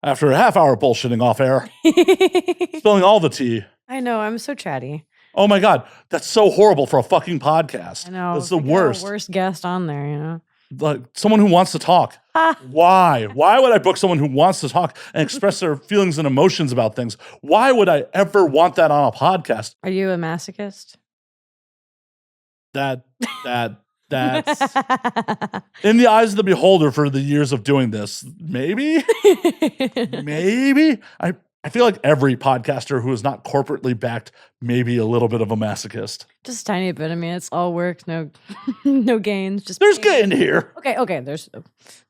After a half hour bullshitting off air, spilling all the tea. I know, I'm so chatty. Oh my God, that's so horrible for a fucking podcast. I know. That's the worst. Worst guest on there, you know? Like someone who wants to talk. Why? Why would I book someone who wants to talk and express their feelings and emotions about things? Why would I ever want that on a podcast? Are you a masochist? That's in the eyes of the beholder for the years of doing this. Maybe. I feel like every podcaster who is not corporately backed may be a little bit of a masochist. Just a tiny bit. I mean, it's all work, no gains. Just there's gain here. Okay.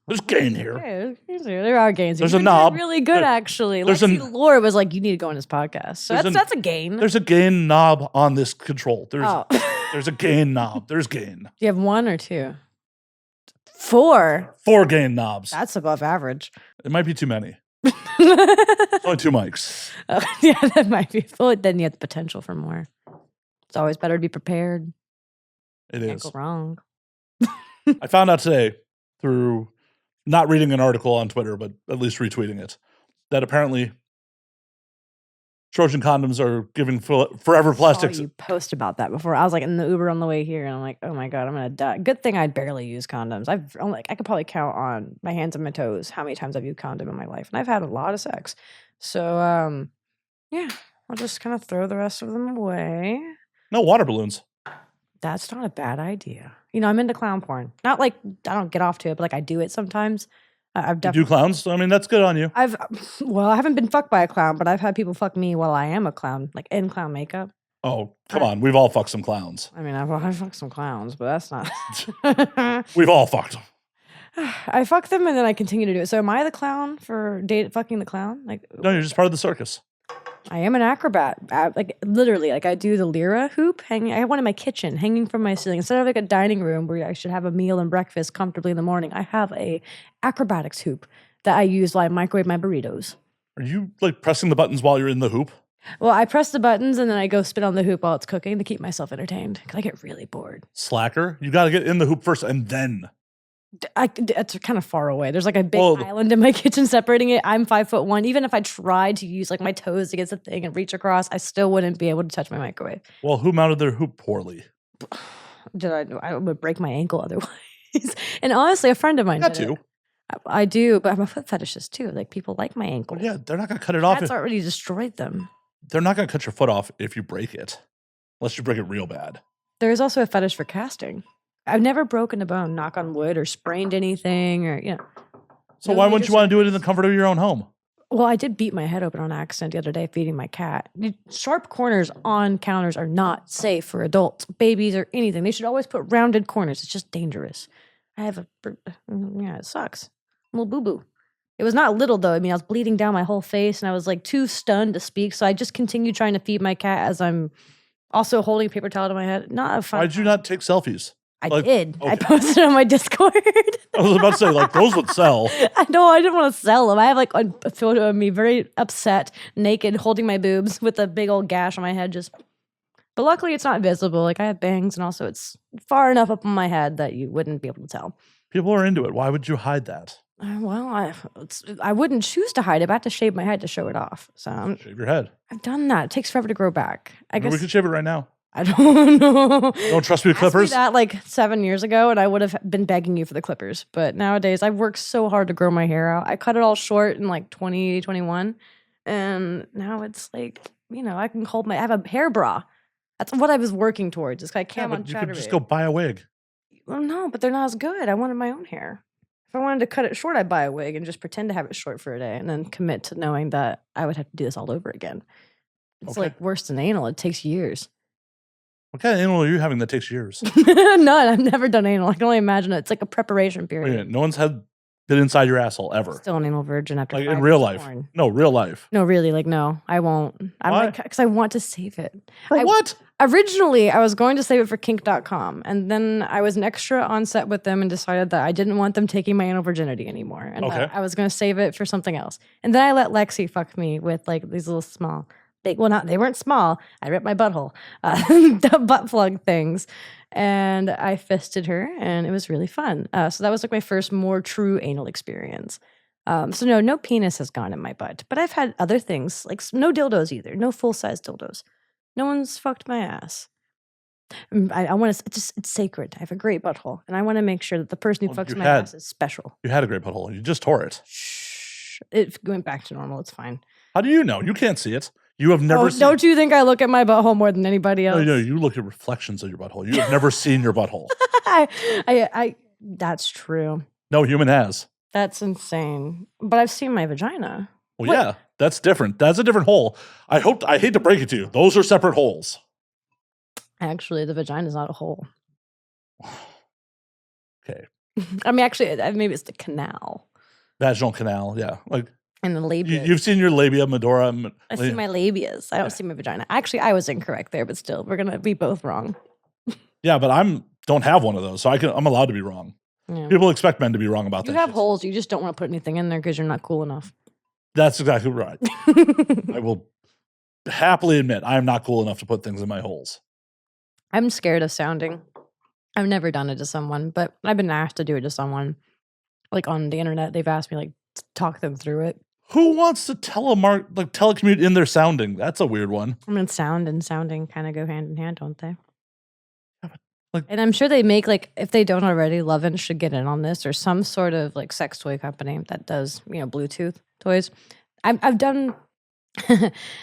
There's gain here. Okay, there are gains. There's a knob. Really good, actually. Laura was like, "You need to go on this podcast." So that's a gain. There's a gain knob on this control. There's a gain knob. There's gain. Do you have 1 or 2? 4. 4 gain knobs. That's above average. It might be too many. Only 2 mics. Yeah, that might be. Well, then you have the potential for more. It's always better to be prepared. It Can't is. go wrong. I found out today through not reading an article on Twitter, but at least retweeting it, that apparently Trojan condoms are giving forever plastics. You post about that before. I was like in the Uber on the way here, and I'm like, oh my God, I'm gonna die. Good thing I barely use condoms. I could probably count on my hands and my toes how many times I've used condom in my life, and I've had a lot of sex. So yeah, I'll just kind of throw the rest of them away. No water balloons. That's not a bad idea. You know, I'm into clown porn. Not like I don't get off to it, but like I do it sometimes. I've definitely do clowns. I mean, that's good on you. I haven't been fucked by a clown, but I've had people fuck me while I am a clown, like in clown makeup. Oh, come on. We've all fucked some clowns. I mean, I've fucked some clowns, but that's not. We've all fucked them. I fuck them and then I continue to do it. So am I the clown for fucking the clown? Like, no, you're just part of the circus. I am an acrobat. Like literally, like I do the lyra hoop hanging. I have one in my kitchen hanging from my ceiling. Instead of like a dining room where I should have a meal and breakfast comfortably in the morning, I have a acrobatics hoop that I use while I microwave my burritos. Are you like pressing the buttons while you're in the hoop? Well, I press the buttons and then I go spin on the hoop while it's cooking to keep myself entertained because I get really bored. Slacker. You got to get in the hoop first and then. It's kind of far away. There's like a big island in my kitchen separating it. I'm 5'1". Even if I tried to use like my toes against the thing and reach across, I still wouldn't be able to touch my microwave. Well, who mounted their hoop poorly? I would break my ankle otherwise. And honestly, a friend of mine did it. I do, but I'm a foot fetishist too. Like people like my ankle. Well, yeah, they're not gonna cut it off. That's already destroyed them. They're not gonna cut your foot off if you break it, unless you break it real bad. There is also a fetish for casting. I've never broken a bone, knock on wood, or sprained anything, or So why wouldn't you want to do it in the comfort of your own home? Well, I did beat my head open on accident the other day feeding my cat. Sharp corners on counters are not safe for adults, babies, or anything. They should always put rounded corners. It's just dangerous. It sucks. A little boo-boo. It was not little, though. I mean, I was bleeding down my whole face, and I was like too stunned to speak, so I just continued trying to feed my cat as I'm also holding a paper towel to my head. Not a fun. Why did you not take selfies? I did. Okay. I posted it on my Discord. I was about to say, like, those would sell. I know. I didn't want to sell them. I have like a photo of me very upset, naked, holding my boobs with a big old gash on my head. But luckily it's not visible. Like I have bangs and also it's far enough up on my head that you wouldn't be able to tell. People are into it. Why would you hide that? Well, I wouldn't choose to hide it. I have to shave my head to show it off. So shave your head. I've done that. It takes forever to grow back. I guess we could shave it right now. I don't know. Don't trust me with clippers? Asked me that like 7 years ago, and I would have been begging you for the clippers. But nowadays, I've worked so hard to grow my hair out. I cut it all short in like 2021, and now it's like, I can I have a hair bra. That's what I was working towards. It's like I can't on you could just go buy a wig. Well, no, but they're not as good. I wanted my own hair. If I wanted to cut it short, I'd buy a wig and just pretend to have it short for a day and then commit to knowing that I would have to do this all over again. It's like worse than anal. It takes years. What kind of anal are you having that takes years? None. I've never done anal. I can only imagine it. It's like a preparation period. No one's been inside your asshole ever. Still an anal virgin after like 5 in real years life. Born. No, real life. No, really. Like, no, I won't. Why? Because I want to save it. For what? Originally, I was going to save it for kink.com. And then I was an extra on set with them and decided that I didn't want them taking my anal virginity anymore. And that I was going to save it for something else. And then I let Lexi fuck me with like these little small... they weren't small. I ripped my butthole. Butt plug things. And I fisted her, and it was really fun. So that was like my first more true anal experience. So no penis has gone in my butt. But I've had other things, like no dildos either. No full-size dildos. No one's fucked my ass. I want to, it's sacred. I have a great butthole. And I want to make sure that the person who fucks my ass is special. You had a great butthole. You just tore it. Shh. It went back to normal. It's fine. How do you know? You can't see it. You have never seen Don't you think I look at my butthole more than anybody else? No, you look at reflections of your butthole. You have never seen your butthole. That's true. No human has. That's insane. But I've seen my vagina. Well, yeah, that's different. That's a different hole. I hate to break it to you. Those are separate holes. Actually, the vagina is not a hole. Okay. I mean, actually, maybe it's the canal. Vaginal canal, yeah. Like, and the labia. You've seen your labia, Medora. I see my labias. I don't see my vagina. Actually, I was incorrect there, but still, we're gonna be both wrong. Yeah, but don't have one of those, so I'm allowed to be wrong. Yeah. People expect men to be wrong about that. You have holes. You just don't want to put anything in there because you're not cool enough. That's exactly right. I will happily admit I am not cool enough to put things in my holes. I'm scared of sounding. I've never done it to someone, but I've been asked to do it to someone. Like on the internet, they've asked me to talk them through it. Who wants to telecommute in their sounding? That's a weird one. I mean, sound and sounding kind of go hand in hand, don't they? And I'm sure they make, if they don't already, Lovin should get in on this, or some sort of sex toy company that does, Bluetooth toys. I've done.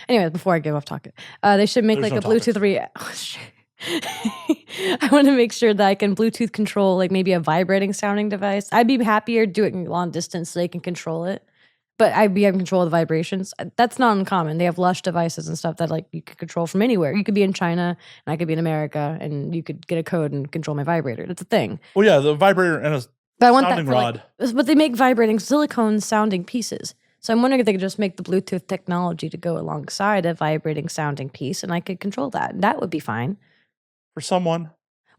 Anyway, before I give off talking, they should make a Bluetooth I want to make sure that I can Bluetooth control maybe a vibrating sounding device. I'd be happier doing long distance so they can control it, but I'd be in control of the vibrations. That's not uncommon. They have Lush devices and stuff that you can control from anywhere. You could be in China and I could be in America, and you could get a code and control my vibrator. That's a thing. Well, yeah, the vibrator and a sounding rod. But they make vibrating silicone sounding pieces. So I'm wondering if they could just make the Bluetooth technology to go alongside a vibrating sounding piece, and I could control that. That would be fine. For someone.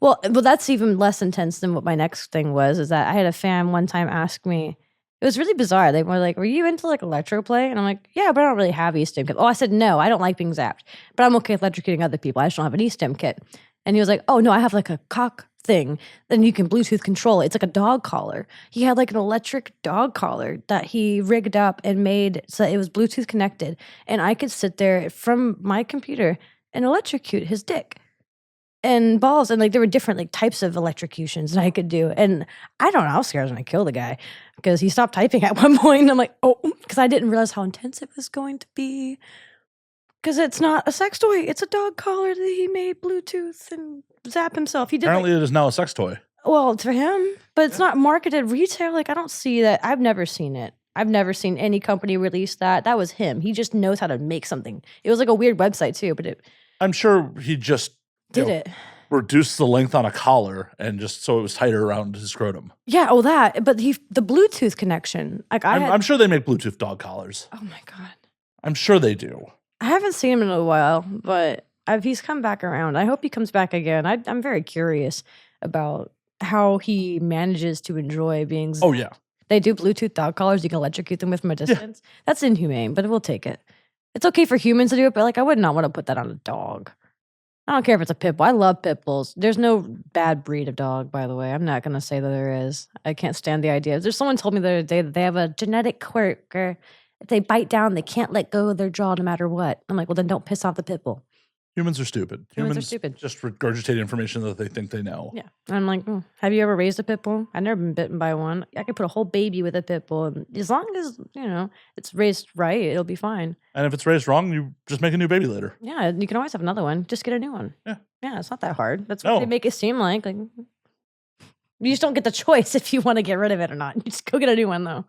Well, that's even less intense than what my next thing was, is that I had a fan one time ask me, it was really bizarre. They were like, were you into electroplay? And I'm like, yeah, but I don't really have e-stim kit. Oh, I said, no, I don't like being zapped, but I'm okay with electrocuting other people. I just don't have an e-stim kit. And he was like, oh no, I have a cock thing. Then you can Bluetooth control it. It's like a dog collar. He had an electric dog collar that he rigged up and made so that it was Bluetooth connected. And I could sit there from my computer and electrocute his dick and balls, and there were different types of electrocutions that I could do. And I don't know, I was scared I was gonna kill the guy because he stopped typing at one point. And I'm like, oh, because I didn't realize how intense it was going to be. Because it's not a sex toy; it's a dog collar that he made Bluetooth and zap himself. He did. Apparently, it is now a sex toy. Well, it's for him, but it's not marketed retail. I don't see that. I've never seen it. I've never seen any company release that. That was him. He just knows how to make something. It was a weird website too, but I'm sure he just reduced the length on a collar and just so it was tighter around his scrotum. Yeah, but the Bluetooth connection. I'm sure they make Bluetooth dog collars. Oh my God. I'm sure they do. I haven't seen him in a while, but he's come back around. I hope he comes back again. I'm very curious about how he manages to enjoy being zapped. Oh yeah. They do Bluetooth dog collars you can electrocute them with from a distance. Yeah. That's inhumane, but we'll take it. It's okay for humans to do it, but I would not want to put that on a dog. I don't care if it's a pit bull. I love pit bulls. There's no bad breed of dog, by the way. I'm not going to say that there is. I can't stand the idea. There's someone told me the other day that they have a genetic quirk, or if they bite down, they can't let go of their jaw no matter what. I'm like, well, then don't piss off the pit bull. Humans are stupid. Humans are stupid. Just regurgitate information that they think they know. Yeah. And I'm like, have you ever raised a pit bull? I've never been bitten by one. I could put a whole baby with a pit bull. And as long as, it's raised right, it'll be fine. And if it's raised wrong, you just make a new baby later. Yeah. You can always have another one. Just get a new one. Yeah. Yeah. It's not that hard. That's what they make it seem like. You just don't get the choice if you want to get rid of it or not. You just go get a new one, though.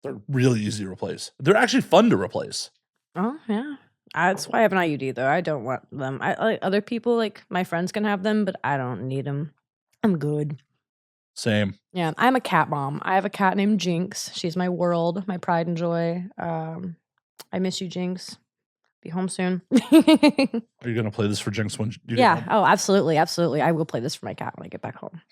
They're really easy to replace. They're actually fun to replace. Oh, yeah. That's why I have an IUD, though. I don't want them. Other people, my friends can have them, but I don't need them. I'm good. Same. Yeah, I'm a cat mom. I have a cat named Jinx. She's my world, my pride and joy. I miss you, Jinx. Be home soon. Are you going to play this for Jinx when you get home? Oh, absolutely. Absolutely. I will play this for my cat when I get back home.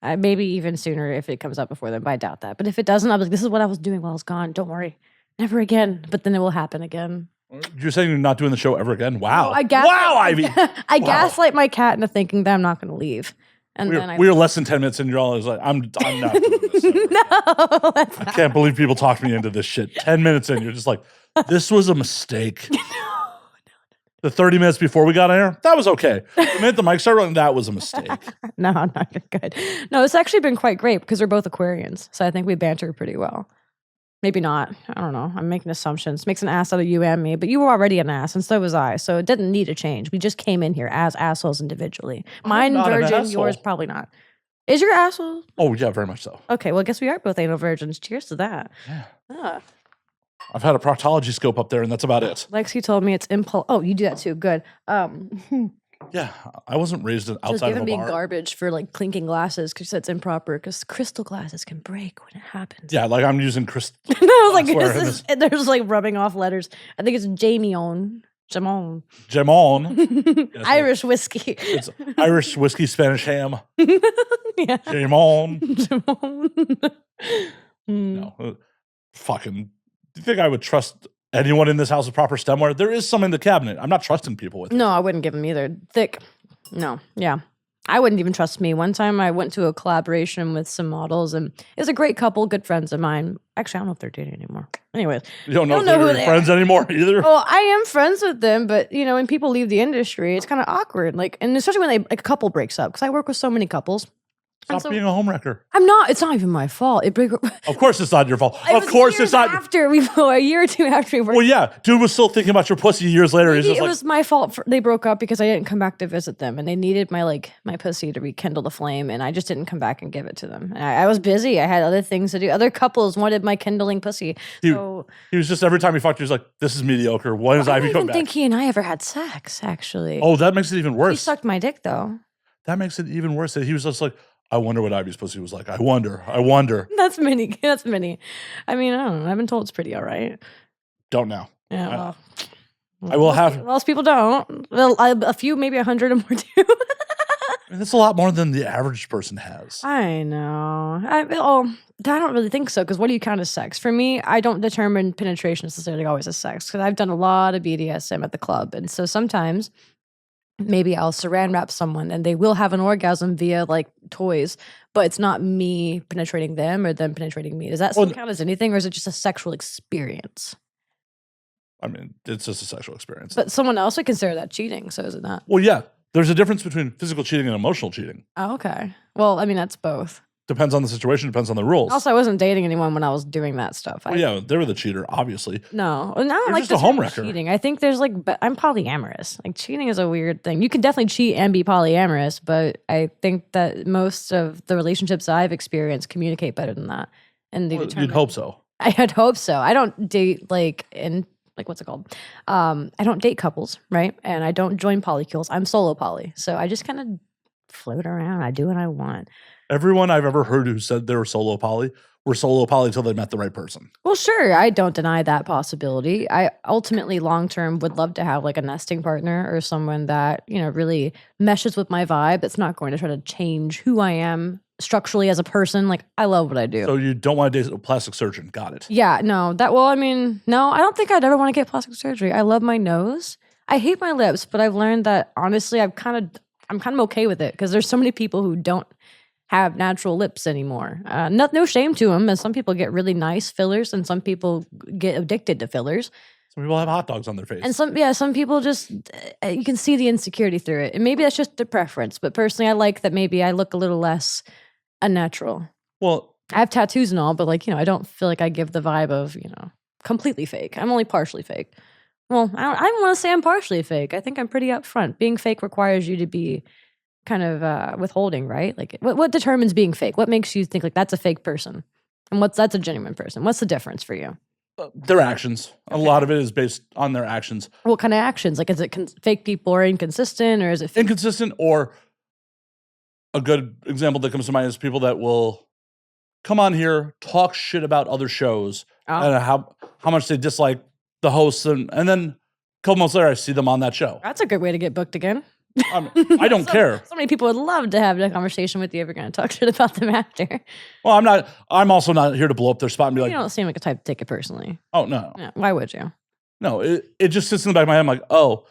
Maybe even sooner if it comes up before then, but I doubt that. But if it doesn't, I'll be like, this is what I was doing while I was gone. Don't worry. Never again. But then it will happen again. You're saying you're not doing the show ever again? Wow. Ivy. I gaslight my cat into thinking that I'm not going to leave. And then we were less than 10 minutes and you're always like, I'm not doing this. No, that's I can't believe people talked me into this shit. 10 minutes in, you're just like, this was a mistake. The 30 minutes before we got on air, that was okay. The minute the mic started running, that was a mistake. No, not good. No, it's actually been quite great because we're both Aquarians. So I think we banter pretty well. Maybe not. I don't know. I'm making assumptions. Makes an ass out of you and me, but you were already an ass, and so was I. So it didn't need a change. We just came in here as assholes individually. Mine virgin, yours probably not. Is your asshole? Oh, yeah, very much so. Okay, well, I guess we are both anal virgins. Cheers to that. Yeah. I've had a proctology scope up there, and that's about it. Lexi told me it's impulse. Oh, you do that too. Good. Yeah, I wasn't raised outside of a bar. She was giving me garbage for like clinking glasses because that's improper because crystal glasses can break when it happens. Yeah, like I'm using crystal. No, I was like, there's like rubbing off letters. I think it's Jamon. Yes, Irish whiskey. It's Irish whiskey, Spanish ham. Yeah. Jamon. No, fucking. Do you think I would trust anyone in this house with proper stemware? There is some in the cabinet. I'm not trusting people with it. No, I wouldn't give them either. Thick. No. Yeah. I wouldn't even trust me. One time I went to a collaboration with some models and it was a great couple, good friends of mine. Actually, I don't know if they're dating anymore. Anyways. You don't know if they're friends anymore either? Well, I am friends with them, but you know, when people leave the industry, it's kind of awkward. Like, and especially when a couple breaks up, because I work with so many couples. Stop being a homewrecker. I'm not. It's not even my fault. Of course it's not your fault. Of course it's not. A year or two after we worked. Well, yeah. Dude was still thinking about your pussy years later. Maybe it was my fault. They broke up because I didn't come back to visit them. And they needed my pussy to rekindle the flame. And I just didn't come back and give it to them. And I was busy. I had other things to do. Other couples wanted my kindling pussy. He was just, every time he fucked, he was like, this is mediocre. When is Ivy coming back? I don't think he and I ever had sex, actually. Oh, that makes it even worse. He sucked my dick, though. That makes it even worse. That he was just like, I wonder what Ivy's pussy was like. I wonder. That's many. I mean, I don't know. I've been told it's pretty all right. Don't know. Yeah, well. I will have. Most people don't. Well, a few, maybe 100 or more do. That's a lot more than the average person has. I know. I don't really think so, because what do you count as sex? For me, I don't determine penetration necessarily always as sex, because I've done a lot of BDSM at the club. And so sometimes maybe I'll saran wrap someone and they will have an orgasm via like toys, but it's not me penetrating them or them penetrating me. Does that still count as anything, or is it just a sexual experience? I mean, it's just a sexual experience. But someone else would consider that cheating, so is it not? Well, yeah. There's a difference between physical cheating and emotional cheating. Oh, okay. Well, I mean, that's both. Depends on the situation, depends on the rules. Also, I wasn't dating anyone when I was doing that stuff. Well, yeah, they were the cheater, obviously. No, I don't like just a home wrecker. Cheating. I think there's I'm polyamorous. Like, cheating is a weird thing. You can definitely cheat and be polyamorous, but I think that most of the relationships I've experienced communicate better than that. And you'd hope so. I'd hope so. I don't date what's it called? I don't date couples, right? And I don't join polycules. I'm solo poly. So I just kind of float around. I do what I want. Everyone I've ever heard who said they were solo poly were solo poly until they met the right person. Well, sure. I don't deny that possibility. I ultimately long-term would love to have like a nesting partner or someone that, really meshes with my vibe. That's not going to try to change who I am structurally as a person. Like, I love what I do. So you don't want to date a plastic surgeon. Got it. Yeah, no. No, I don't think I'd ever want to get plastic surgery. I love my nose. I hate my lips, but I've learned that honestly, I'm kind of okay with it, because there's so many people who don't have natural lips anymore. No shame to them, as some people get really nice fillers and some people get addicted to fillers. Some people have hot dogs on their face. And some people just, you can see the insecurity through it. And maybe that's just a preference, but personally I like that maybe I look a little less unnatural. Well, I have tattoos and all, but I don't feel like I give the vibe of, completely fake. I'm only partially fake. Well, I don't want to say I'm partially fake. I think I'm pretty upfront. Being fake requires you to be kind of withholding, right? Like, what determines being fake? What makes you think like that's a fake person, and that's a genuine person? What's the difference for you? Their actions. Okay. A lot of it is based on their actions. What kind of actions? Like, is it fake people are inconsistent, or is it inconsistent? Or a good example that comes to mind is people that will come on here, talk shit about other shows, and how much they dislike the hosts, and then a couple months later, I see them on that show. That's a good way to get booked again. I don't care. So many people would love to have a conversation with you if you're going to talk shit about them after. Well, I'm also not here to blow up their spot and be like, you don't seem like a type to take it personally. Oh, no. Yeah, why would you? No, it just sits in the back of my head. I'm like, oh,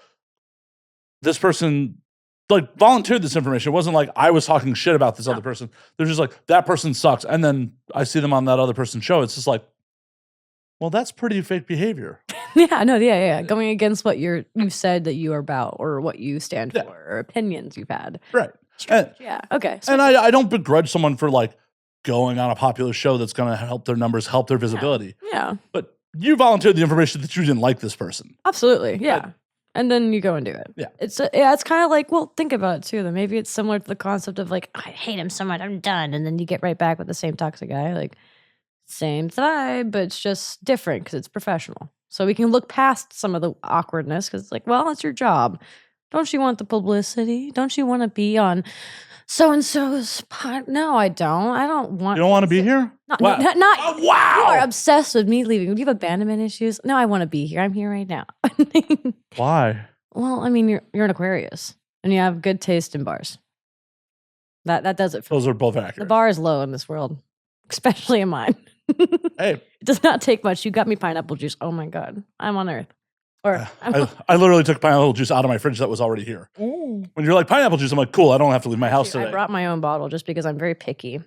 this person like volunteered this information. It wasn't like I was talking shit about this other person. They're just like, that person sucks. And then I see them on that other person's show. It's just like, well, that's pretty fake behavior. Yeah. Going against what you've said that you are about or what you stand for or opinions you've had. Right. Okay. So and I don't begrudge someone for like going on a popular show that's going to help their numbers, help their visibility. Yeah. But you volunteered the information that you didn't like this person. Absolutely. Yeah. And then you go and do it. Yeah. It's kind of like, well, think about it too. Then maybe it's similar to the concept of like, I hate him so much, I'm done. And then you get right back with the same toxic guy. Like, same vibe, but it's just different because it's professional. So we can look past some of the awkwardness because it's like, well, it's your job. Don't you want the publicity? Don't you want to be on so-and-so's pod? No, I don't. I don't want. You don't want to be here? Wow. Wow. You are obsessed with me leaving. Do you have abandonment issues? No, I want to be here. I'm here right now. Why? Well, I mean, you're an Aquarius and you have good taste in bars. That does it for Those me. are both accurate. The bar is low in this world, especially in mine. Hey. It does not take much. You got me pineapple juice. Oh my God. I'm on Earth. Or I literally took pineapple juice out of my fridge that was already here. When you're like, pineapple juice, I'm like, cool, I don't have to leave my house today. I brought my own bottle just because I'm very picky.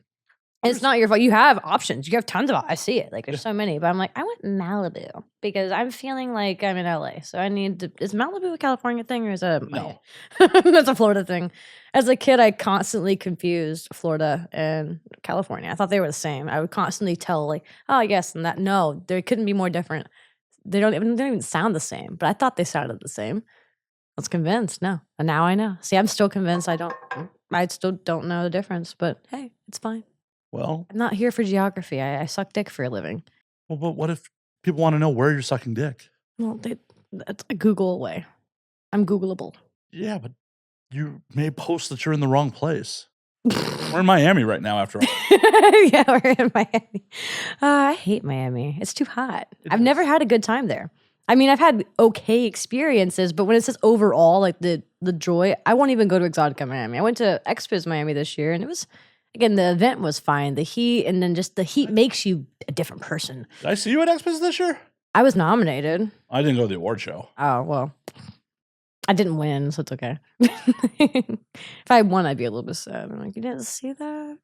It's not your fault. You have options. You have tons of I see it. Like there's so many. But I'm like, I want Malibu because I'm feeling like I'm in LA. So I need to. Is Malibu a California thing or is that No. That's a Florida thing. As a kid, I constantly confused Florida and California. I thought they were the same. I would constantly tell like, oh, yes, and that. No, they couldn't be more different. They don't even sound the same. But I thought they sounded the same. I was convinced. No. And now I know. See, I'm still convinced I still don't know the difference. But hey, it's fine. Well, I'm not here for geography. I suck dick for a living. well, but what if people want to know where you're sucking dick? Well, that's a Google away. I'm Googleable. Yeah, but you may post that you're in the wrong place. We're in Miami right now, after all. Yeah, we're in Miami. I hate Miami. It's too hot. I've never had a good time there. I mean, I've had okay experiences, but when it says overall, like the joy, I won't even go to Exotica Miami. I went to Expo's Miami this year, and it was, again, the event was fine. The heat, and then just the heat makes you a different person. Did I see you at Expos this year? I was nominated. I didn't go to the award show. Oh, well. I didn't win, so it's okay. If I won, I'd be a little bit sad. I'm like, you didn't see that?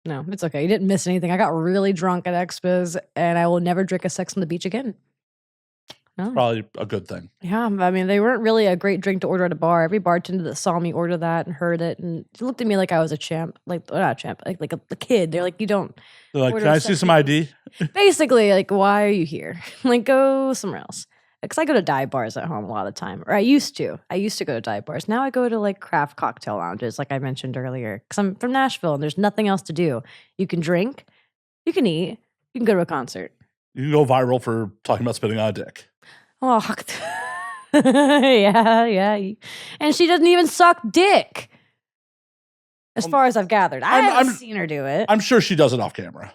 No, it's okay. You didn't miss anything. I got really drunk at Expos, and I will never drink a Sex on the Beach again. No. Probably a good thing. Yeah, I mean, they weren't really a great drink to order at a bar. Every bartender that saw me order that and heard it, and she looked at me like I was a champ. Like, not a champ, like a kid. They're like, you don't. They're like, order can I see Sex some on the ID? Basically, like, why are you here? Like, go somewhere else. Because I go to dive bars at home a lot of the time. Or I used to. I used to go to dive bars. Now I go to like craft cocktail lounges, like I mentioned earlier. Because I'm from Nashville and there's nothing else to do. You can drink, you can eat, you can go to a concert. You can go viral for talking about spitting on a dick. Oh, yeah. And she doesn't even suck dick. As far as I've gathered. I haven't seen her do it. I'm sure she does it off camera.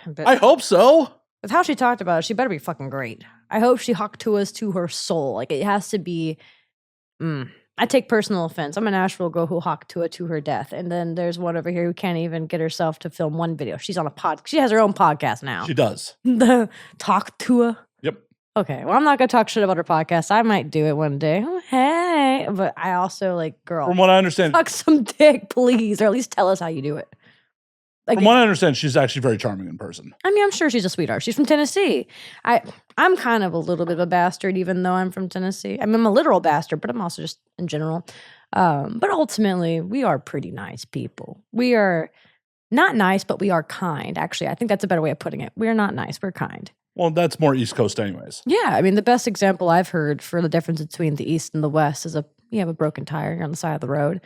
But I hope so. with how she talked about it, she better be fucking great. I hope she to us to her soul. Like, it has to be. I take personal offense. I'm a Nashville girl who Haktua to her death. And then there's one over here who can't even get herself to film one video. She's on a she has her own podcast now. She does. The Talk to her. Yep. Okay. Well, I'm not going to talk shit about her podcast. I might do it one day. Oh, hey. But I also, like, girl. From what I understand. Suck some dick, please. Or at least tell us how you do it. Like, from what I understand, she's actually very charming in person. I mean, I'm sure she's a sweetheart. She's from Tennessee. I'm kind of a little bit of a bastard, even though I'm from Tennessee. I mean, I'm a literal bastard, but I'm also just in general. But ultimately, we are pretty nice people. We are not nice, but we are kind. Actually, I think that's a better way of putting it. We're not nice. We're kind. Well, that's more East Coast anyways. Yeah. I mean, the best example I've heard for the difference between the East and the West is you have a broken tire, you're on the side of the road.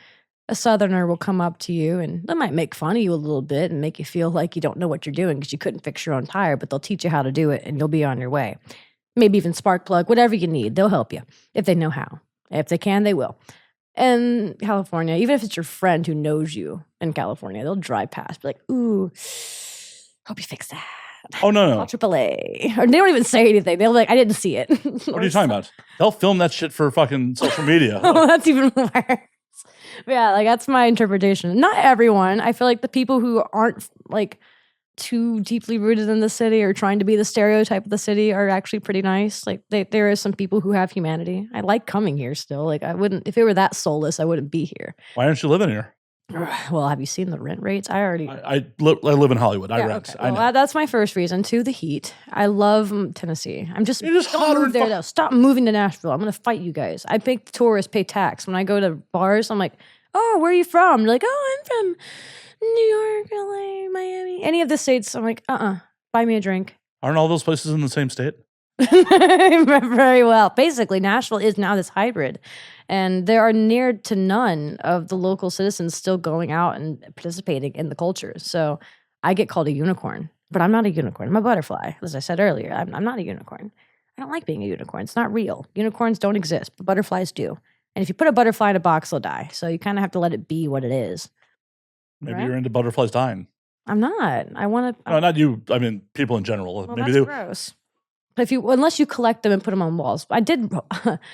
A Southerner will come up to you and they might make fun of you a little bit and make you feel like you don't know what you're doing because you couldn't fix your own tire, but they'll teach you how to do it and you'll be on your way. Maybe even spark plug, whatever you need, they'll help you if they know how. If they can, they will. And California, even if it's your friend who knows you in California, they'll drive past, be like, ooh, hope you fix that. Oh, no. Call AAA. Or they don't even say anything. They're like, I didn't see it. What are you talking about? They'll film that shit for fucking social media. Oh, that's even worse. Yeah, like that's my interpretation. Not everyone. I feel like the people who aren't like too deeply rooted in the city or trying to be the stereotype of the city are actually pretty nice. Like there are some people who have humanity. I like coming here still. Like I wouldn't, if it were that soulless, I wouldn't be here. Why aren't you living here? Well, have you seen the rent rates? I live in Hollywood. I rent. Okay. I know. Well, that's my first reason. 2, the heat. I love Tennessee. I'm just, You're just don't hotter move and there though. Stop moving to Nashville. I'm gonna fight you guys. I make the tourists pay tax. When I go to bars, I'm like, oh, where are you from? They're like, oh, I'm from New York, LA, Miami. Any of the states. I'm like, buy me a drink. Aren't all those places in the same state? Very well. Basically, Nashville is now this hybrid, and there are near to none of the local citizens still going out and participating in the culture. So I get called a unicorn, but I'm not a unicorn. I'm a butterfly. As I said earlier, I'm not a unicorn. I don't like being a unicorn. It's not real. Unicorns don't exist, but butterflies do. And if you put a butterfly in a box, they'll die. So you kind of have to let it be what it is. Maybe Right? you're into butterflies dying. I'm not. I want to. No, not you. I mean, people in general. Well, Maybe that's gross. But unless you collect them and put them on walls. I did.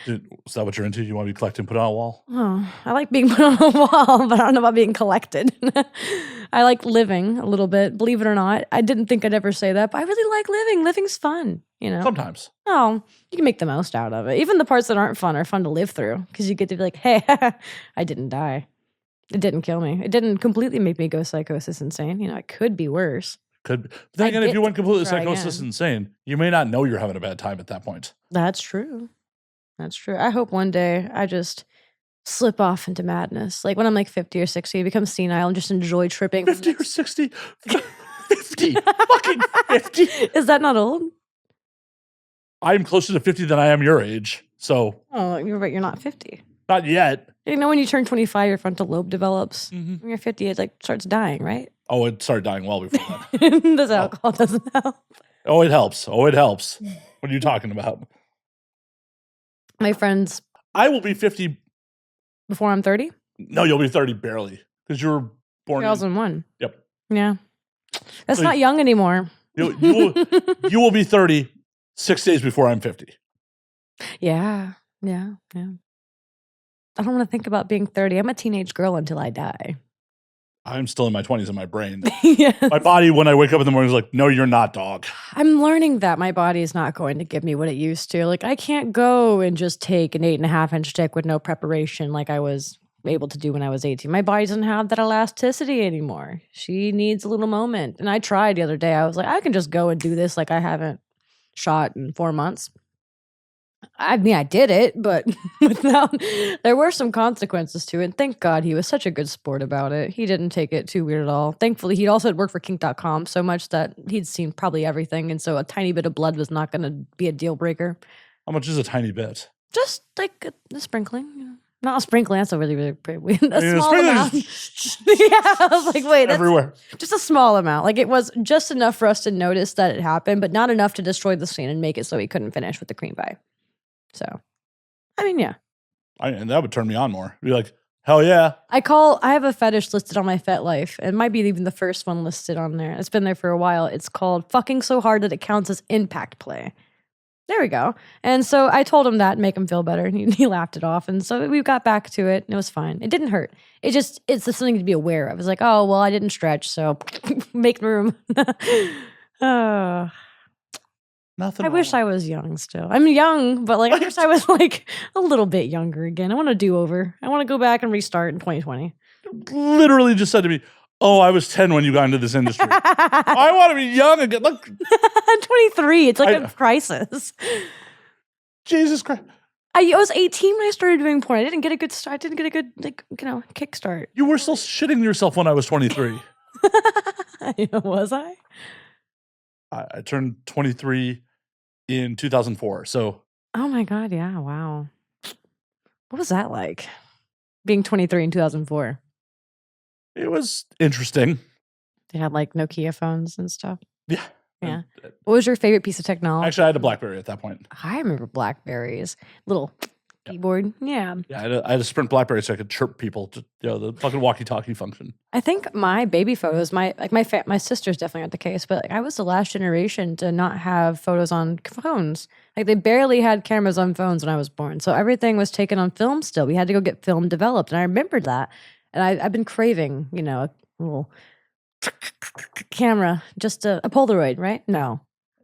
Is that what you're into? You want to be collected and put on a wall? Oh, I like being put on a wall, but I don't know about being collected. I like living a little bit, believe it or not. I didn't think I'd ever say that, but I really like living. Living's fun, you know? Sometimes. Oh, you can make the most out of it. Even the parts that aren't fun are fun to live through because you get to be like, hey, I didn't die. It didn't kill me. It didn't completely make me go psychosis insane. You know, it could be worse. Could be. But then again, if you went completely try psychosis again. insane, you may not know you're having a bad time at that point. That's true. That's true. I hope one day I just slip off into madness. Like when I'm like 50 or 60, become senile and just enjoy tripping. 50 or 60? 50. Fucking 50. Is that not old? I'm closer to 50 than I am your age. So. Oh, you're right. You're not 50. Not yet. You know, when you turn 25, your frontal lobe develops. Mm-hmm. When you're 50, it like starts dying, right? Oh, it started dying well before that. Does alcohol doesn't help? Oh, it helps. Oh, it helps. What are you talking about? My friends. I will be 50. Before I'm 30? No, you'll be 30 barely. Because you were born 2001. Yep. Yeah. That's So not young anymore. You will be 30 6 days before I'm 50. Yeah. I don't want to think about being 30. I'm a teenage girl until I die. I'm still in my 20s in my brain. Yes. My body, when I wake up in the morning, is like, no, you're not, dog. I'm learning that my body is not going to give me what it used to. Like, I can't go and just take an 8.5-inch dick with no preparation like I was able to do when I was 18. My body doesn't have that elasticity anymore. She needs a little moment. And I tried the other day. I was like, I can just go and do this like I haven't shot in 4 months. I mean, I did it, but without, there were some consequences to it. Thank God he was such a good sport about it. He didn't take it too weird at all. Thankfully, he also had worked for kink.com so much that he'd seen probably everything. And so a tiny bit of blood was not going to be a deal breaker. How much is a tiny bit? Just like a sprinkling, you know. Not a sprinkling, that's a really pretty, a I mean, small amount. Yeah, I was like, wait, that's everywhere. just a small amount. Like it was just enough for us to notice that it happened, but not enough to destroy the scene and make it so he couldn't finish with the cream pie. So, I mean, yeah. And that would turn me on more. Be like, hell yeah. I have a fetish listed on my FetLife. It might be even the first one listed on there. It's been there for a while. It's called fucking so hard that it counts as impact play. There we go. And so I told him that and make him feel better. And he laughed it off. And so we got back to it and it was fine. It didn't hurt. It's just something to be aware of. It's like, oh, well, I didn't stretch. So make room. Nothing. I wish I was young still. I'm young, but like I wish I was like a little bit younger again. I want a do-over. I want to go back and restart in 2020. Literally just said to me, oh, I was 10 when you got into this industry. I want to be young again. Look, I'm 23. It's like a crisis. Jesus Christ. I was 18 when I started doing porn. I didn't get a good start. I didn't get a good, kickstart. You were still shitting yourself when I was 23. Was I? I turned 23 in 2004. So. Oh my God. Yeah. Wow. What was that like? Being 23 in 2004. It was interesting. They had like Nokia phones and stuff. Yeah. Yeah. What was your favorite piece of technology? Actually, I had a BlackBerry at that point. I remember Blackberries. Little keyboard. Yeah. Yeah, I had a Sprint BlackBerry so I could chirp people. The fucking walkie-talkie function. I think my baby photos, my sisters definitely aren't the case, but I was the last generation to not have photos on phones. Like they barely had cameras on phones when I was born. So everything was taken on film still. We had to go get film developed. And I remembered that. And I've been craving, a little camera, just a Polaroid, right? No.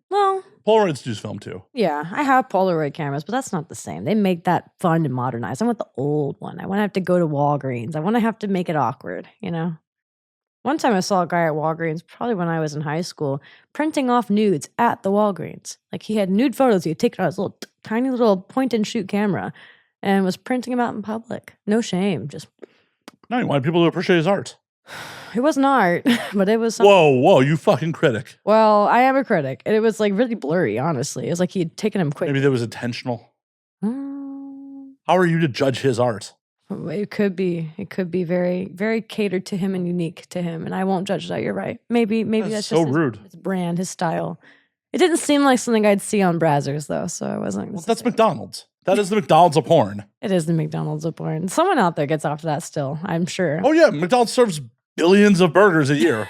Well, Polaroids use film too. yeah, I have Polaroid cameras, but that's not the same. They make that fun and modernized. I want the old one. I want to have to go to Walgreens. I want to have to make it awkward, you know? One time I saw a guy at Walgreens, probably when I was in high school, printing off nudes at the Walgreens. Like he had nude photos he had taken on his little tiny little point and shoot camera and was printing them out in public. No shame. Just No, he wanted people to appreciate his art. it wasn't art, but it was something. Whoa, you fucking critic. Well, I am a critic. And it was like really blurry, honestly. It was like he had taken him quick. Maybe that was intentional. How are you to judge his art? It could be. It could be very, very catered to him and unique to him. And I won't judge that. You're right. Maybe that's so just rude. His brand, his style. It didn't seem like something I'd see on Brazzers, though. So I wasn't. Well, that's McDonald's. That is the McDonald's of porn. It is the McDonald's of porn. Someone out there gets off to that still, I'm sure. Oh, yeah. McDonald's serves billions of burgers a year.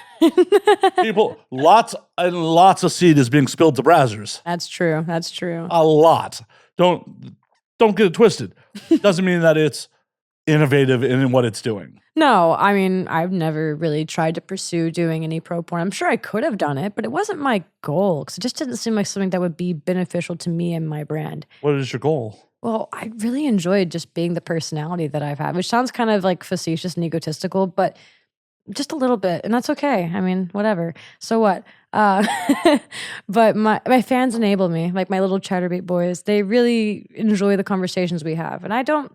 People, lots and lots of seed is being spilled to Brazzers. That's true. That's true. A lot. Don't get it twisted. Doesn't mean that it's innovative in what it's doing. No, I mean, I've never really tried to pursue doing any pro porn. I'm sure I could have done it, but it wasn't my goal because it just didn't seem like something that would be beneficial to me and my brand. What is your goal? Well, I really enjoyed just being the personality that I've had, which sounds kind of like facetious and egotistical, but just a little bit, and that's okay. I mean, whatever. So what? But my fans enable me, like my little chatterbait boys. They really enjoy the conversations we have, and I don't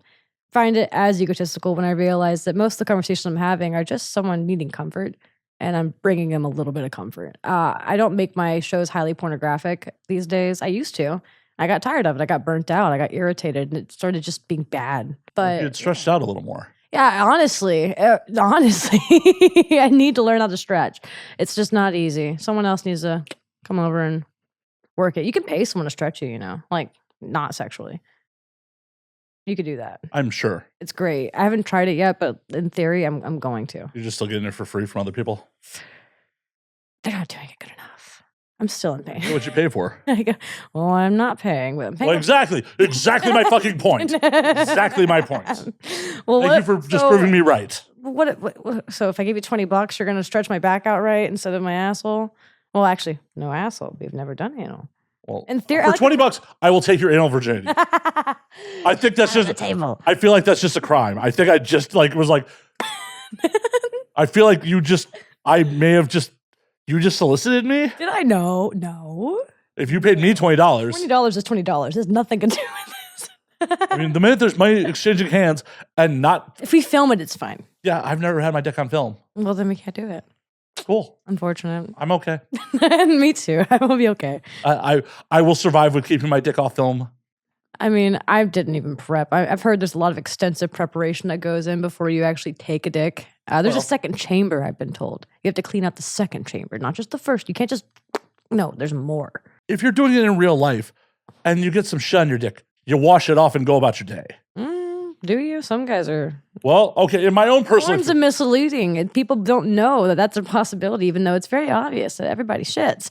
find it as egotistical when I realize that most of the conversations I'm having are just someone needing comfort, and I'm bringing them a little bit of comfort. I don't make my shows highly pornographic these days. I used to. I got tired of it. I got burnt out. I got irritated, and it started just being bad. But It stretched out a little more. yeah, honestly, I need to learn how to stretch. It's just not easy. Someone else needs to come over and work it. You can pay someone to stretch you, like not sexually. You could do that. I'm sure. It's great. I haven't tried it yet, but in theory, I'm going to. You're just still getting it for free from other people? They're not doing it good enough. I'm still in pain. What'd you pay for? Well, I'm not paying. But I'm paying Well, exactly my fucking point. Exactly my point. Well, Thank you for just proving me right. What? So if I give you $20, you're going to stretch my back out right instead of my asshole? Well, actually, no asshole. We've never done anal. Well, In theory, for $20, I will take your anal virginity. I think that's just. table. I feel like that's just a crime. I think I just was like. I feel like you just. I may have just. You just solicited me. Did I know? No. If you paid me $20, $20 is $20. There's nothing to do with this. I mean, the minute there's money exchanging hands and not. If we film it, it's fine. Yeah, I've never had my dick on film. Well, then we can't do it. Cool. Unfortunate. I'm okay. Me too. I will be okay. I will survive with keeping my dick off film. I mean, I didn't even prep. I've heard there's a lot of extensive preparation that goes in before you actually take a dick. There's a second chamber, I've been told. You have to clean out the second chamber, not just the first. You can't just... No, there's more. If you're doing it in real life and you get some shit on your dick, you wash it off and go about your day. Do you? Some guys are... Well, okay, in my own personal... Porn's misleading, and people don't know that that's a possibility, even though it's very obvious that everybody shits.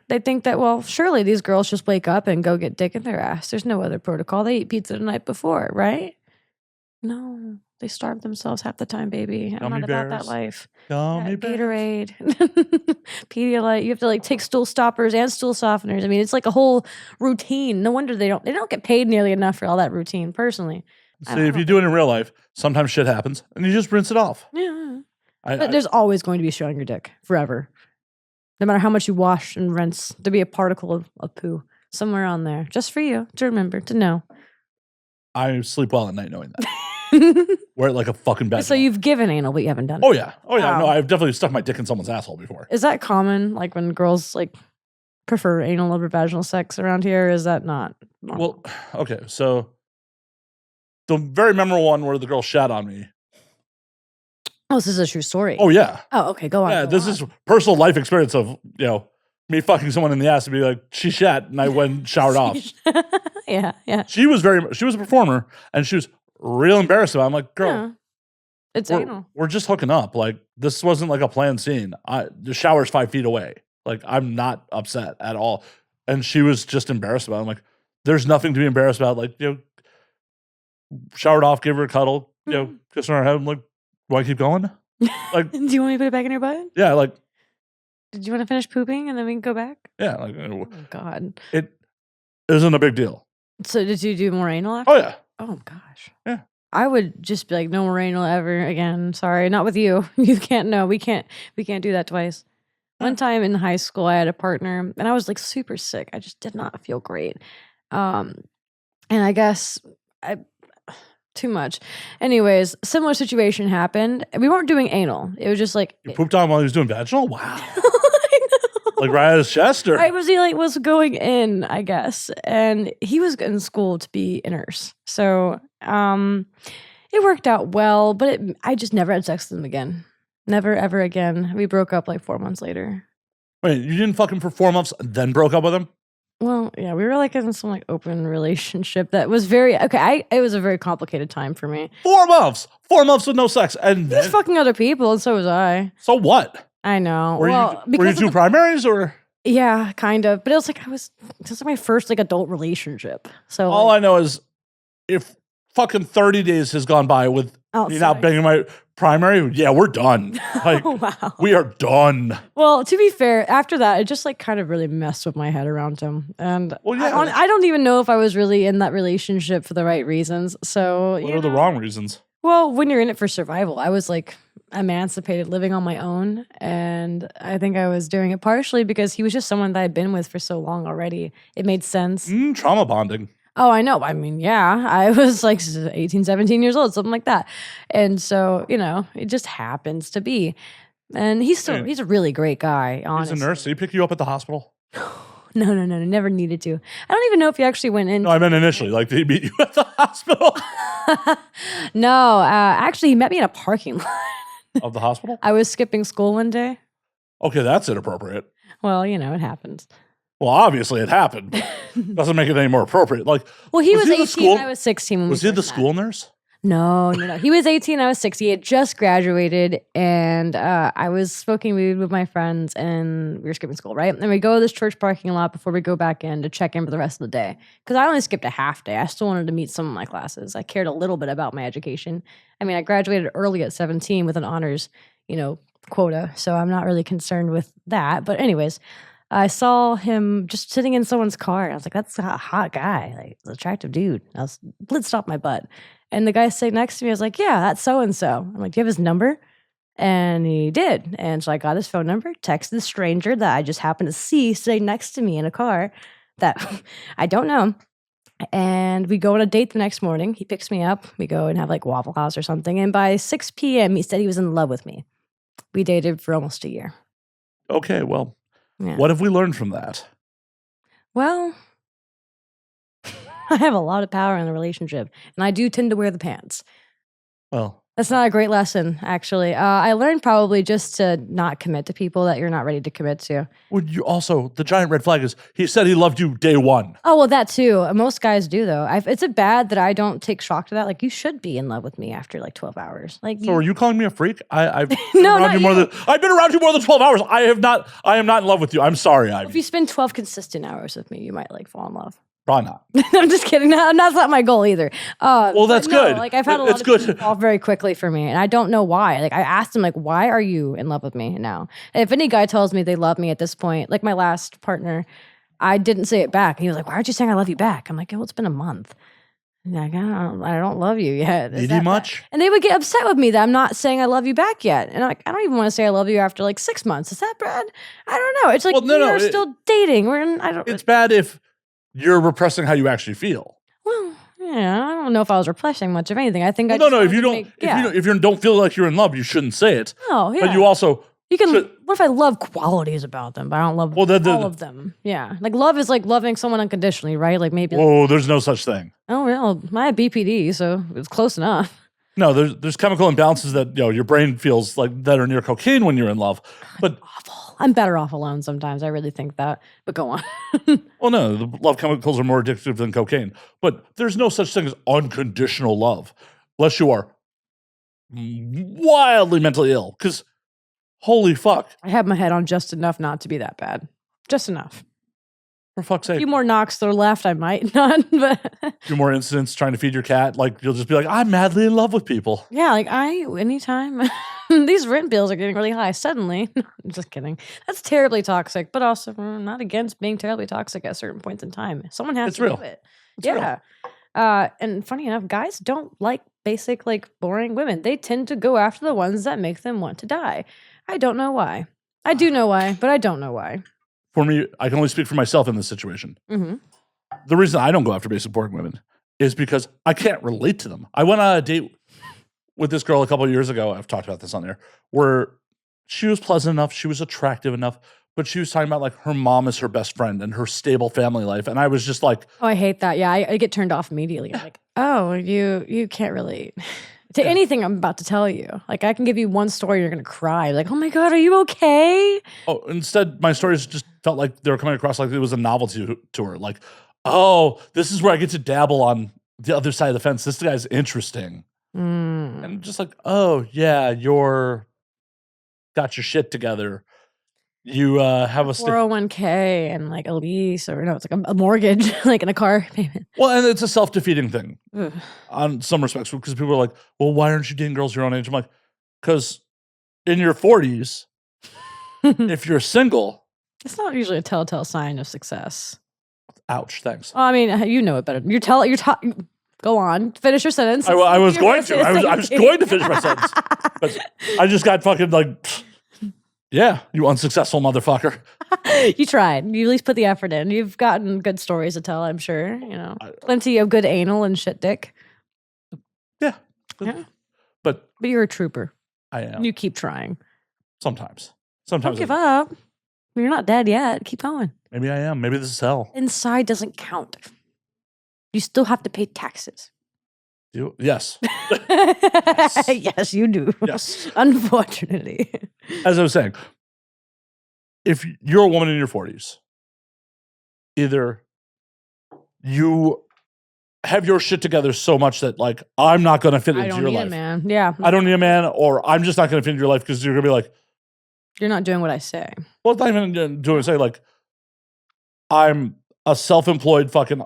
They think that, well, surely these girls just wake up and go get dick in their ass. There's no other protocol. They eat pizza the night before, right? No, they starve themselves half the time, baby. I'm not about that life. Gatorade, Pedialyte. You have to take stool stoppers and stool softeners. I mean, it's like a whole routine. No wonder they don't get paid nearly enough for all that routine. Personally, see, if you do it in real life, sometimes shit happens, and you just rinse it off. Yeah, there's always going to be shit on your dick forever. No matter how much you wash and rinse, there'll be a particle of poo somewhere on there, just for you to remember, to know. I sleep well at night knowing that. Wear it like a fucking bed. So you've given anal, but you haven't done it. Oh yeah. No, I've definitely stuck my dick in someone's asshole before. Is that common? Like when girls prefer anal over vaginal sex around here? Is that not normal? Well, okay. So the very memorable one where the girl shat on me. Oh, this is a true story. Oh yeah. Oh, okay. Go on. Yeah, this is personal life experience of me fucking someone in the ass and be like, she shat, and I went and showered off. Yeah. She was a performer, and she was real embarrassed about it. I'm like, girl, yeah. It's anal. We're just hooking up. Like, this wasn't like a planned scene. The shower's 5 feet away. Like, I'm not upset at all. And she was just embarrassed about it. I'm like, there's nothing to be embarrassed about. Like, showered off, gave her a cuddle, kiss her on her head. I'm like, do I keep going? Like, do you want me to put it back in your butt? Yeah, like. Did you want to finish pooping and then we can go back? Yeah, like. Oh God. It isn't a big deal. So did you do more anal after? Oh yeah. Oh gosh. Yeah. I would just be like, no more anal ever again. Sorry, not with you. You can't. No, we can't do that twice. One time in high school, I had a partner, and I was like super sick. I just did not feel great, and I guess too much. Anyways, similar situation happened. We weren't doing anal. It was just like You pooped on while he was doing vaginal. Wow. I know. Like right at his chest, or I was he like was going in, I guess, and he was in school to be a nurse, so it worked out well. But I just never had sex with him again. Never ever again. We broke up like 4 months later. Wait, you didn't fuck him for 4 months, and then broke up with him? Well, yeah, we were like in some like open relationship that was very okay. It was a very complicated time for me. 4 months, 4 months with no sex, and He was fucking other people, and so was I. So what? I know. Were you two primaries or? Yeah, kind of. But it was like this is my first like adult relationship. So all I know is if fucking 30 days has gone by with me not banging my primary, yeah, we're done. Like, wow. We are done. Well, to be fair, after that, it just like kind of really messed with my head around him. And I don't even know if I was really in that relationship for the right reasons. So what are the wrong reasons? Well, when you're in it for survival, I was like emancipated, living on my own. And I think I was doing it partially because he was just someone that I'd been with for so long already. It made sense. Trauma bonding. Oh, I know. I mean, yeah, I was like 18, 17 years old, something like that. And so, it just happens to be. And he's a really great guy, honestly. He's a nurse. Did he pick you up at the hospital? No, never needed to. I don't even know if he actually went in. No, I meant initially. Like, did he meet you at the hospital? No, actually, he met me in a parking lot. Of the hospital? I was skipping school one day. Okay, that's inappropriate. Well, it happens. Well, obviously it happened. Doesn't make it any more appropriate. Like, well, he was 18, I was 16. When was he the school nurse? No. He was 18, I was 6. He had just graduated, and I was smoking weed with my friends, and we were skipping school, right? And we go to this church parking lot before we go back in to check in for the rest of the day. Because I only skipped a half day. I still wanted to meet some of my classes. I cared a little bit about my education. I mean, I graduated early at 17 with an honors, quota, so I'm not really concerned with that. But anyways, I saw him just sitting in someone's car. I was like, that's a hot guy, like an attractive dude. I was blitzed off my butt. And the guy sitting next to me was like, yeah, that's so-and-so. I'm like, do you have his number? And he did. And so I got his phone number, texted the stranger that I just happened to see sitting next to me in a car that I don't know. And we go on a date the next morning. He picks me up. We go and have like Waffle House or something. And by 6 p.m., he said he was in love with me. We dated for almost a year. Okay, well, what have we learned from that? Well, I have a lot of power in the relationship, and I do tend to wear the pants. Well, that's not a great lesson, actually. I learned probably just to not commit to people that you're not ready to commit to. Would you also, the giant red flag is he said he loved you day one. Oh, well, that too. Most guys do, though. It's a bad that I don't take shock to that. Like, you should be in love with me after like 12 hours. Like, so are you calling me a freak? I've been around you more than I've been around you more than 12 hours. I am not in love with you. I'm sorry, Ivy. If you spend 12 consistent hours with me, you might like fall in love. Probably not. I'm just kidding. That's not my goal either. Well, that's good. Like, I've had a lot of people fall very quickly for me, and I don't know why. Like, I asked him, like, why are you in love with me now? And if any guy tells me they love me at this point, like my last partner, I didn't say it back. He was like, why aren't you saying I love you back? I'm like, well, it's been a month. Like, I don't love you yet. Did you much? And they would get upset with me that I'm not saying I love you back yet. And I'm like, I don't even want to say I love you after like 6 months. Is that bad? I don't know. It's like, we're still dating. It's bad if you're repressing how you actually feel. Well, yeah, I don't know if I was repressing much of anything. I think if you don't feel like you're in love, you shouldn't say it. Oh, yeah. But you also what if I love qualities about them, but I don't love all of them? Yeah, like love is like loving someone unconditionally, right? Like maybe. Oh, there's no such thing. Oh well, I have BPD, so it's close enough. No, there's chemical imbalances that your brain feels like that are near cocaine when you're in love. But awful. I'm better off alone sometimes. I really think that. But go on. Well, no, the love chemicals are more addictive than cocaine. But there's no such thing as unconditional love, unless you are wildly mentally ill. Because holy fuck, I have my head on just enough not to be that bad. Just enough. For fuck's sake. A few more knocks to the left, I might not. But a few more incidents trying to feed your cat. Like, you'll just be like, I'm madly in love with people. Yeah, like anytime. these rent bills are getting really high suddenly. I'm just kidding. That's terribly toxic, but also not against being terribly toxic at certain points in time. Someone has It's to real. do it. It's real. Yeah. And funny enough, guys don't like basic, like boring women. They tend to go after the ones that make them want to die. I don't know why. I do know why, but I don't know why. For me, I can only speak for myself in this situation. Mm-hmm. The reason I don't go after basic boring women is because I can't relate to them. I went on a date with this girl a couple of years ago. I've talked about this on there, where she was pleasant enough, she was attractive enough, but she was talking about like her mom is her best friend and her stable family life, and I was just like, oh, I hate that. Yeah, I get turned off immediately. I'm like, oh, you can't relate to anything I'm about to tell you. Like, I can give you one story, you're gonna cry. Like, oh my god, are you okay? oh, instead my stories just felt like they were coming across like it was a novelty to her. Like, oh, this is where I get to dabble on the other side of the fence. This guy's interesting. And just like, oh yeah, you're got your shit together. You have a 401k and like a lease, or no, it's like a mortgage, like in a car payment. well, and it's a self-defeating thing Ugh. on some respects, because people are like, well, why aren't you dating girls your own age? I'm like, because in your 40s, if you're single, It's not usually a telltale sign of success. ouch, thanks. Well, I mean, you know it better. Go on, finish your sentence. I was going to. I was going to finish my sentence, but I just got fucking like, yeah, you unsuccessful motherfucker. You tried. You at least put the effort in. You've gotten good stories to tell, I'm sure. You know, plenty of good anal and shit dick. Yeah. But you're a trooper. I am. You keep trying. Sometimes. Don't give up. You're not dead yet. Keep going. Maybe I am. Maybe this is hell. Inside doesn't count. You still have to pay taxes. Yes. Yes, you do. Yes. Unfortunately. As I was saying, if you're a woman in your 40s, either you have your shit together so much that like, I'm not going to fit into your life. I don't need a man. Yeah. I don't need a man, or I'm just not going to fit into your life because you're going to be like, you're not doing what I say. well, it's not even doing what I say. Like, I'm a self-employed fucking,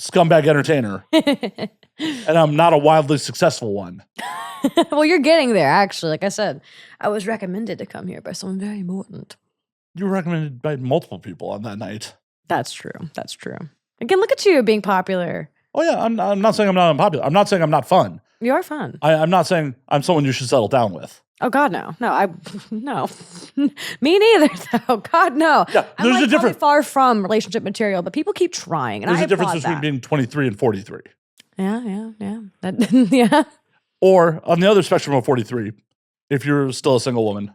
scumbag entertainer, and I'm not a wildly successful one. Well, you're getting there, actually. Like I said, I was recommended to come here by someone very important. You were recommended by multiple people on that night. That's true. That's true. Again, look at you being popular. Oh, yeah. I'm not saying I'm not unpopular. I'm not saying I'm not fun. You are fun. I'm not saying I'm someone you should settle down with. Oh, God, no. No. Me neither, though. God, no. Yeah, there's a difference. Far from relationship material, but people keep trying. And there's I a difference applaud between being 23 and 43. Yeah. Yeah. Or on the other spectrum of 43, if you're still a single woman,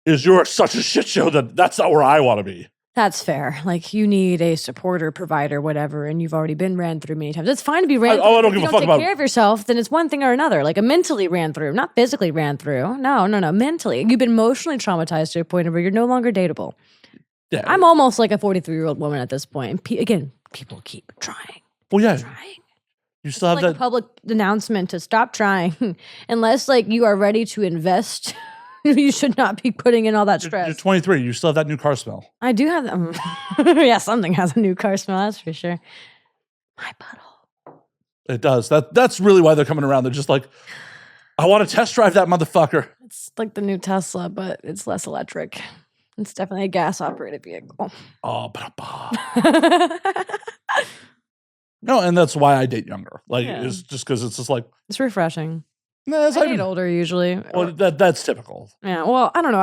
is you're such a shit show that that's not where I want to be. That's fair. Like, you need a supporter, provider, whatever, and you've already been ran through many times. It's fine to be ran through. I don't give a fuck about. If you don't take care of yourself, then it's one thing or another. Like, a mentally ran through, not physically ran through. No. Mentally. You've been emotionally traumatized to a point where you're no longer dateable. Yeah. I'm almost like a 43-year-old woman at this point. And again, people keep trying. Well, yeah. Trying. You still have like that a public announcement to stop trying. Unless, like, you are ready to invest. You should not be putting in all that stress. You're 23. You still have that new car smell. I do have that. Yeah, something has a new car smell, that's for sure. My butthole. It does. That's really why they're coming around. They're just like, I want to test drive that motherfucker. It's like the new Tesla, but it's less electric. It's definitely a gas-operated vehicle. Oh, no, and that's why I date younger. Like, it's just because it's just like it's refreshing. I date older usually. Well, that's typical. Yeah. Well, I don't know.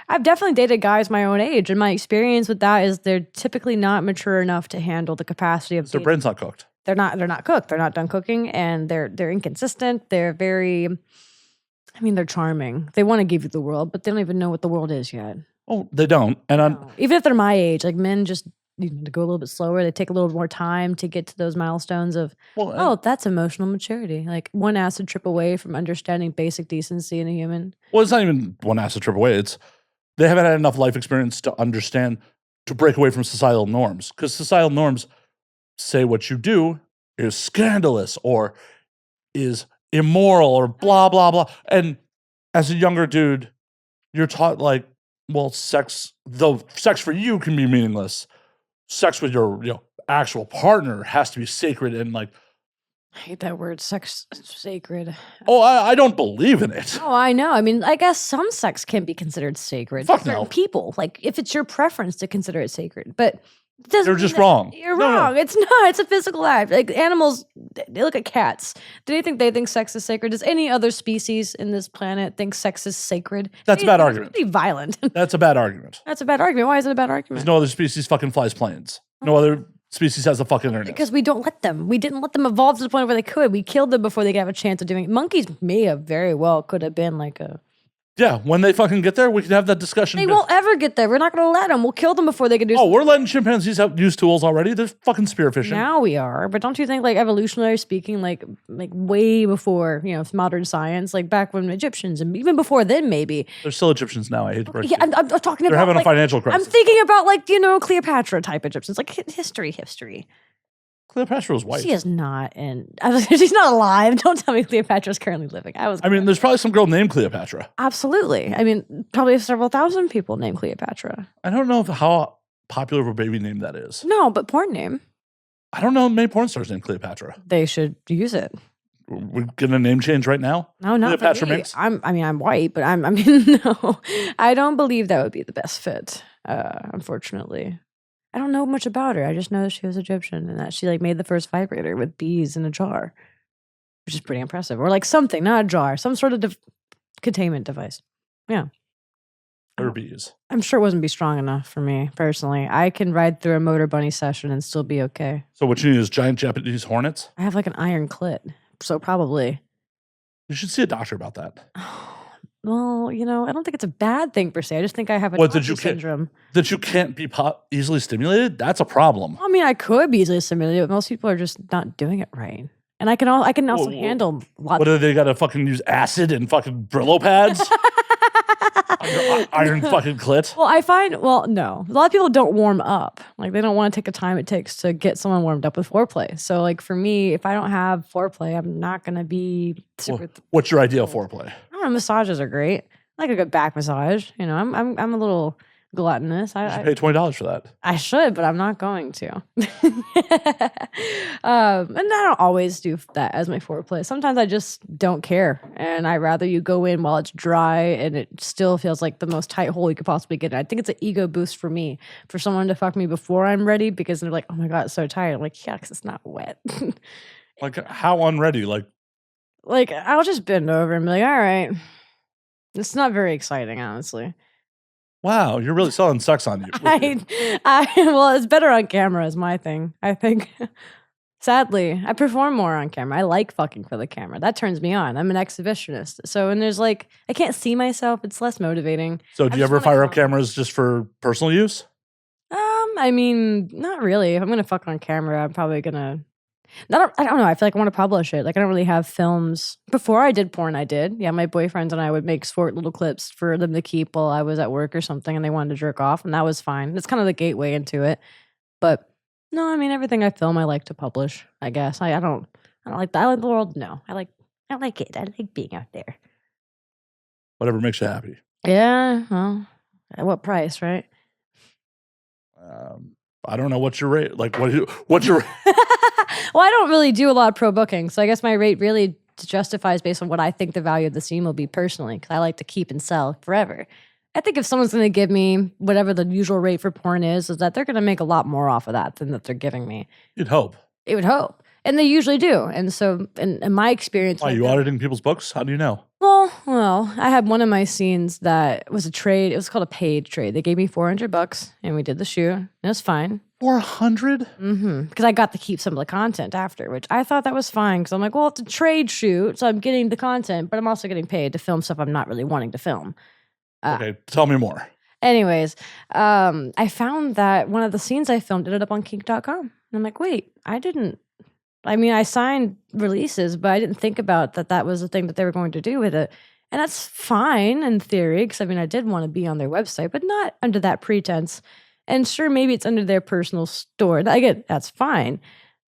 I've definitely dated guys my own age, and my experience with that is they're typically not mature enough to handle the capacity of their brain's not cooked. They're not cooked. They're not done cooking, and they're inconsistent. They're very. I mean, they're charming. They want to give you the world, but they don't even know what the world is yet. Oh, they don't. And even if they're my age, like men just. To go a little bit slower. They take a little more time to get to those milestones of, that's emotional maturity. Like one acid trip away from understanding basic decency in a human. Well, it's not even one acid trip away. It's they haven't had enough life experience to understand, to break away from societal norms. Because societal norms say what you do is scandalous or is immoral or blah, blah, blah. And as a younger dude, you're taught like, well, sex for you can be meaningless. Sex with your actual partner has to be sacred, and like I hate that word, sex sacred. Oh, I don't believe in it. Oh, I know. I mean, I guess some sex can be considered sacred. Fuck Certain no. people, like if it's your preference to consider it sacred, but it doesn't You're mean just that- wrong. You're No, no. wrong. It's not. It's a physical act. Like animals, they look at cats. Do they think sex is sacred? Does any other species in this planet think sex is sacred? That's a bad argument. It's pretty violent. That's a bad argument. That's a bad argument. Why is it a bad Because argument? no other species fucking flies planes. No other species has a fucking internet. Because we don't let them. We didn't let them evolve to the point where they could. We killed them before they could have a chance of doing it. Monkeys may have very well could have been like a... Yeah, when they fucking get there, we can have that discussion. They won't ever get there. We're not going to let them. We'll kill them before they can do Oh, we're letting chimpanzees use tools already. They're fucking spearfishing. Now we are, but don't you think, like evolutionary speaking, like way before modern science, like back when Egyptians and even before then, maybe. They're still Egyptians now. I hate to break Yeah, it. I'm talking They're about. having a like, financial crisis. I'm thinking about Cleopatra type Egyptians, like history. Cleopatra was white. She is not, and she's not alive. Don't tell me Cleopatra's currently living. I mean, there's probably some girl named Cleopatra. Absolutely. I mean, probably several thousand people named Cleopatra. I don't know how popular of a baby name that is. No, but porn name. I don't know many porn stars named Cleopatra. They should use it. We're getting a name change right now? No, not Cleopatra for me. Minx? I'm white, but no. I don't believe that would be the best fit. Unfortunately, I don't know much about her. I just know that she was Egyptian and that she made the first vibrator with bees in a jar, which is pretty impressive. Or something, not a jar, some sort of containment device. Yeah. Or bees. I'm sure it wouldn't be strong enough for me personally. I can ride through a motor bunny session and still be okay. So what you need is giant Japanese hornets? I have an iron clit, so probably. You should see a doctor about that. Well, I don't think it's a bad thing per se. I just think I have a What, Nazi syndrome. That you can't be easily stimulated? That's a problem. I mean, I could be easily stimulated, but most people are just not doing it right. And I can also handle lots. What do they got to fucking use acid and fucking Brillo pads? Iron fucking clit. Well, no. A lot of people don't warm up. They don't want to take the time it takes to get someone warmed up with foreplay. So, for me, if I don't have foreplay, I'm not going to be super. What's your ideal foreplay? I don't know. Massages are great. I like a good back massage. I'm a little gluttonous. You should pay $20 for that. I should, but I'm not going to. And I don't always do that as my foreplay. Sometimes I just don't care. And I'd rather you go in while it's dry and it still feels like the most tight hole you could possibly get in. I think it's an ego boost for me, for someone to fuck me before I'm ready because they're like, oh my God, it's so tight. I'm like, yeah, because it's not wet. How unready? I'll just bend over and be like, all right. It's not very exciting, honestly. Wow, you're really selling sex on you. Well, it's better on camera is my thing, I think. Sadly, I perform more on camera. I like fucking for the camera. That turns me on. I'm an exhibitionist. So when there's I can't see myself, it's less motivating. So do you ever fire up cameras just for personal use? I mean, not really. If I'm gonna fuck on camera, I'm probably gonna I don't know. I feel like I want to publish it. I don't really have films. Before I did porn, I did. Yeah, my boyfriends and I would make short little clips for them to keep while I was at work or something and they wanted to jerk off, and that was fine. It's kind of the gateway into it. But no, I mean, everything I film, I like to publish, I guess. I don't like that. I like the world. No, I like it. I like being out there. Whatever makes you happy. Yeah, well, at what price, right? I don't know what's your rate. What's your Well, I don't really do a lot of pro booking, so I guess my rate really justifies based on what I think the value of the scene will be personally, because I like to keep and sell forever. I think if someone's going to give me whatever the usual rate for porn is that they're going to make a lot more off of that than that they're giving me. You'd hope. It would hope. And they usually do. And so, in my experience... Why, you auditing people's books? How do you know? Well, I had one of my scenes that was a trade. It was called a paid trade. They gave me $400 and we did the shoot. And it was fine. 400? Mm-hmm. Because I got to keep some of the content after, which I thought that was fine. Because I'm like, well, it's a trade shoot, so I'm getting the content, but I'm also getting paid to film stuff I'm not really wanting to film. Okay, tell me more. Anyways, I found that one of the scenes I filmed ended up on kink.com. And I'm like, wait, I signed releases, but I didn't think about that was the thing that they were going to do with it. And that's fine in theory, because I did want to be on their website, but not under that pretense. And sure, maybe it's under their personal store. Again, that's fine.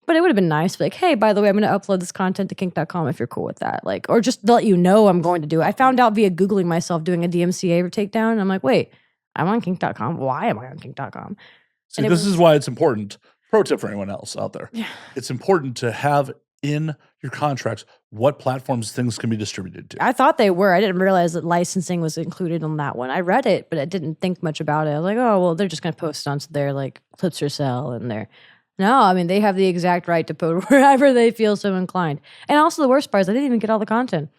But it would have been nice to be like, hey, by the way, I'm going to upload this content to kink.com if you're cool with that. Or just to let you know I'm going to do it. I found out via Googling myself doing a DMCA takedown. And I'm like, wait, I'm on kink.com. Why am I on kink.com? See, this is why it's important. Pro tip for anyone else out there. Yeah. It's important to have in your contracts what platforms things can be distributed to. I thought they were. I didn't realize that licensing was included on that one. I read it, but I didn't think much about it. I was like, oh, well, they're just going to post onto their like Clips or Sell and their. No, I mean, they have the exact right to put wherever they feel so inclined. And also the worst part is I didn't even get all the content.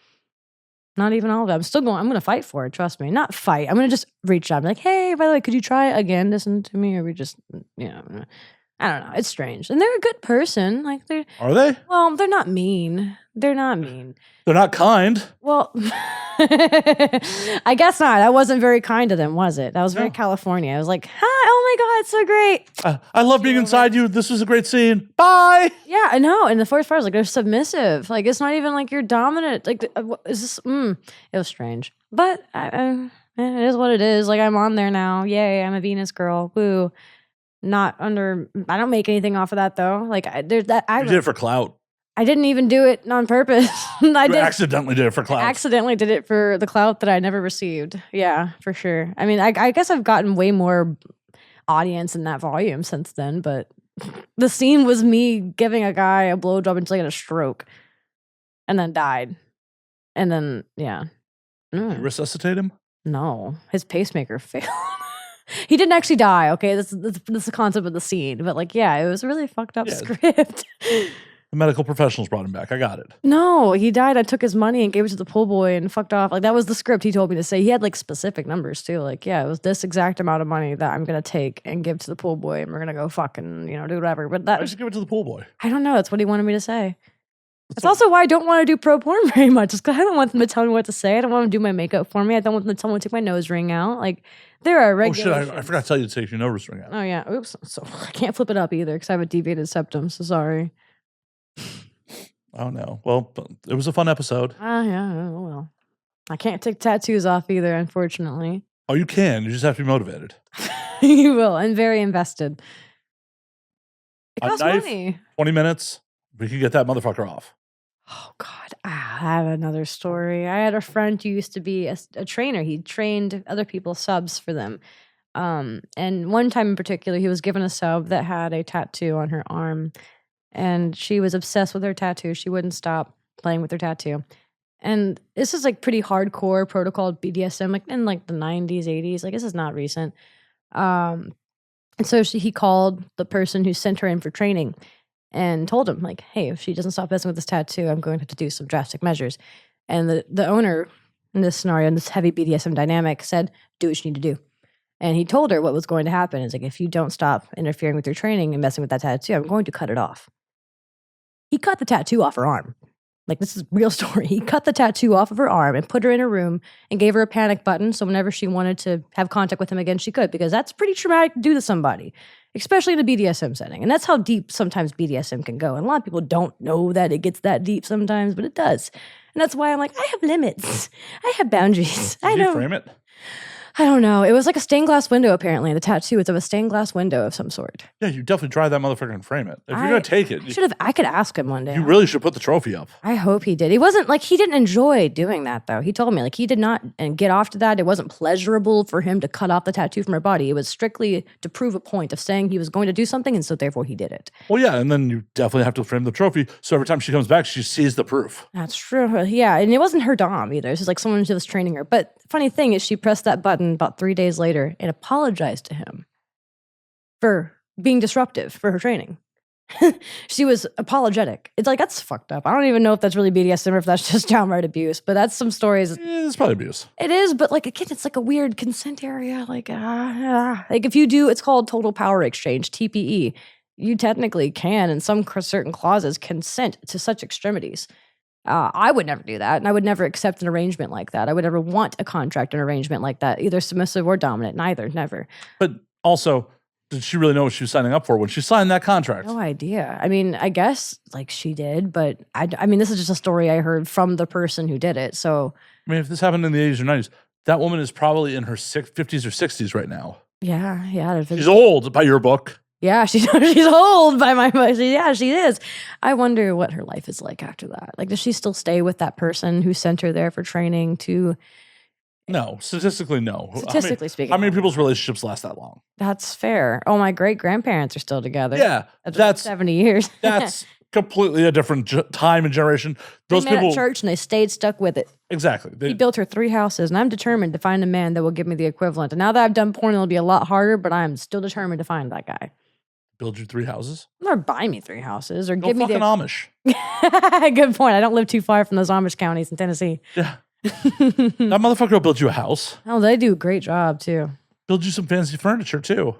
Not even all of it. I'm going to fight for it. Trust me. Not fight. I'm going to just reach out and be like, hey, by the way, could you try again? Listen to me. Or we just, I don't know. It's strange. And they're a good person. Like Are they? Well, they're not mean. They're not mean. They're not kind. Well, I guess not. That wasn't very kind to them, was it? That was very California. I was like, hi, oh my God, it's so great. I love being inside you. This was a great scene. Bye. Yeah, I know. And the first part was like, they're submissive. Like, it's not even like you're dominant. Like, is this, it was strange. But it is what it is. Like, I'm on there now. Yay, I'm a Venus girl. Woo. I don't make anything off of that though. Like, You did it for clout. I didn't even do it on purpose. Accidentally did it for clout. I accidentally did it for the clout that I never received. Yeah, for sure. I mean, I guess I've gotten way more audience in that volume since then, but the scene was me giving a guy a blowjob until he had a stroke and then died. And then, yeah. Did you resuscitate him? No, his pacemaker failed. He didn't actually die, okay? That's the concept of the scene. But like, yeah, it was a really fucked up script. The medical professionals brought him back. I got it. No, he died. I took his money and gave it to the pool boy and fucked off. Like, that was the script he told me to say. He had like specific numbers too. Like, yeah, it was this exact amount of money that I'm going to take and give to the pool boy and we're going to go fucking, do whatever. But Why did you give it to the pool boy? I don't know. That's what he wanted me to say. That's also why I don't want to do pro porn very much. It's because I don't want them to tell me what to say. I don't want them to do my makeup for me. I don't want them to tell me to take my nose ring out. Like, there are regulations. Oh shit, I forgot to tell you to take your nose ring out. Oh yeah, oops. So I can't flip it up either because I have a deviated septum, so sorry. Oh no. Well, it was a fun episode. Yeah, oh well. I can't take tattoos off either, unfortunately. Oh, you can. You just have to be motivated. You will. I'm very invested. It costs money. 20 minutes. We can get that motherfucker off. Oh, God. I have another story. I had a friend who used to be a trainer. He trained other people subs for them. And one time in particular, he was given a sub that had a tattoo on her arm. And she was obsessed with her tattoo. She wouldn't stop playing with her tattoo. And this is like pretty hardcore protocol BDSM, like in like the 90s, 80s. Like, this is not recent. And so he called the person who sent her in for training and told him, like, hey, if she doesn't stop messing with this tattoo, I'm going to have to do some drastic measures. And the owner in this scenario, in this heavy BDSM dynamic, said, do what you need to do. And he told her what was going to happen. It's like, if you don't stop interfering with your training and messing with that tattoo, I'm going to cut it off. He cut the tattoo off her arm. Like, this is a real story. He cut the tattoo off of her arm and put her in a room and gave her a panic button. So whenever she wanted to have contact with him again, she could, because that's pretty traumatic to do to somebody, especially in a BDSM setting. And that's how deep sometimes BDSM can go. And a lot of people don't know that it gets that deep sometimes, but it does. And that's why I'm like, I have limits. I have boundaries. Did you frame it? I don't know. It was like a stained glass window, apparently. The tattoo is of a stained glass window of some sort. Yeah, you definitely try that motherfucker and frame it. If you're going to take it. I could ask him one day. You really should put the trophy up. I hope he did. He wasn't like, he didn't enjoy doing that though. He told me like he did not and get off to that. It wasn't pleasurable for him to cut off the tattoo from her body. It was strictly to prove a point of saying he was going to do something. And so therefore he did it. Well, yeah. And then you definitely have to frame the trophy. So every time she comes back, she sees the proof. That's true. Yeah. And it wasn't her dom either. It's just like someone who was training her. But funny thing is she pressed that button about 3 days later and apologized to him for being disruptive for her training. She was apologetic. It's like, that's fucked up. I don't even know if that's really BDSM or if that's just downright abuse, but that's some stories. It's probably abuse. It is, but like, again, it's like a weird consent area. Like if you do, it's called total power exchange, TPE. You technically can, in some certain clauses, consent to such extremities. I would never do that, and I would never accept an arrangement like that. I would never want a contract, an arrangement like that, either submissive or dominant, neither, never. But also, did she really know what she was signing up for when she signed that contract? No idea. I mean, I guess like she did, but I mean, this is just a story I heard from the person who did it. So, I mean, if this happened in the 80s or 90s, that woman is probably in her 50s or 60s right now. Yeah. She's old by your book. Yeah, she's old by my book. Yeah, she is. I wonder what her life is like after that. Like, does she still stay with that person who sent her there for training to? No, statistically, no. Statistically speaking. How many people's relationships last that long? That's fair. Oh, my great-grandparents are still together. Yeah. That's 70 years. That's completely a different time and generation. Those they met people at church and they stayed stuck with it. exactly. He built her 3 houses, and I'm determined to find a man that will give me the equivalent. And now that I've done porn, it'll be a lot harder, but I'm still determined to find that guy. Build you 3 houses. Or buy me 3 houses, or Go give me fucking the Amish. Good point. I don't live too far from those Amish counties in Tennessee. Yeah, that motherfucker will build you a house. Oh, they do a great job too. Build you some fancy furniture too.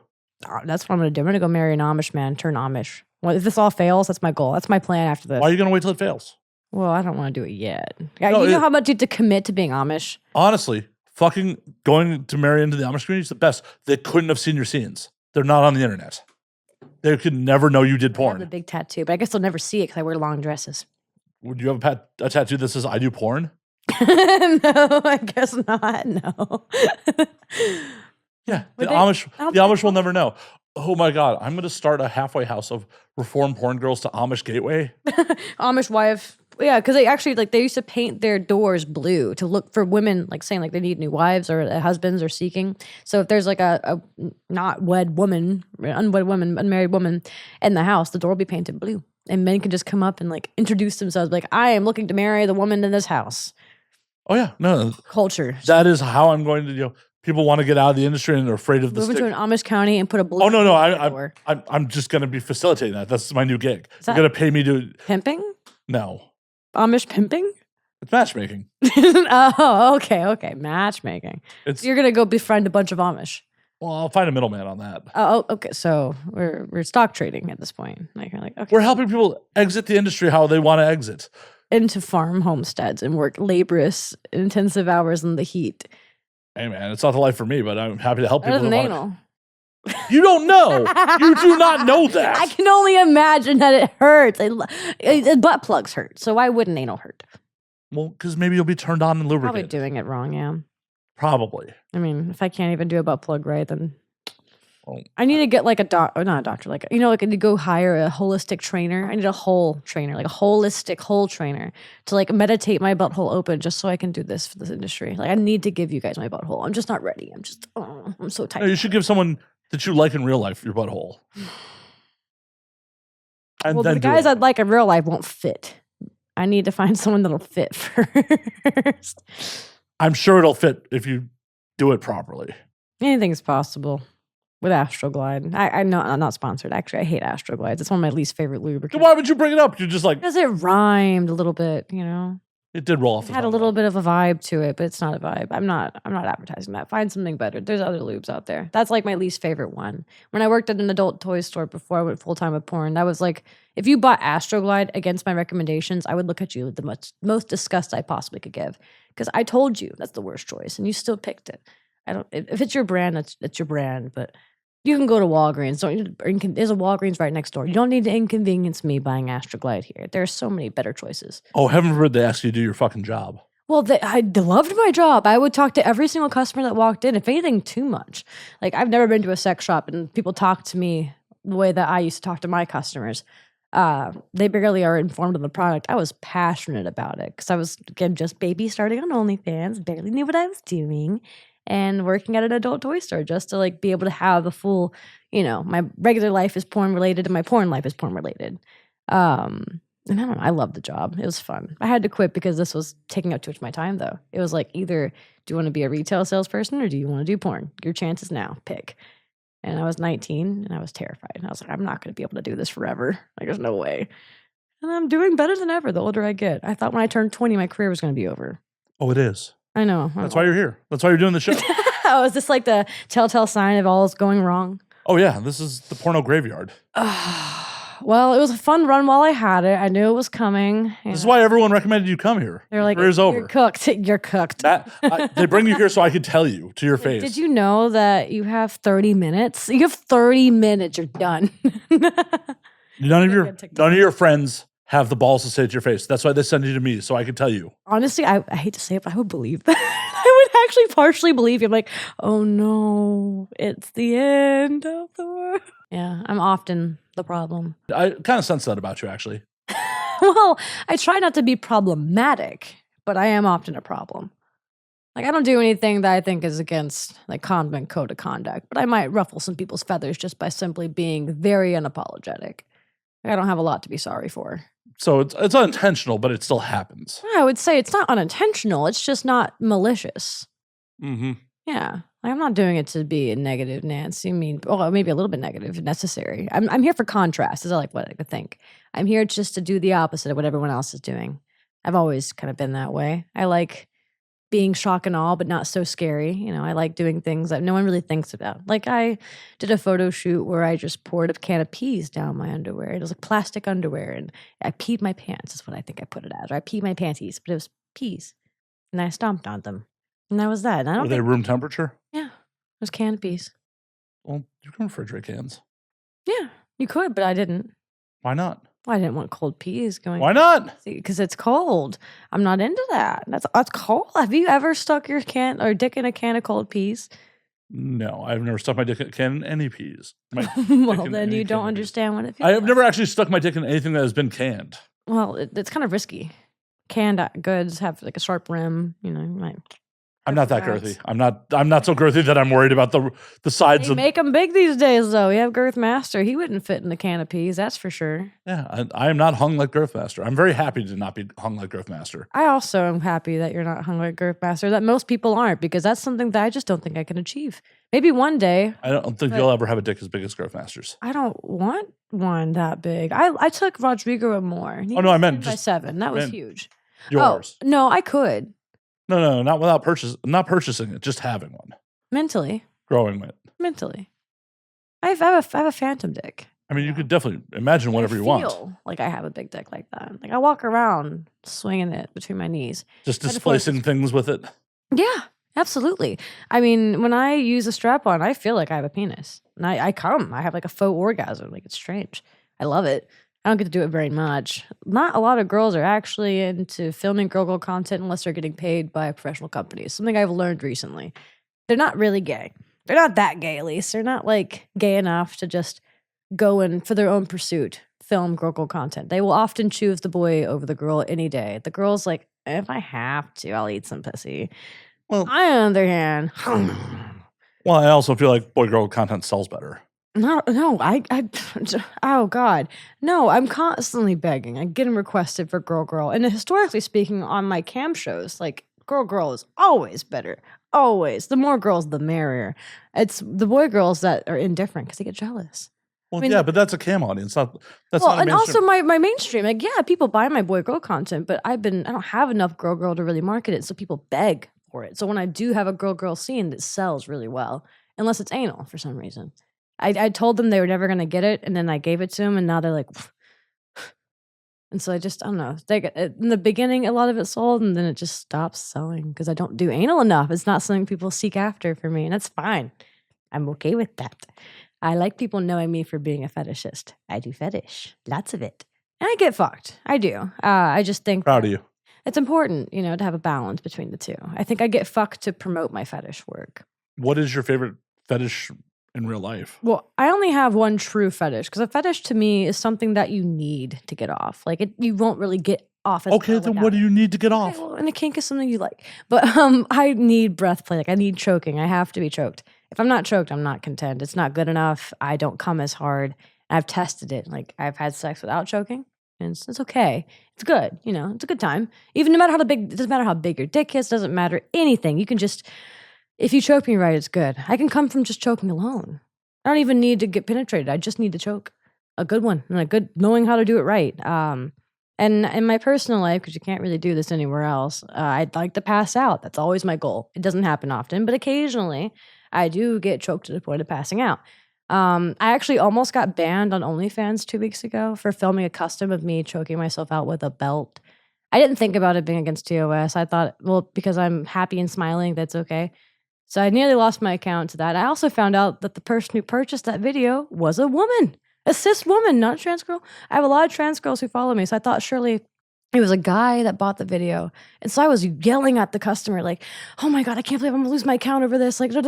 Oh, that's what I'm gonna do. I'm gonna go marry an Amish man, turn Amish. Well, if this all fails, that's my goal. That's my plan after this. Why are you gonna wait till it fails? Well, I don't want to do it yet. Yeah, No, you know how much you have to commit to being Amish? Honestly, fucking going to marry into the Amish community is the best. They couldn't have seen your scenes. They're not on the internet. They could never know you did I have porn. the big tattoo, but I guess they'll never see it because I wear long dresses. Would you have a tattoo that says "I do porn"? No, I guess not. No. Yeah, Would the they- Amish will never know. Oh my god, I'm gonna start a halfway house of reformed porn girls to Amish gateway. Amish wife. Yeah, because they actually they used to paint their doors blue to look for women saying they need new wives or husbands or seeking. So if there's a not wed woman, unwed woman, unmarried woman in the house, the door will be painted blue. And men can just come up and introduce themselves I am looking to marry the woman in this house. Oh yeah, no, Culture. that is how I'm going to. People want to get out of the industry and they're afraid of the Move stick. into an Amish county and put a blue. Oh no, door. I'm just gonna be facilitating that. That's my new gig. Is You're that- gonna pay me to Pimping? no. Amish pimping? It's matchmaking. Oh, okay. Matchmaking. It's You're gonna go befriend a bunch of Amish. well, I'll find a middleman on that. Oh, okay. So we're stock trading at this point. Okay. We're helping people exit the industry how they want to exit. Into farm homesteads and work laborious, intensive hours in the heat. Hey man, it's not the life for me, but I'm happy to help people. Other than that anal. You don't know. You do not know that. I can only imagine that it hurts. Butt plugs hurt. So why wouldn't anal hurt? Well, because maybe you'll be turned on and Probably lubricated. doing it wrong, yeah. Probably. I mean, if I can't even do a butt plug right, then Oh. I need to get not a doctor, I need to go hire a holistic trainer. I need a whole trainer, a holistic whole trainer to meditate my butthole open just so I can do this for this industry. I need to give you guys my butthole. I'm just not ready. I'm so tight. No, you should give someone that you like in real life your butthole. And Well, then the do guys it. I'd like in real life won't fit. I need to find someone that'll fit first. I'm sure it'll fit if you do it properly. Anything's possible with Astroglide. I know I'm not sponsored. Actually, I hate Astroglides. It's one of my least favorite So lubricants. why would you bring it up? You're just like, Because it rhymed a little bit, it did roll off It the had a tongue, little though. bit of a vibe to it, but it's not a vibe. I'm not advertising that. Find something better. There's other lubes out there. That's my least favorite one. When I worked at an adult toy store before I went full time with porn, that was if you bought Astroglide against my recommendations, I would look at you with the most disgust I possibly could give. Because I told you that's the worst choice, and you still picked it. If it's your brand, it's your brand, but you can go to Walgreens. There's a Walgreens right next door. You don't need to inconvenience me buying Astroglide here. There are so many better choices. Oh, heaven forbid they ask you to do your fucking job. Well, I loved my job. I would talk to every single customer that walked in, if anything, too much. I've never been to a sex shop and people talk to me the way that I used to talk to my customers. They barely are informed of the product. I was passionate about it because I was, again, just baby starting on OnlyFans, barely knew what I was doing, and working at an adult toy store just to be able to have a full, my regular life is porn related and my porn life is porn related. And I don't know, I loved the job. It was fun. I had to quit because this was taking up too much of my time though. It was either do you want to be a retail salesperson or do you want to do porn? Your chance is now, pick. And I was 19 and I was terrified. And I was I'm not going to be able to do this forever. There's no way. And I'm doing better than ever the older I get. I thought when I turned 20, my career was going to be over. Oh, it is. I know. That's why you're here. That's why you're doing the show. Oh, is this the telltale sign of all is going wrong? Oh, yeah. This is the porno graveyard. Well, it was a fun run while I had it. I knew it was coming. This is why everyone recommended you come here. They're like, career's you're over. cooked. You're cooked. They bring you here so I can tell you to your face. Did you know that you have 30 minutes? You have 30 minutes. You're done. None of your friends have the balls to say it to your face. That's why they send you to me so I can tell you. Honestly, I hate to say it, but I would believe that. I would actually partially believe you. I'm oh no, it's the end of the world. Yeah, I'm often the problem. I kind of sense that about you, actually. Well, I try not to be problematic, but I am often a problem. I don't do anything that I think is against convent code of conduct, but I might ruffle some people's feathers just by simply being very unapologetic. I don't have a lot to be sorry for. So it's unintentional, but it still happens. I would say it's not unintentional. It's just not malicious. Mm-hmm. Yeah. I'm not doing it to be a negative Nancy. I mean, well, maybe a little bit negative if necessary. I'm here for contrast, is like what I think. I'm here just to do the opposite of what everyone else is doing. I've always kind of been that way. I like being shock and awe, but not so scary. You know, I like doing things that no one really thinks about. Like I did a photo shoot where I just poured a can of peas down my underwear. It was like plastic underwear, and I peed my pants is what I think I put it as. Or I peed my panties, but it was peas. And I stomped on them. And that was that. And I don't Were they room temperature? Yeah. It was canned peas. Well, you can refrigerate cans. Yeah, you could, but I didn't. Why not? Well, I didn't want cold peas going. Why not? Because it's cold. I'm not into that. That's cold. Have you ever stuck your can or dick in a can of cold peas? No, I've never stuck my dick in a can in any peas. Well, then you don't understand what it feels I have like. never actually stuck my dick in anything that has been canned. Well, it's kind of risky. Canned goods have like a sharp rim. You know, you might. I'm not that girthy. I'm not so girthy that I'm worried about the sides They of. make them big these days, though. We have Girth Master. He wouldn't fit in a can of peas, that's for sure. Yeah, I am not hung like Girth Master. I'm very happy to not be hung like Girth Master. I also am happy that you're not hung like Girth Master, that most people aren't, because that's something that I just don't think I can achieve. Maybe one day. I don't think you'll ever have a dick as big as Girth Master's. I don't want one that big. I took Rodrigo and more. Oh, no, I meant by just 7. That was huge. Yours. Oh, no, I could. No, not without not purchasing it, just having one. Mentally. Growing it. Mentally. I have a phantom dick. I mean, you could definitely imagine whatever you want. Like I have a big dick like that. Like I walk around swinging it between my knees. Just displacing things with it. Yeah, absolutely. I mean, when I use a strap on, I feel like I have a penis. And I come. I have like a faux orgasm. Like it's strange. I love it. I don't get to do it very much. Not a lot of girls are actually into filming girl content unless they're getting paid by professional companies. Something I've learned recently. They're not really gay. They're not that gay, at least. They're not like gay enough to just go and for their own pursuit film girl content. They will often choose the boy over the girl any day. The girl's like, if I have to, I'll eat some pussy. Well, I, on the other hand, well, I also feel like boy-girl content sells better. No, oh God. No, I'm constantly begging. I'm getting requested for girl. And historically speaking, on my cam shows, like girl is always better. Always. The more girls, the merrier. It's the boy girls that are indifferent because they get jealous. Well, yeah, but that's a cam audience. That's not a and also mainstream. my mainstream. Like, yeah, people buy my boy girl content, but I don't have enough girl to really market it. So people beg for it. So when I do have a girl scene, it sells really well, unless it's anal for some reason. I told them they were never going to get it, and then I gave it to them, and now they're like, and so I don't know. In the beginning, a lot of it sold, and then it just stops selling because I don't do anal enough. It's not something people seek after for me, and that's fine. I'm okay with that. I like people knowing me for being a fetishist. I do fetish, lots of it, and I get fucked. I do. I just think proud of you. It's important, to have a balance between the two. I think I get fucked to promote my fetish work. What is your favorite fetish in real life? Well, I only have one true fetish because a fetish to me is something that you need to get off. Like you won't really get off. Okay, then what do you need to get off? Well, and a kink is something you like, but I need breath play. Like I need choking. I have to be choked. If I'm not choked, I'm not content. It's not good enough. I don't come as hard. I've tested it. Like I've had sex without choking, and it's okay. It's good. It's a good time. Even no matter it doesn't matter how big your dick is. Doesn't matter anything. You can just. If you choke me right, it's good. I can come from just choking alone. I don't even need to get penetrated. I just need to choke. A good one. And a good knowing how to do it right. And in my personal life, because you can't really do this anywhere else, I'd like to pass out. That's always my goal. It doesn't happen often, but occasionally I do get choked to the point of passing out. I actually almost got banned on OnlyFans 2 weeks ago for filming a custom of me choking myself out with a belt. I didn't think about it being against TOS. I thought, well, because I'm happy and smiling, that's okay. So I nearly lost my account to that. I also found out that the person who purchased that video was a woman, a cis woman, not a trans girl. I have a lot of trans girls who follow me, so I thought surely it was a guy that bought the video. And so I was yelling at the customer like, oh my God, I can't believe I'm gonna lose my account over this. Like, like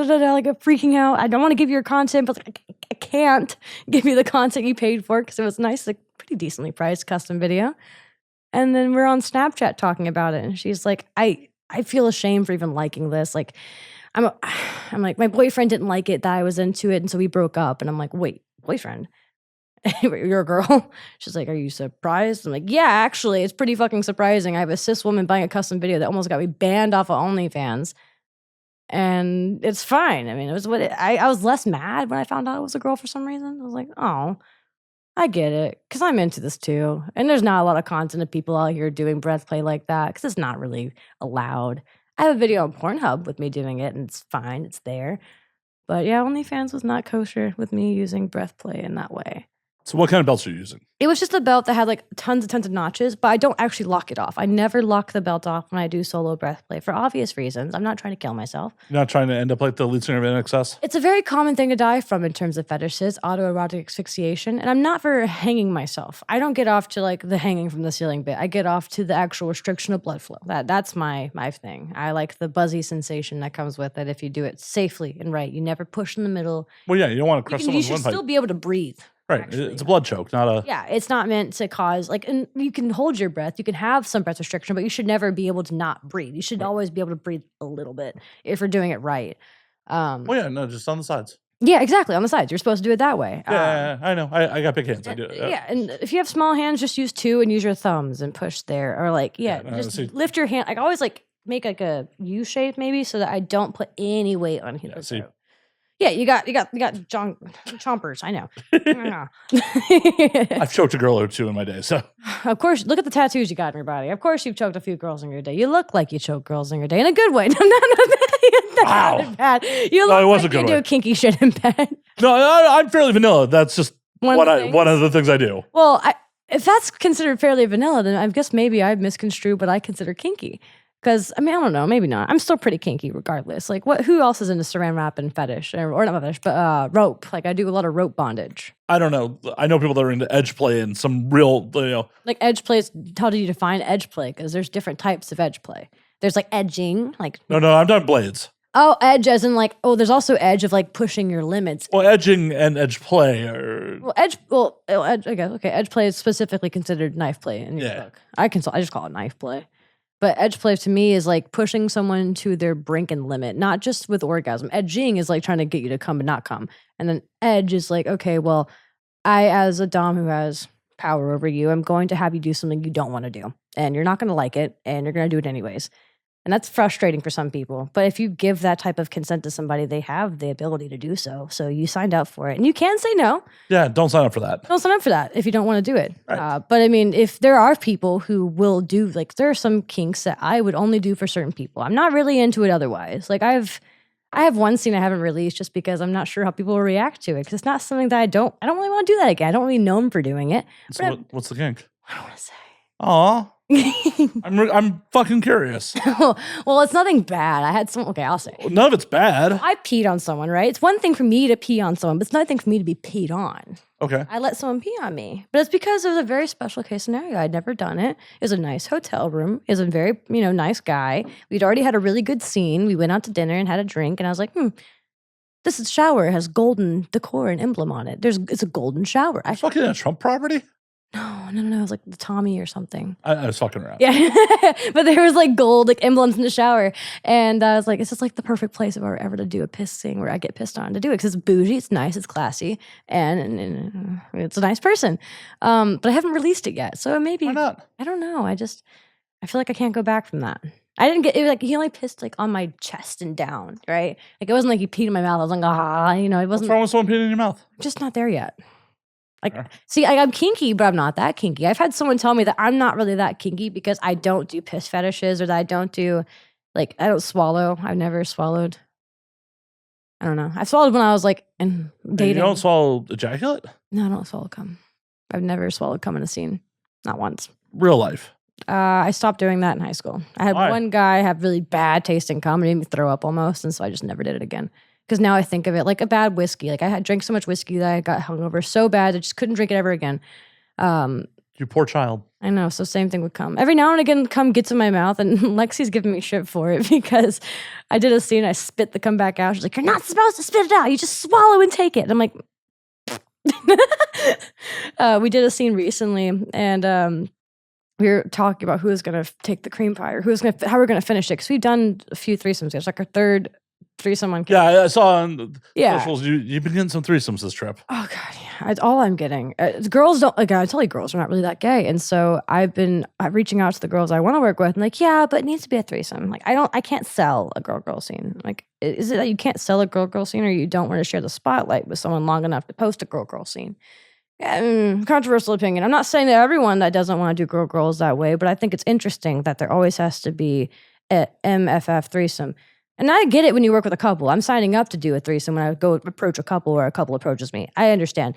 I'm freaking out. I don't want to give you your content, but like, I can't give you the content you paid for because it was nice, like pretty decently priced custom video. And then we're on Snapchat talking about it. And she's like, I feel ashamed for even liking this. Like, I'm like, my boyfriend didn't like it, that I was into it, and so we broke up. And I'm like, wait, boyfriend? You're a girl? She's like, are you surprised? I'm like, yeah, actually, it's pretty fucking surprising. I have a cis woman buying a custom video that almost got me banned off of OnlyFans. And it's fine. I mean, it was I was less mad when I found out it was a girl for some reason. I was like, oh, I get it. Because I'm into this too. And there's not a lot of content of people out here doing breath play like that because it's not really allowed. I have a video on Pornhub with me doing it, and it's fine. It's there. But yeah, OnlyFans was not kosher with me using breath play in that way. So what kind of belts are you using? It was just a belt that had like tons of notches, but I don't actually lock it off. I never lock the belt off when I do solo breath play for obvious reasons. I'm not trying to kill myself. You're not trying to end up like the lead singer of NXS? It's a very common thing to die from in terms of fetishes, autoerotic asphyxiation, and I'm not for hanging myself. I don't get off to like the hanging from the ceiling bit. I get off to the actual restriction of blood flow. That's my thing. I like the buzzy sensation that comes with it if you do it safely and right. You never push in the middle. Well, yeah, you don't want to crush someone's windpipe. You should still be able to breathe. Right. Actually. It's a blood choke, not a... Yeah, it's not meant to cause, like, and you can hold your breath. You can have some breath restriction, but you should never be able to not breathe. You should always be able to breathe a little bit if you're doing it right. Well, yeah, no, just on the sides. Yeah, exactly, on the sides. You're supposed to do it that way. Yeah, I know. I got big hands. I do it. Yeah, and if you have small hands, just use two and use your thumbs and push there. Or, like, just lift your hand. Like, I always, like, make, like, a U shape maybe so that I don't put any weight on here. Yeah, yeah, you got chompers. I know. I've choked a girl or two in my day, so. Of course, look at the tattoos you got in your body. Of course, you've choked a few girls in your day. You look like you choke girls in your day in a good way. Wow. Bad. You look like you do kinky shit in bed. No, I'm fairly vanilla. That's just one of the things I do. Well, if that's considered fairly vanilla, then I guess maybe I misconstrued what I consider kinky. Because, I mean, I don't know, maybe not. I'm still pretty kinky regardless. Like, who else is into saran wrap and fetish? Or not fetish, but rope. Like, I do a lot of rope bondage. I don't know. I know people that are into edge play and some real, Like, edge play is, how do you define edge play? Because there's different types of edge play. There's, like, edging. Like No, I'm talking blades. Oh, edge as in, like, there's also edge of, like, pushing your limits. Well, edging and edge play are... Edge, I guess, okay. Edge play is specifically considered knife play in your book. I just call it knife play. But edge play to me is like pushing someone to their brink and limit, not just with orgasm. Edging is like trying to get you to come but not come. And then edge is like, okay, well, I, as a dom who has power over you, I'm going to have you do something you don't want to do. And you're not going to like it, and you're going to do it anyways. And that's frustrating for some people. But if you give that type of consent to somebody, they have the ability to do so. So you signed up for it. And you can say no. Yeah, don't sign up for that. Don't sign up for that if you don't want to do it. Right. But I mean, if there are people who will do, like, there are some kinks that I would only do for certain people. I'm not really into it otherwise. Like, I have one scene I haven't released just because I'm not sure how people will react to it. Because it's not something that I don't really want to do that again. I don't really know them for doing it. So what's the kink? I don't want to say. Aw. I'm fucking curious. Well, it's nothing bad. I had some. Okay, I'll say. None of it's bad. I peed on someone, right? It's one thing for me to pee on someone, but it's another thing for me to be peed on. Okay. I let someone pee on me, but it's because it was a very special case scenario. I'd never done it. It was a nice hotel room. It was a very, nice guy. We'd already had a really good scene. We went out to dinner and had a drink, and I was like, this shower has golden decor and emblem on it. It's a golden shower. I fucking a Trump property? No. It was like the Tommy or something. I was fucking around. Yeah. But there was like gold, like emblems in the shower. And I was like, it's just like the perfect place if I were ever to do a piss thing where I get pissed on to do it. Because it's bougie, it's nice, it's classy, and it's a nice person. But I haven't released it yet. So maybe. Why not? I don't know. I feel like I can't go back from that. I didn't get it. Like, he only pissed like on my chest and down, right? Like, it wasn't like he peed in my mouth. I was like, it wasn't. What's wrong with someone peeing in your mouth? I'm just not there yet. Like, see, I'm kinky, but I'm not that kinky. I've had someone tell me that I'm not really that kinky because I don't do piss fetishes, or that I don't do, like, I don't swallow. I've never swallowed. I don't know. I swallowed when I was like in dating. You don't swallow ejaculate? No, I don't swallow cum. I've never swallowed cum in a scene. Not once. Real life. I stopped doing that in high school. I had one guy have really bad tasting cum and made me throw up almost, and so I just never did it again. Because now I think of it like a bad whiskey. Like, I had drank so much whiskey that I got hungover so bad I just couldn't drink it ever again. You poor child. I know. So same thing with cum. Every now and again, cum gets in my mouth, and Lexi's giving me shit for it because I did a scene. I spit the cum back out. She's like, "You're not supposed to spit it out. You just swallow and take it." And I'm like, we did a scene recently, and we were talking about who was going to take the cream pie, or how we're going to finish it. Because we've done a few threesomes. It's like our third threesome on camera. Yeah, I saw on socials you've been getting some threesomes this trip. Oh, God, yeah. It's all I'm getting. Girls don't, like, I tell you, girls are not really that gay. And so I'm reaching out to the girls I want to work with and like, yeah, but it needs to be a threesome. Like, I can't sell a girl-girl scene. Like, is it that you can't sell a girl-girl scene or you don't want to share the spotlight with someone long enough to post a girl-girl scene? Controversial opinion. I'm not saying that everyone that doesn't want to do girl-girl is that way, but I think it's interesting that there always has to be a MFF threesome. And I get it when you work with a couple. I'm signing up to do a threesome when I go approach a couple or a couple approaches me. I understand.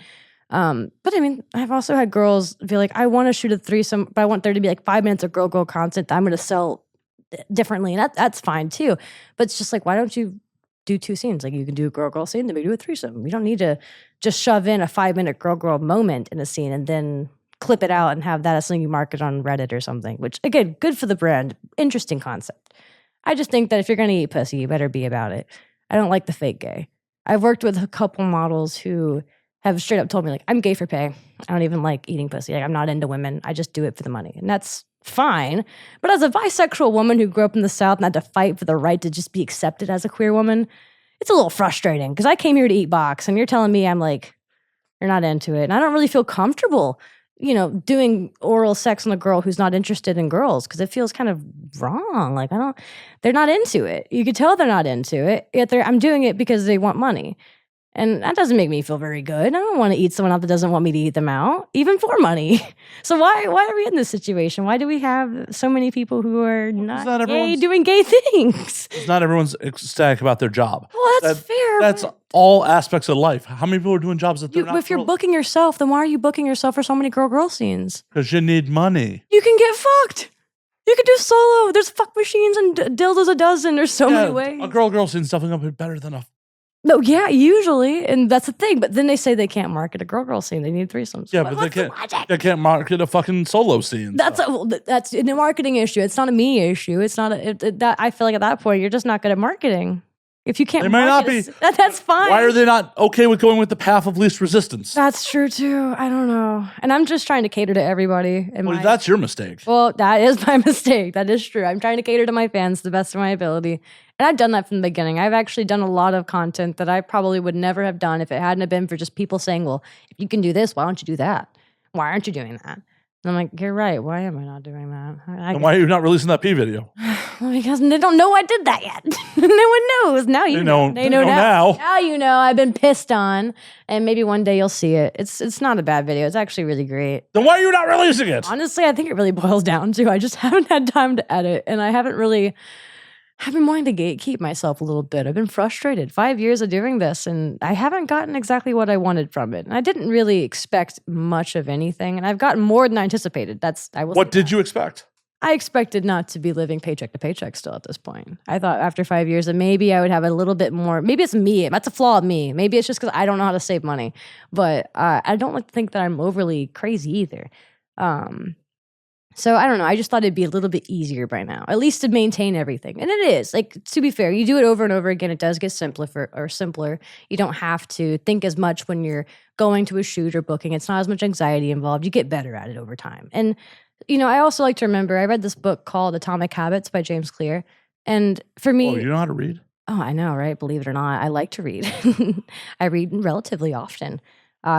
But I mean, I've also had girls be like, I want to shoot a threesome, but I want there to be like 5 minutes of girl-girl content that I'm going to sell differently. And that's fine too. But it's just like, why don't you do 2 scenes? Like, you can do a girl-girl scene, then we do a threesome. You don't need to just shove in a 5-minute girl-girl moment in a scene and then clip it out and have that as something you market on Reddit or something, which, again, good for the brand. Interesting concept. I just think that if you're going to eat pussy, you better be about it. I don't like the fake gay. I've worked with a couple models who have straight up told me, like, I'm gay for pay. I don't even like eating pussy. Like, I'm not into women. I just do it for the money. And that's fine. But as a bisexual woman who grew up in the South and had to fight for the right to just be accepted as a queer woman, it's a little frustrating because I came here to eat box and you're telling me I'm like, you're not into it. And I don't really feel comfortable, doing oral sex on a girl who's not interested in girls because it feels kind of wrong. Like, they're not into it. You could tell they're not into it. Yet I'm doing it because they want money. And that doesn't make me feel very good. I don't want to eat someone out that doesn't want me to eat them out, even for money. So why are we in this situation? Why do we have so many people who are not gay doing gay things? Not everyone's ecstatic about their job. Well, that's fair. That's all aspects of life. How many people are doing jobs that they're not? If you're booking yourself, then why are you booking yourself for so many girl-girl scenes? Because you need money. You can get fucked. You can do solo. There's fuck machines and dildos a dozen. There's so many ways. A girl scene's definitely going to be better than a... No, yeah, usually, and that's the thing. But then they say they can't market a girl scene; they need threesomes. Yeah, but they can't market a fucking solo scene. That's a marketing issue. It's not a me issue. It's not that. I feel like at that point you're just not good at marketing. If you can't, they might not be. That's fine. Why are they not okay with going with the path of least resistance? That's true too. I don't know, and I'm just trying to cater to everybody. Well, that's your mistake. Well, that is my mistake. That is true. I'm trying to cater to my fans to the best of my ability. And I've done that from the beginning. I've actually done a lot of content that I probably would never have done if it hadn't have been for just people saying, well, if you can do this, why don't you do that? Why aren't you doing that? And I'm like, you're right. Why am I not doing that? And why are you not releasing that P video? Well, because they don't know I did that yet. No one knows. Now you know. They know now. Now you know. I've been pissed on. And maybe one day you'll see it. It's not a bad video. It's actually really great. Then why are you not releasing it? Honestly, I think it really boils down to I just haven't had time to edit. And I've been wanting to gatekeep myself a little bit. I've been frustrated. 5 years of doing this, and I haven't gotten exactly what I wanted from it. And I didn't really expect much of anything, and I've gotten more than I anticipated. What did you expect? I expected not to be living paycheck to paycheck still at this point. I thought after 5 years that maybe I would have a little bit more. Maybe it's me. That's a flaw of me. Maybe it's just because I don't know how to save money. But I don't think that I'm overly crazy either. So I don't know. I just thought it'd be a little bit easier by now, at least to maintain everything. And it is. Like, to be fair, you do it over and over again. It does get simpler. You don't have to think as much when you're going to a shoot or booking. It's not as much anxiety involved. You get better at it over time. And, I also like to remember, I read this book called Atomic Habits by James Clear. And for me... Oh, you know how to read? Oh, I know, right? Believe it or not, I like to read. I read relatively often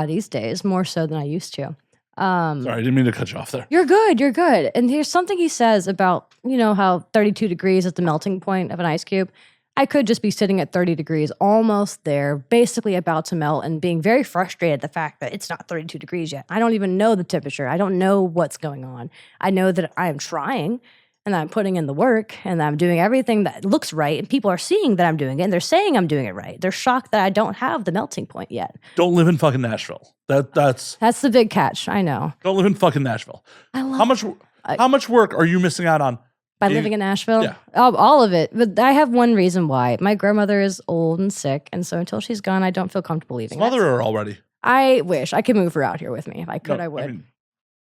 these days, more so than I used to. Sorry, I didn't mean to cut you off there. You're good. And here's something he says about, how 32 degrees is the melting point of an ice cube. I could just be sitting at 30 degrees, almost there, basically about to melt, and being very frustrated at the fact that it's not 32 degrees yet. I don't even know the temperature. I don't know what's going on. I know that I am trying, and that I'm putting in the work, and that I'm doing everything that looks right, and people are seeing that I'm doing it, and they're saying I'm doing it right. They're shocked that I don't have the melting point yet. Don't live in fucking Nashville. That's the big catch. I know. Don't live in fucking Nashville. How much work are you missing out on? By living in Nashville? Yeah. All of it. But I have one reason why. My grandmother is old and sick, and so until she's gone, I don't feel comfortable leaving. Mother her already. I wish. I could move her out here with me. If I could, I would. I mean,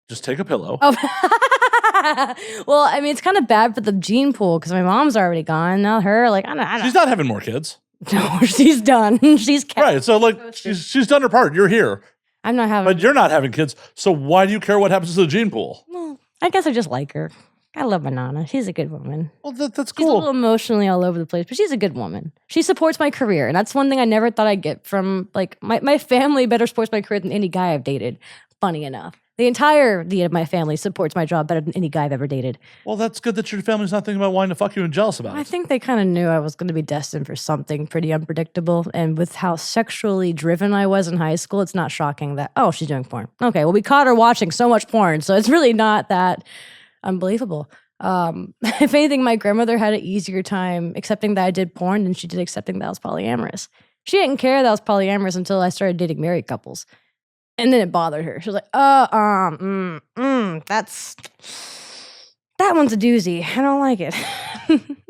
just take a pillow. Oh. Well, I mean, it's kind of bad for the gene pool because my mom's already gone. Now her, I don't. She's not having more kids. No, she's done. She's right. So she's done her part. You're here. I'm not having. But you're not having kids. So why do you care what happens to the gene pool? Well, I guess I just like her. I love my Nana. She's a good woman. Well, that's She's a cool. little emotionally all over the place, but she's a good woman. She supports my career, and that's one thing I never thought I'd get from, like, my family better supports my career than any guy I've dated. Funny enough. The entirety of my family supports my job better than any guy I've ever dated. Well, that's good that your family's not thinking about wanting to fuck you and jealous about I it. think they kind of knew I was going to be destined for something pretty unpredictable. And with how sexually driven I was in high school, it's not shocking that, oh, she's doing porn. Okay, well, we caught her watching so much porn, so it's really not that unbelievable. If anything, my grandmother had an easier time accepting that I did porn than she did accepting that I was polyamorous. She didn't care that I was polyamorous until I started dating married couples. And then it bothered her. She was like, that one's a doozy. I don't like it. And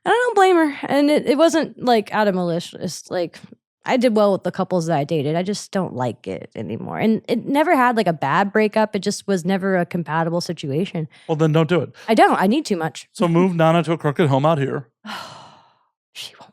I don't blame her. And it wasn't like out of malicious. Like, I did well with the couples that I dated. I just don't like it anymore. And it never had like a bad breakup. It just was never a compatible situation. Well, then don't do it. I don't. I need too much. So move Nana to a crooked home out here. She won't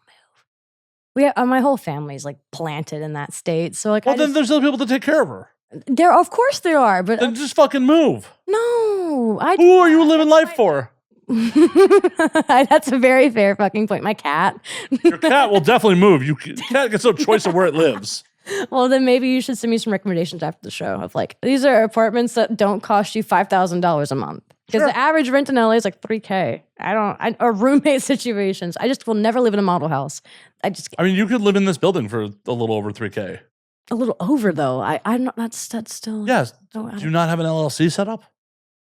move. My whole family's like planted in that state. So like, Well, then there's other people to take care of her. Of course there are, but Then just fucking move. no. Who are you living life for? That's a very fair fucking point. My cat. Your cat will definitely move. The cat gets no choice of where it lives. Well, then maybe you should send me some recommendations after the show of like, these are apartments that don't cost you $5,000 a month. Because Sure. the average rent in LA is like $3,000. Or roommate situations. I just will never live in a model house. I mean, you could live in this building for a little over $3,000. A little over though. I'm not, that's still. Yes. So Do you not have an LLC set up?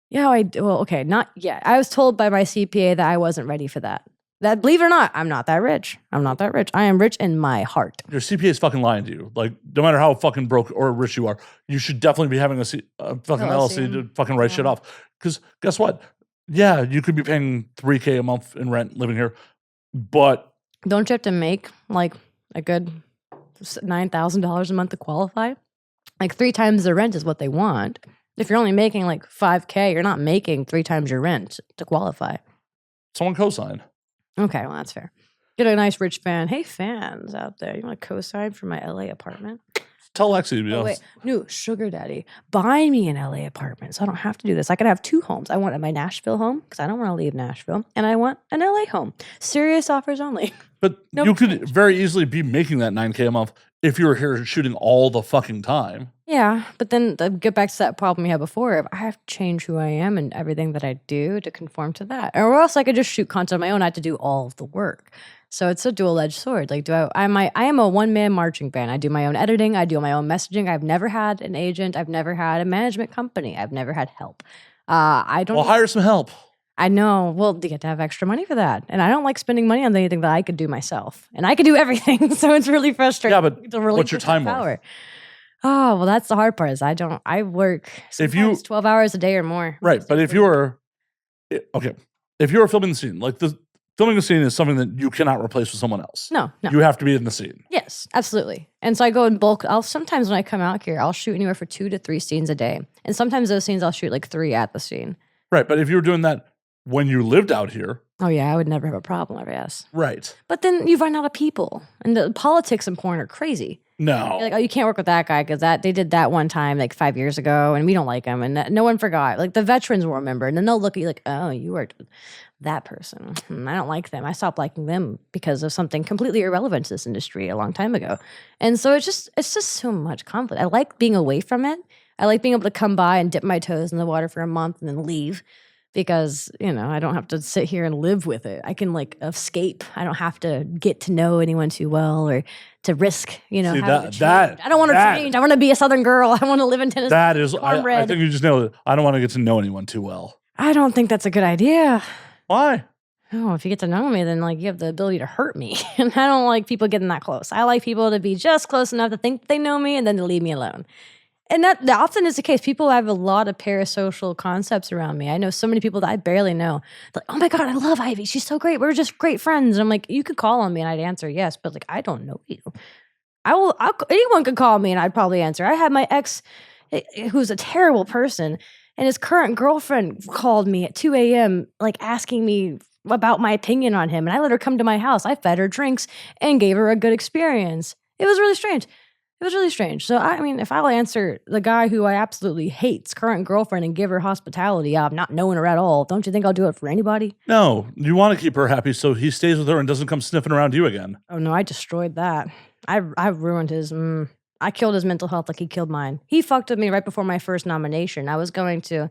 Yeah, well, okay, not yet. I was told by my CPA that I wasn't ready for that. That, believe it or not, I'm not that rich. I'm not that rich. I am rich in my heart. Your CPA is fucking lying to you. Like, no matter how fucking broke or rich you are, you should definitely be having a fucking LLC to fucking write shit off. Because guess what? Yeah, you could be paying $3,000 a month in rent living here, but Don't you have to make like a good $9,000 a month to qualify? Like 3 times the rent is what they want. If you're only making like $5,000, you're not making 3 times your rent to qualify. someone co-sign. Okay, well, that's fair. Get a nice rich fan. Hey, fans out there, you want to co-sign for my LA apartment? Tell Lexi. Oh, wait, no, sugar daddy, buy me an LA apartment so I don't have to do this. I can have 2 homes. I want my Nashville home because I don't want to leave Nashville, and I want an LA home. Serious offers only. But you could very easily be making that $9,000 a month if you were here shooting all the fucking time. Yeah, but then get back to that problem we had before. If I have to change who I am and everything that I do to conform to that, or else I could just shoot content on my own. I have to do all of the work. So it's a dual-edged sword. Like, I am a one-man marching band. I do my own editing. I do my own messaging. I've never had an agent. I've never had a management company. I've never had help. I don't. Well, hire some help. I know. Well, you get to have extra money for that, and I don't like spending money on anything that I could do myself, and I could do everything. So it's really frustrating. Yeah, but what's your time worth? Oh, well, that's the hard part. Is I work sometimes 12 hours a day or more. Right, but if you were filming the scene, like filming a scene is something that you cannot replace with someone else. No. You have to be in the scene. Yes, absolutely. And so I go in bulk. Sometimes when I come out here, I'll shoot anywhere for 2 to 3 scenes a day. And sometimes those scenes I'll shoot like 3 at the scene. Right, but if you were doing that when you lived out here. Oh yeah, I would never have a problem, I guess. Right. But then you run out of people. And the politics in porn are crazy. No. You're like, oh, you can't work with that guy because they did that one time like 5 years ago and we don't like him. And no one forgot. Like the veterans will remember. And then they'll look at you like, oh, you worked with that person. I don't like them. I stopped liking them because of something completely irrelevant to this industry a long time ago. And so it's just so much conflict. I like being away from it. I like being able to come by and dip my toes in the water for a month and then leave. Because, I don't have to sit here and live with it. I can escape. I don't have to get to know anyone too well or to risk, See, having to change. I don't want to change. I want to be a Southern girl. I want to live in Tennessee. That is, I think you just nailed it. I don't want to get to know anyone too well. I don't think that's a good idea. Why? Oh, if you get to know me, then you have the ability to hurt me. And I don't like people getting that close. I like people to be just close enough to think they know me and then to leave me alone. And that often is the case. People have a lot of parasocial concepts around me. I know so many people that I barely know. They're like, oh my God, I love Ivy. She's so great. We're just great friends. And I'm like, you could call on me and I'd answer yes, but I don't know you. Anyone could call me and I'd probably answer. I had my ex, who's a terrible person, and his current girlfriend called me at 2 a.m. Asking me about my opinion on him. And I let her come to my house. I fed her drinks and gave her a good experience. It was really strange. It was really strange. So, I mean, if I'll answer the guy who I absolutely hate's current girlfriend and give her hospitality, not knowing her at all, don't you think I'll do it for anybody? No, you want to keep her happy so he stays with her and doesn't come sniffing around you again. Oh, no, I destroyed that. I ruined his... I killed his mental health like he killed mine. He fucked with me right before my first nomination. I was going to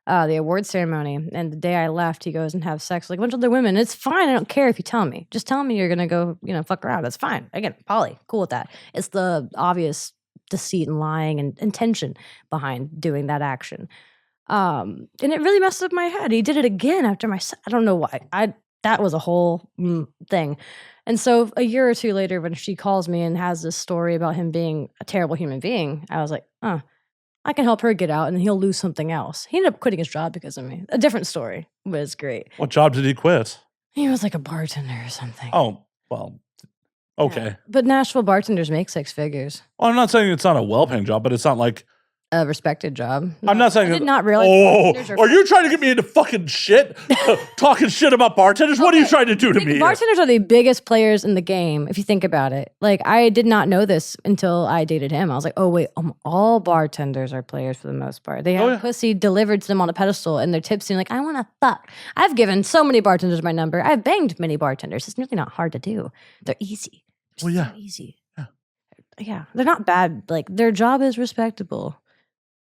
the award ceremony, and the day I left, he goes and have sex with like a bunch of other women. It's fine. I don't care if you tell me. Just tell me you're going to go, fuck around. That's fine. Again, poly, cool with that. It's the obvious deceit and lying and intention behind doing that action. And it really messed up my head. He did it again after I don't know why. That was a whole thing. And so a year or two later, when she calls me and has this story about him being a terrible human being, I was like, I can help her get out and he'll lose something else. He ended up quitting his job because of me. A different story, but it's great. What job did he quit? He was like a bartender or something. Oh, well, okay. Yeah. But Nashville bartenders make 6 figures. Well, I'm not saying it's not a well-paying job, but it's not like... A respected job. No, I'm not saying... I did not realize... are you trying to get me into fucking shit? Talking shit about bartenders? Okay. What are you trying to do to me? Bartenders are the biggest players in the game, if you think about it. Like, I did not know this until I dated him. I was like, oh, wait, all bartenders are players for the most part. They have pussy delivered to them on a pedestal, and they're tipsy, like, I want to fuck. I've given so many bartenders my number. I've banged many bartenders. It's really not hard to do. They're easy. So easy. Yeah. They're not bad. Like, their job is respectable.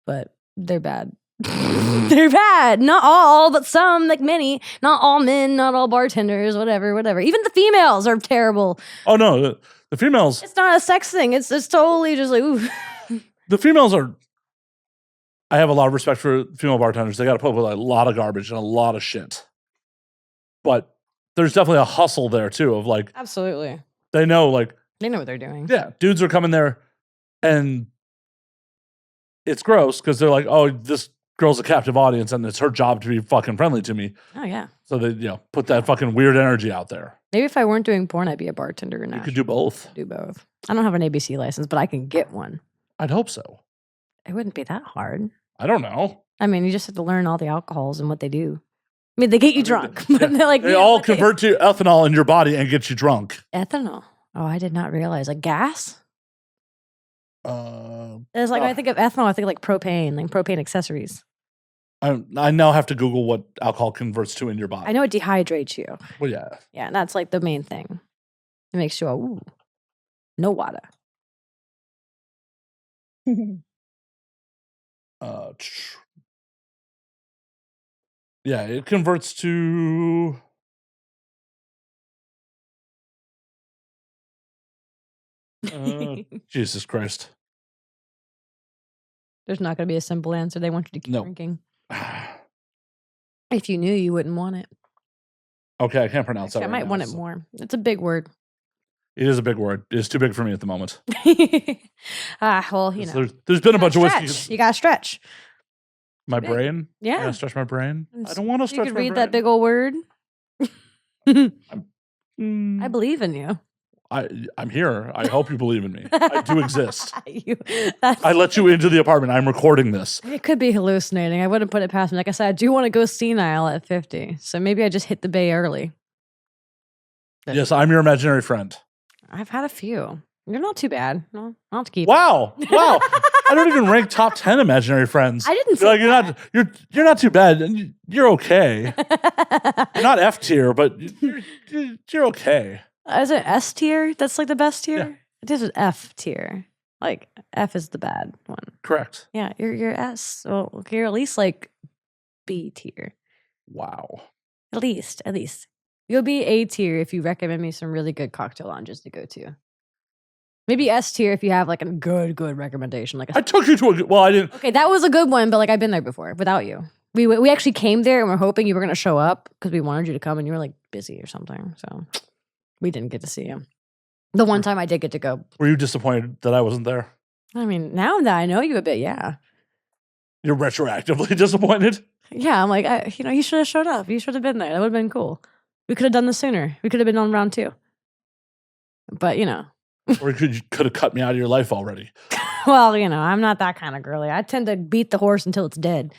But they're bad. They're bad. Not all, but some, like many. Not all men, not all bartenders, whatever. Even the females are terrible. Oh, no. The females... It's not a sex thing. It's totally just like, ooh. The females are... I have a lot of respect for female bartenders. They got to put up with a lot of garbage and a lot of shit. But there's definitely a hustle there, too, of like... Absolutely. They know, like... They know what they're doing. Yeah. Dudes are coming there and... It's gross because they're like, oh, this girl's a captive audience and it's her job to be fucking friendly to me. Oh, yeah. So they, put that fucking weird energy out there. Maybe if I weren't doing porn, I'd be a bartender. You could do both. Do both. I don't have an ABC license, but I can get one. I'd hope so. It wouldn't be that hard. I don't know. I mean, you just have to learn all the alcohols and what they do. I mean, they get you drunk. But they're like, they all convert to ethanol in your body and get you drunk. Ethanol? Oh, I did not realize. Like gas? It's like when I think of ethanol, I think of like propane accessories. I now have to Google what alcohol converts to in your body. I know it dehydrates you. Well, yeah. Yeah, and that's like the main thing. It makes you no water. Yeah, it converts to... Jesus Christ. There's not going to be a simple answer. They want you to keep drinking. If you knew, you wouldn't want it. Okay, I can't pronounce that. I might want it more. It's a big word. It is a big word. It's too big for me at the moment. Well, there's been a bunch of whiskey. You got to stretch. My brain? Yeah. I gotta stretch my brain. I don't want to stretch my brain. You could read that big old word. I believe in you. I'm here. I hope you believe in me. I do exist. I let you into the apartment. I'm recording this. It could be hallucinating. I wouldn't put it past me. Like I said, I do want to go senile at 50. So maybe I just hit the bay early. Yes, I'm your imaginary friend. I've had a few. You're not too bad. No, I'll have to keep. Wow. I don't even rank top 10 imaginary friends. I didn't say that. You're not too bad. You're okay. You're not F tier, but you're okay. Is it S tier? That's like the best tier? Yeah. This is F tier. Like F is the bad one. Correct. Yeah, you're S. Well, you're at least like B tier. Wow. At least. You'll be A tier if you recommend me some really good cocktail lounges to go to. Maybe S tier if you have like a good recommendation. Like I took you to a good, well, I didn't. Okay, that was a good one, but like I've been there before without you. We actually came there and we're hoping you were going to show up because we wanted you to come and you were like busy or something. So we didn't get to see you. The one time I did get to go. Were you disappointed that I wasn't there? I mean, now that I know you a bit, yeah. You're retroactively disappointed? Yeah, I'm like, you should have showed up. You should have been there. That would have been cool. We could have done this sooner. We could have been on round 2. But, Or you could have cut me out of your life already. Well, I'm not that kind of girly. I tend to beat the horse until it's dead.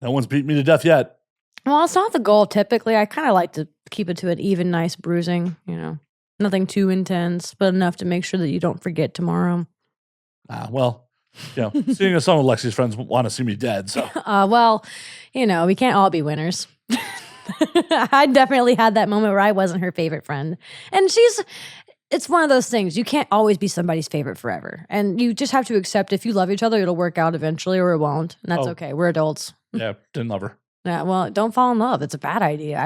No one's beat me to death yet. Well, it's not the goal typically. I kind of like to keep it to an even, nice bruising, Nothing too intense, but enough to make sure that you don't forget tomorrow. Well, seeing as some of Lexi's friends want to see me dead, so. Well, we can't all be winners. I definitely had that moment where I wasn't her favorite friend. And it's one of those things. You can't always be somebody's favorite forever. And you just have to accept if you love each other, it'll work out eventually or it won't. And that's okay. We're adults. Yeah, didn't love her. Yeah, well, don't fall in love. It's a bad idea.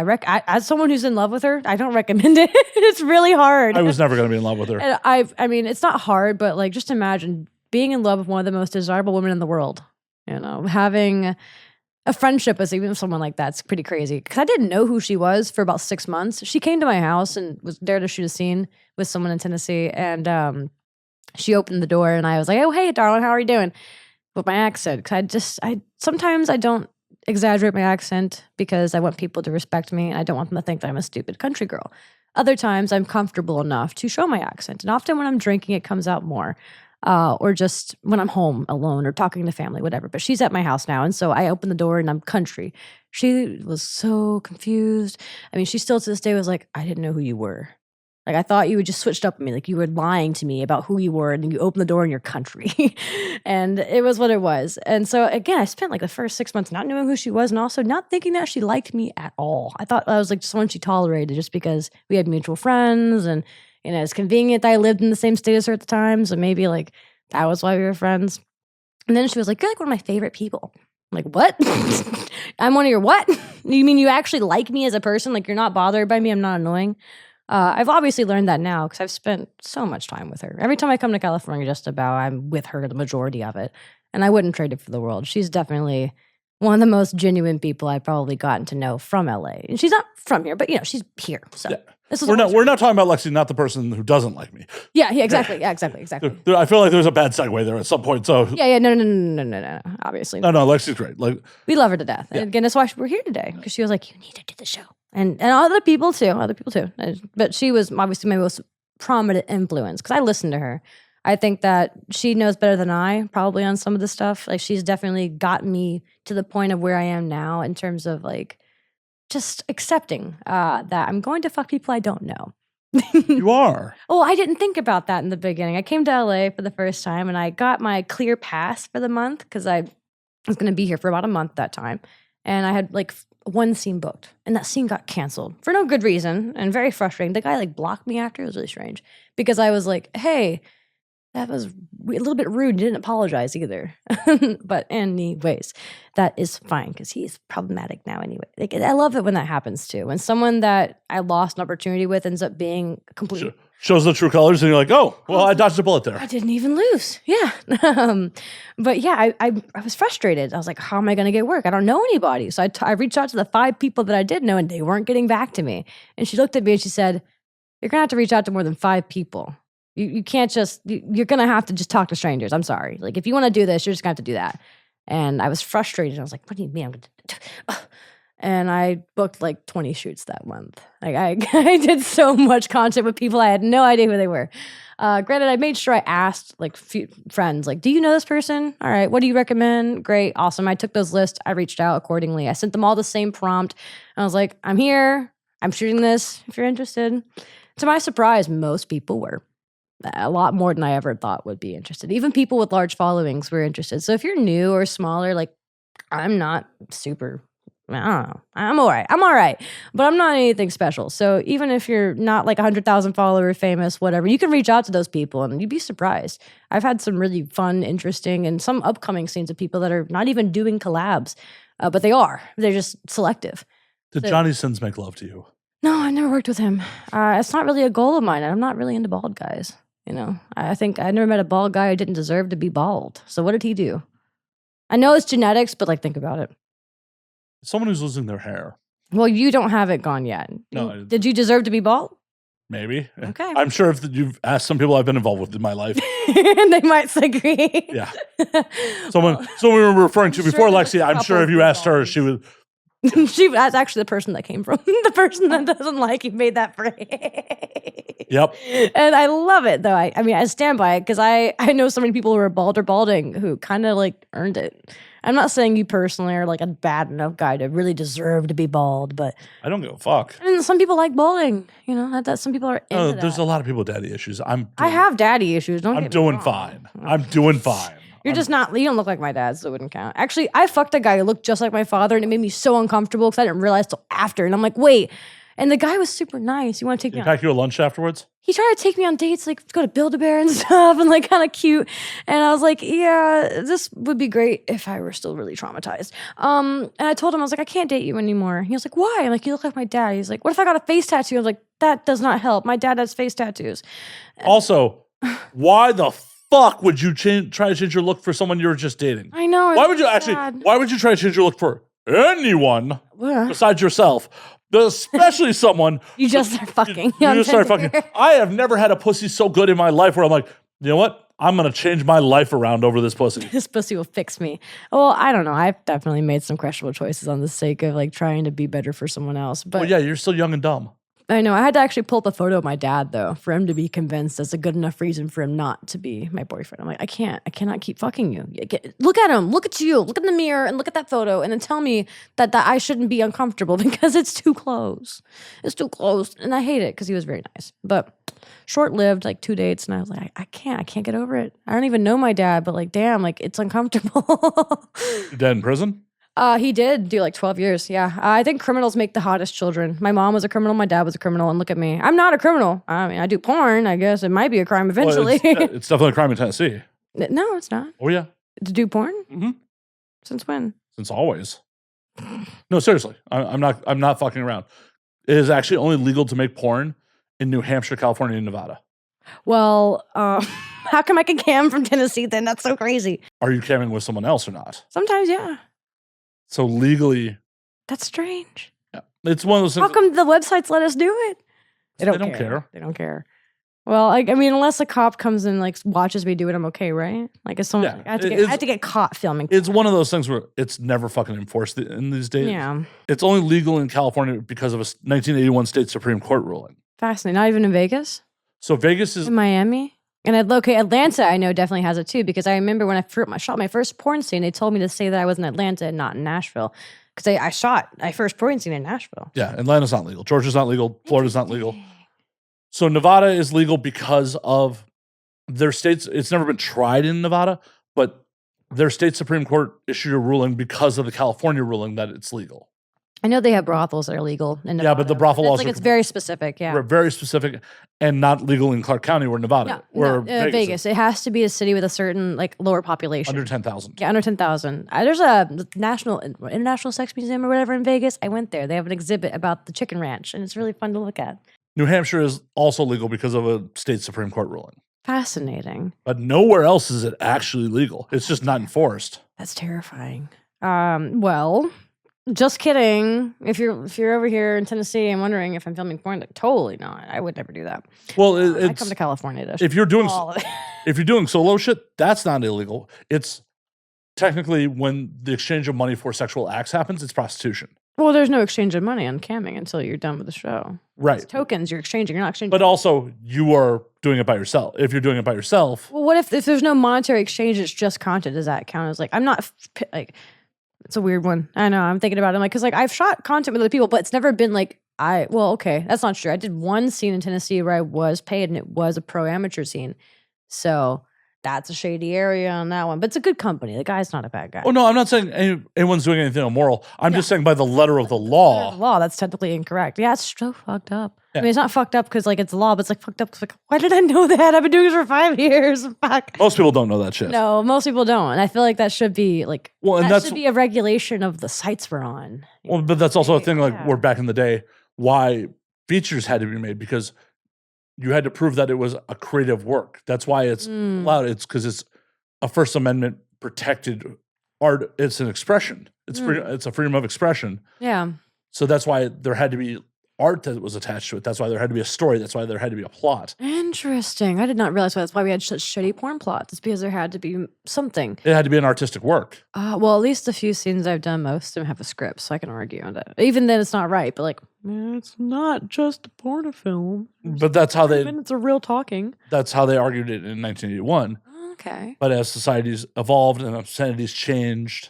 As someone who's in love with her, I don't recommend it. It's really hard. I was never going to be in love with her. And I mean, it's not hard, but like, just imagine being in love with one of the most desirable women in the world. Having a friendship with even someone like that's pretty crazy. Because I didn't know who she was for about 6 months. She came to my house and was there to shoot a scene with someone in Tennessee, and she opened the door, and I was like, "Oh, hey, darling, how are you doing?" With my accent, because sometimes I don't exaggerate my accent because I want people to respect me, and I don't want them to think that I'm a stupid country girl. Other times, I'm comfortable enough to show my accent, and often when I'm drinking, it comes out more. Or just when I'm home alone or talking to family, whatever. But she's at my house now, and so I open the door and I'm country. She was so confused. I mean, she still to this day was like, "I didn't know who you were. Like, I thought you had just switched up on me. Like, you were lying to me about who you were, and then you open the door and you're country." And it was what it was. And so, again, I spent like the first 6 months not knowing who she was and also not thinking that she liked me at all. I thought I was like someone she tolerated just because we had mutual friends, and it's convenient that I lived in the same state as her at the time, so maybe like that was why we were friends. And then she was like, "You're like one of my favorite people." I'm like, "What?" "I'm one of your what?" "You mean you actually like me as a person? Like, you're not bothered by me? I'm not annoying?" I've obviously learned that now because I've spent so much time with her. Every time I come to California, just about, I'm with her the majority of it. And I wouldn't trade it for the world. She's definitely one of the most genuine people I've probably gotten to know from LA. And she's not from here, but she's here. So we're not talking about Lexi, not the person who doesn't like me. Yeah, exactly. Yeah, exactly. I feel like there's a bad segue there at some point. So no. Obviously, no. Lexi's great. Like, we love her to death. Yeah. And again, that's why we're here today, because she was like, "You need to do the show," and other people too. But she was obviously my most prominent influence because I listened to her. I think that she knows better than I probably on some of the stuff. Like, she's definitely got me to the point of where I am now in terms of like just accepting that I'm going to fuck people I don't know. You are. Oh, I didn't think about that in the beginning. I came to LA for the first time, and I got my clear pass for the month because I was going to be here for about a month that time. And I had like one scene booked, and that scene got canceled for no good reason and very frustrating. The guy like blocked me after. It was really strange because I was like, "Hey, that was a little bit rude." He didn't apologize either. But anyways, that is fine because he's problematic now anyway. Like, I love it when that happens too. When someone that I lost an opportunity with ends up being completely... Shows the true colors, and you're like, "Oh, well, I dodged a bullet there. I didn't even lose." Yeah. But yeah, I was frustrated. I was like, "How am I going to get work? I don't know anybody." So I reached out to the 5 people that I did know, and they weren't getting back to me. And she looked at me and she said, "You're going to have to reach out to more than 5 people. You can't just, you're going to have to just talk to strangers. I'm sorry. Like, if you want to do this, you're just going to have to do that." And I was frustrated. I was like, "What do you mean I'm going to?" And I booked like 20 shoots that month. Like, I did so much content with people. I had no idea who they were. Granted, I made sure I asked like few friends, like, "Do you know this person? All right. What do you recommend?" Great. Awesome. I took those lists. I reached out accordingly. I sent them all the same prompt. I was like, "I'm here. I'm shooting this if you're interested." To my surprise, most people were. A lot more than I ever thought would be interested. Even people with large followings were interested. So if you're new or smaller, like, I'm not super, I don't know. I'm all right. But I'm not anything special. So even if you're not like 100,000 followers, famous, whatever, you can reach out to those people and you'd be surprised. I've had some really fun, interesting, and some upcoming scenes of people that are not even doing collabs, but they are. They're just selective. Did Johnny Sins make love to you? No, I never worked with him. It's not really a goal of mine. I'm not really into bald guys. I think I never met a bald guy who didn't deserve to be bald. So what did he do? I know it's genetics, but like, think about it. Someone who's losing their hair. Well, you don't have it gone yet. No. Did you deserve to be bald? Maybe. Okay. I'm sure if you've asked some people I've been involved with in my life. They might agree. Yeah. Someone we were referring to before, Lexi, I'm sure if you asked her, she would... That's actually the person that came from. The person that doesn't like you made that phrase. Yep. And I love it, though. I mean, I stand by it because I know so many people who are bald or balding who kind of like earned it. I'm not saying you personally are like a bad enough guy to really deserve to be bald, but I don't give a fuck. I mean, some people like balding. You know, that some people are into that. There's a lot of people with daddy issues. I have daddy issues. I'm doing fine. I'm doing fine. You're just not. You don't look like my dad, so it wouldn't count. Actually, I fucked a guy who looked just like my father, and it made me so uncomfortable because I didn't realize till after. And I'm like, wait. And the guy was super nice. You want to take Did me? he pack you a lunch afterwards? He tried to take me on dates, like go to Build-A-Bear and stuff, and like kind of cute. And I was like, yeah, this would be great if I were still really traumatized. And I told him, I was like, I can't date you anymore. He was like, why? I'm like, you look like my dad. He's like, what if I got a face tattoo? I was like, that does not help. My dad has face tattoos. Also, why the fuck would you try to change your look for someone you were just dating? I know. Why would you Why would you try to change your look for anyone besides yourself? Especially someone you just start fucking. You just start fucking. I have never had a pussy so good in my life where I'm like, you know what? I'm gonna change my life around over this pussy. This pussy will fix me. Well, I don't know. I've definitely made some questionable choices on the sake of like trying to be better for someone else. But well, yeah, you're still young and dumb. I know. I had to actually pull up a photo of my dad though for him to be convinced that's a good enough reason for him not to be my boyfriend. I'm like, I cannot keep fucking you. Look at him. Look at you. Look in the mirror and look at that photo, and then tell me that I shouldn't be uncomfortable because it's too close. It's too close, and I hate it because he was very nice, but short-lived, like 2 dates, and I was like, I can't get over it. I don't even know my dad, but like, damn, like it's uncomfortable. Your dad in prison? He did do like 12 years. Yeah. I think criminals make the hottest children. My mom was a criminal. My dad was a criminal. And look at me. I'm not a criminal. I mean, I do porn. I guess it might be a crime eventually. Well, it's definitely a crime in Tennessee. No, it's not. Oh, yeah. To do porn? Mm-hmm. Since when? Since always. No, seriously. I'm not fucking around. It is actually only legal to make porn in New Hampshire, California, and Nevada. Well, how come I can cam from Tennessee then? That's so crazy. Are you camming with someone else or not? Sometimes, yeah. So legally, that's strange. Yeah, it's one of those things. How come the websites let us do it? They don't care. They don't care. Well, I mean, unless a cop comes and like watches me do it, I'm okay, right? Like, if someone, I have to get caught filming. It's one of those things where it's never fucking enforced in these days. Yeah, it's only legal in California because of a 1981 state Supreme Court ruling. Fascinating. Not even in Vegas. So Vegas is in Miami. And Atlanta, I know definitely has it too, because I remember when I shot my first porn scene, they told me to say that I was in Atlanta and not in Nashville, because I shot my first porn scene in Nashville. Yeah, Atlanta's not legal. Georgia's not legal. Florida's not legal. So Nevada is legal because of their states. It's never been tried in Nevada, but their state Supreme Court issued a ruling because of the California ruling that it's legal. I know they have brothels that are legal in Nevada. Yeah, but the brothel laws it's very specific. Yeah, very specific, and not legal in Clark County or Nevada or Vegas. It has to be a city with a certain like lower population, under 10,000. Yeah, under 10,000. There's a international sex museum or whatever in Vegas. I went there. They have an exhibit about the chicken ranch, and it's really fun to look at. New Hampshire is also legal because of a state Supreme Court ruling. Fascinating. But nowhere else is it actually legal. It's just not enforced. That's terrifying. Well. Just kidding. If you're over here in Tennessee and wondering if I'm filming porn, like, totally not. I would never do that. Well, I come to California to if you're doing solo shit, that's not illegal. It's technically when the exchange of money for sexual acts happens, it's prostitution. Well, there's no exchange of money on camming until you're done with the show. Right. It's tokens you're exchanging. You're not exchanging. But also, you are doing it by yourself. If you're doing it by yourself. Well, what if there's no monetary exchange? It's just content. Does that count as like I'm not like. It's a weird one. I know. I'm thinking about it. I'm like, because like I've shot content with other people, but it's never been like okay, that's not true. I did one scene in Tennessee where I was paid, and it was a pro amateur scene. So that's a shady area on that one. But it's a good company. The guy's not a bad guy. Oh no, I'm not saying anyone's doing anything immoral. I'm just saying by the letter of the law. That's technically incorrect. Yeah, it's so fucked up. Yeah. I mean, it's not fucked up because like it's law, but it's like fucked up because like, why did I know that? I've been doing this for 5 years. Fuck. Most people don't know that shit. No, most people don't. And I feel like that should be like, that should be a regulation of the sites we're on. Well, but that's also a thing like where back in the day, why features had to be made because you had to prove that it was a creative work. That's why it's allowed. It's because it's a First Amendment protected art. It's an expression. It's it's a freedom of expression. Yeah. So that's why there had to be art that was attached to it. That's why there had to be a story. That's why there had to be a plot. Interesting. I did not realize that's why we had such shitty porn plots. It's because there had to be something. It had to be an artistic work. Well, at least the few scenes I've done, most of them have a script, so I can argue on that. Even then, it's not right. But like, it's not just a porn film. But that's how they. It's a real talking. That's how they argued it in 1981. Okay. But as societies evolved and obscenities changed,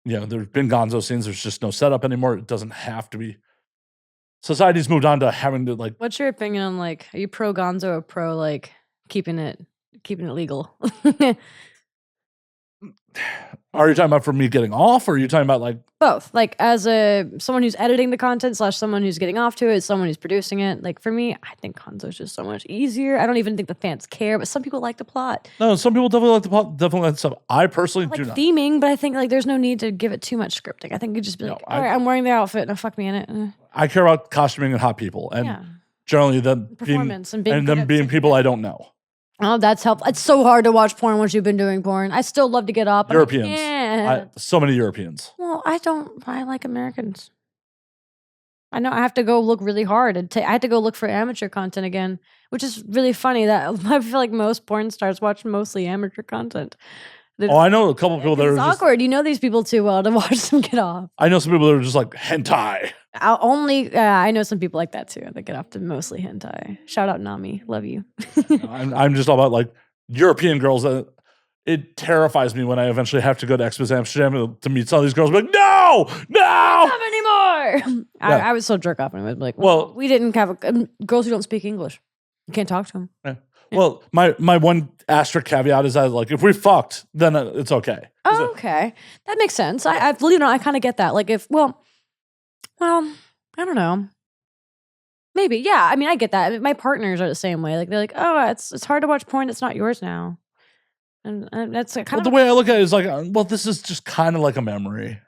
there's been gonzo scenes. There's just no setup anymore. It doesn't have to be. Society's moved on to having to like. What's your opinion on like? Are you pro gonzo or pro like keeping it legal? Are you talking about for me getting off, or are you talking about like both? Like as someone who's editing the content / someone who's getting off to it, someone who's producing it. Like for me, I think gonzo is just so much easier. I don't even think the fans care, but some people like the plot. No, some people definitely like the plot, definitely like the stuff. I personally like do not. Theming, but I think like there's no need to give it too much scripting. I think you just be like, all right, I'm wearing the outfit, and fuck me in it. I care about costuming and hot people, and generally them performance being them being people I don't know. Oh, that's helpful. It's so hard to watch porn once you've been doing porn. I still love to get up. Europeans. So many Europeans. Well, I like Americans. I know I have to go look really hard. I had to go look for amateur content again, which is really funny that I feel like most porn stars watch mostly amateur content. I know a couple of people that are awkward. You know these people too well to watch them get off. I know some people that are just like hentai. I know some people like that too. They get off to mostly hentai. Shout out Nami, love you. I'm just all about like European girls. It terrifies me when I eventually have to go to Expos Amsterdam to meet some of these girls. I'm like, no, not anymore. I was so jerk off and I was like, well, we didn't have girls who don't speak English. You can't talk to them. Yeah. Well, my one asterisk caveat is that like if we fucked, then it's okay. Oh, okay, that makes sense. I kind of get that. Like if well, I don't know. Maybe yeah. I mean, I get that. My partners are the same way. Like they're like, oh, it's hard to watch porn that's not yours now, and that's kind of the way I look at it is like, well, this is just kind of like a memory.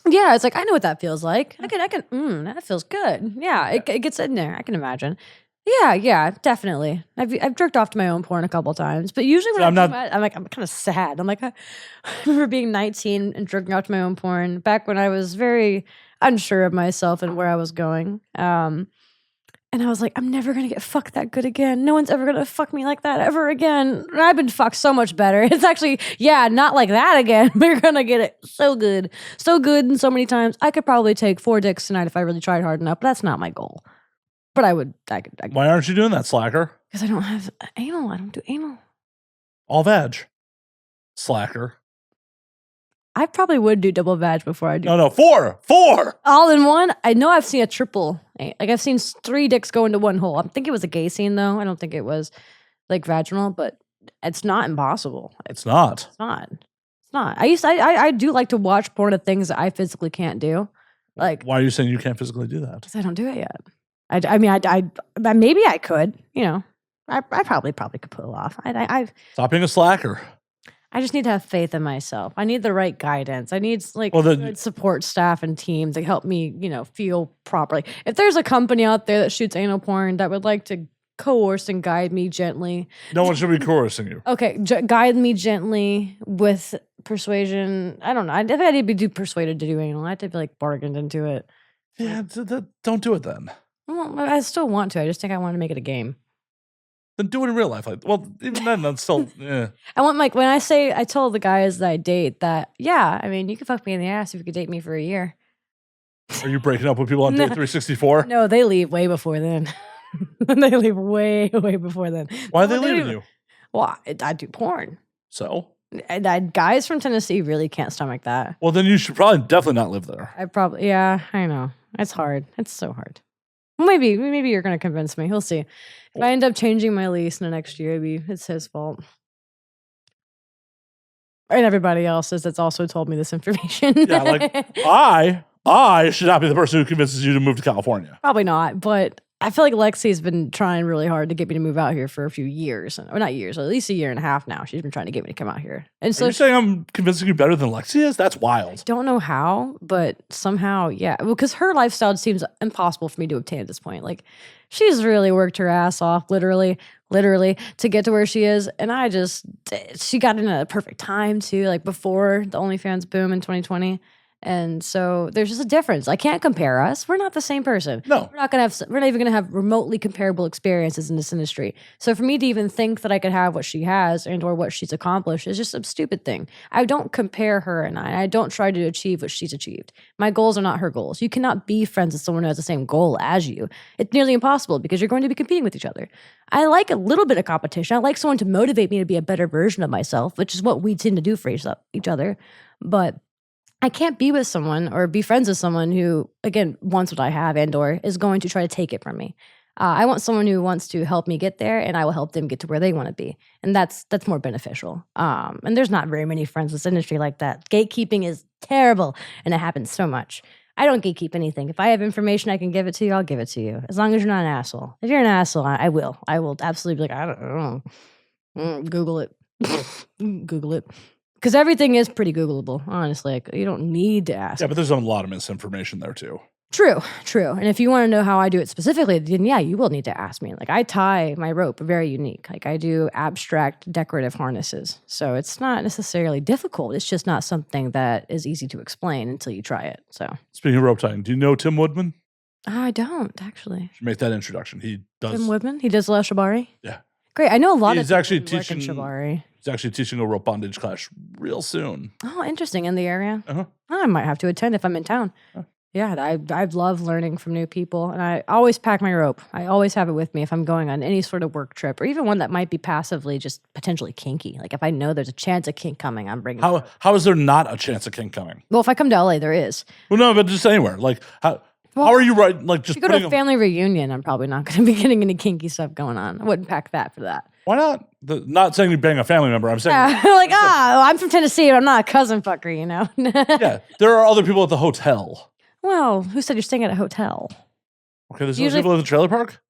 Yeah, it's like I know what that feels like. I can. That feels good. Yeah, it gets in there. I can imagine. Yeah, definitely. I've jerked off to my own porn a couple times, but usually when I'm kind of sad. I'm like, I remember being 19 and jerking off to my own porn back when I was very unsure of myself and where I was going. And I was like, I'm never gonna get fucked that good again. No one's ever gonna fuck me like that ever again. And I've been fucked so much better. It's actually, not like that again. We're gonna get it so good, and so many times. I could probably take 4 dicks tonight if I really tried hard enough. But that's not my goal. But I could. Why aren't you doing that, slacker? Because I don't have anal. I don't do anal. All vag. Slacker. I probably would do double vag before I do. No, 4. All in one? I know I've seen a triple. Like I've seen 3 dicks go into one hole. I think it was a gay scene though. I don't think it was like vaginal, but it's not impossible. It's not. It's not. I do like to watch porn of things that I physically can't do. Like, why are you saying you can't physically do that? Because I don't do it yet. I mean, maybe I could, I probably could pull off. Stop being a slacker. I just need to have faith in myself. I need the right guidance. I need good support staff and team to help me, feel properly. If there's a company out there that shoots anal porn that would like to coerce and guide me gently. No one should be coercing you. Okay, guide me gently with persuasion. I don't know. I think I need to be persuaded to do anal. I have to be bargained into it. Yeah, don't do it then. Well, I still want to. I just think I want to make it a game. Then do it in real life. Even then, that's still. Yeah. I want when I told the guys that I date that, I mean, you could fuck me in the ass if you could date me for a year. Are you breaking up with people on Date 364? No, they leave way before then. They leave way before then. Why are they leaving you? Well, I do porn. So? Guys from Tennessee really can't stomach that. Well, then you should definitely not live there. I know. It's hard. It's so hard. Maybe you're going to convince me. We'll see. If I end up changing my lease in the next year, maybe it's his fault. And everybody else's that's also told me this information. Yeah, I should not be the person who convinces you to move to California. Probably not, but I feel like Lexi's been trying really hard to get me to move out here for a few years. Or not years, at least a year and a half now. She's been trying to get me to come out here. And so are you saying I'm convincing you better than Lexi is? That's wild. I don't know how, but somehow, yeah. Well, because her lifestyle seems impossible for me to obtain at this point. She's really worked her ass off, literally, to get to where she is. And she got in at a perfect time too, before the OnlyFans boom in 2020. And so there's just a difference. I can't compare us. We're not the same person. No. We're not even going to have remotely comparable experiences in this industry. So for me to even think that I could have what she has and or what she's accomplished is just a stupid thing. I don't compare her and I don't try to achieve what she's achieved. My goals are not her goals. You cannot be friends with someone who has the same goal as you. It's nearly impossible because you're going to be competing with each other. I like a little bit of competition. I like someone to motivate me to be a better version of myself, which is what we tend to do for each other. But I can't be with someone or be friends with someone who, again, wants what I have and/or is going to try to take it from me. I want someone who wants to help me get there, and I will help them get to where they want to be, and that's more beneficial. And there's not very many friends in this industry like that. Gatekeeping is terrible, and it happens so much. I don't gatekeep anything. If I have information I can give it to you, I'll give it to you. As long as you're not an asshole. If you're an asshole, I will. I will absolutely be like, I don't know. Google it. Google it. Because everything is pretty Googleable, honestly. Like, you don't need to ask. Yeah, but there's a lot of misinformation there too. True. And if you want to know how I do it specifically, then yeah, you will need to ask me. Like, I tie my rope very unique. Like, I do abstract decorative harnesses. So it's not necessarily difficult. It's just not something that is easy to explain until you try it. So speaking of rope tying, do you know Tim Woodman? I don't, actually. Should make that introduction. He does. Tim Woodman? He does Les Shibari? Yeah. Great. I know a lot of He's actually people work in teaching Shibari. He's actually teaching a rope bondage class real soon. Oh, interesting. In the area? Uh-huh. I might have to attend if I'm in town. Huh. Yeah, I love learning from new people, and I always pack my rope. I always have it with me if I'm going on any sort of work trip, or even one that might be passively just potentially kinky. Like if I know there's a chance of kink coming, I'm bringing it. How is there not a chance of kink coming? Well, if I come to LA, there is. Well, no, but just anywhere. Like how are you right? Like just if you go to a family reunion, I'm probably not going to be getting any kinky stuff going on. I wouldn't pack that for that. Why not? Not saying you bang a family member. I'm saying I'm from Tennessee, but I'm not a cousin fucker, you know? Yeah, there are other people at the hotel. Well, who said you're staying at a hotel? Okay, there's other people at the trailer park?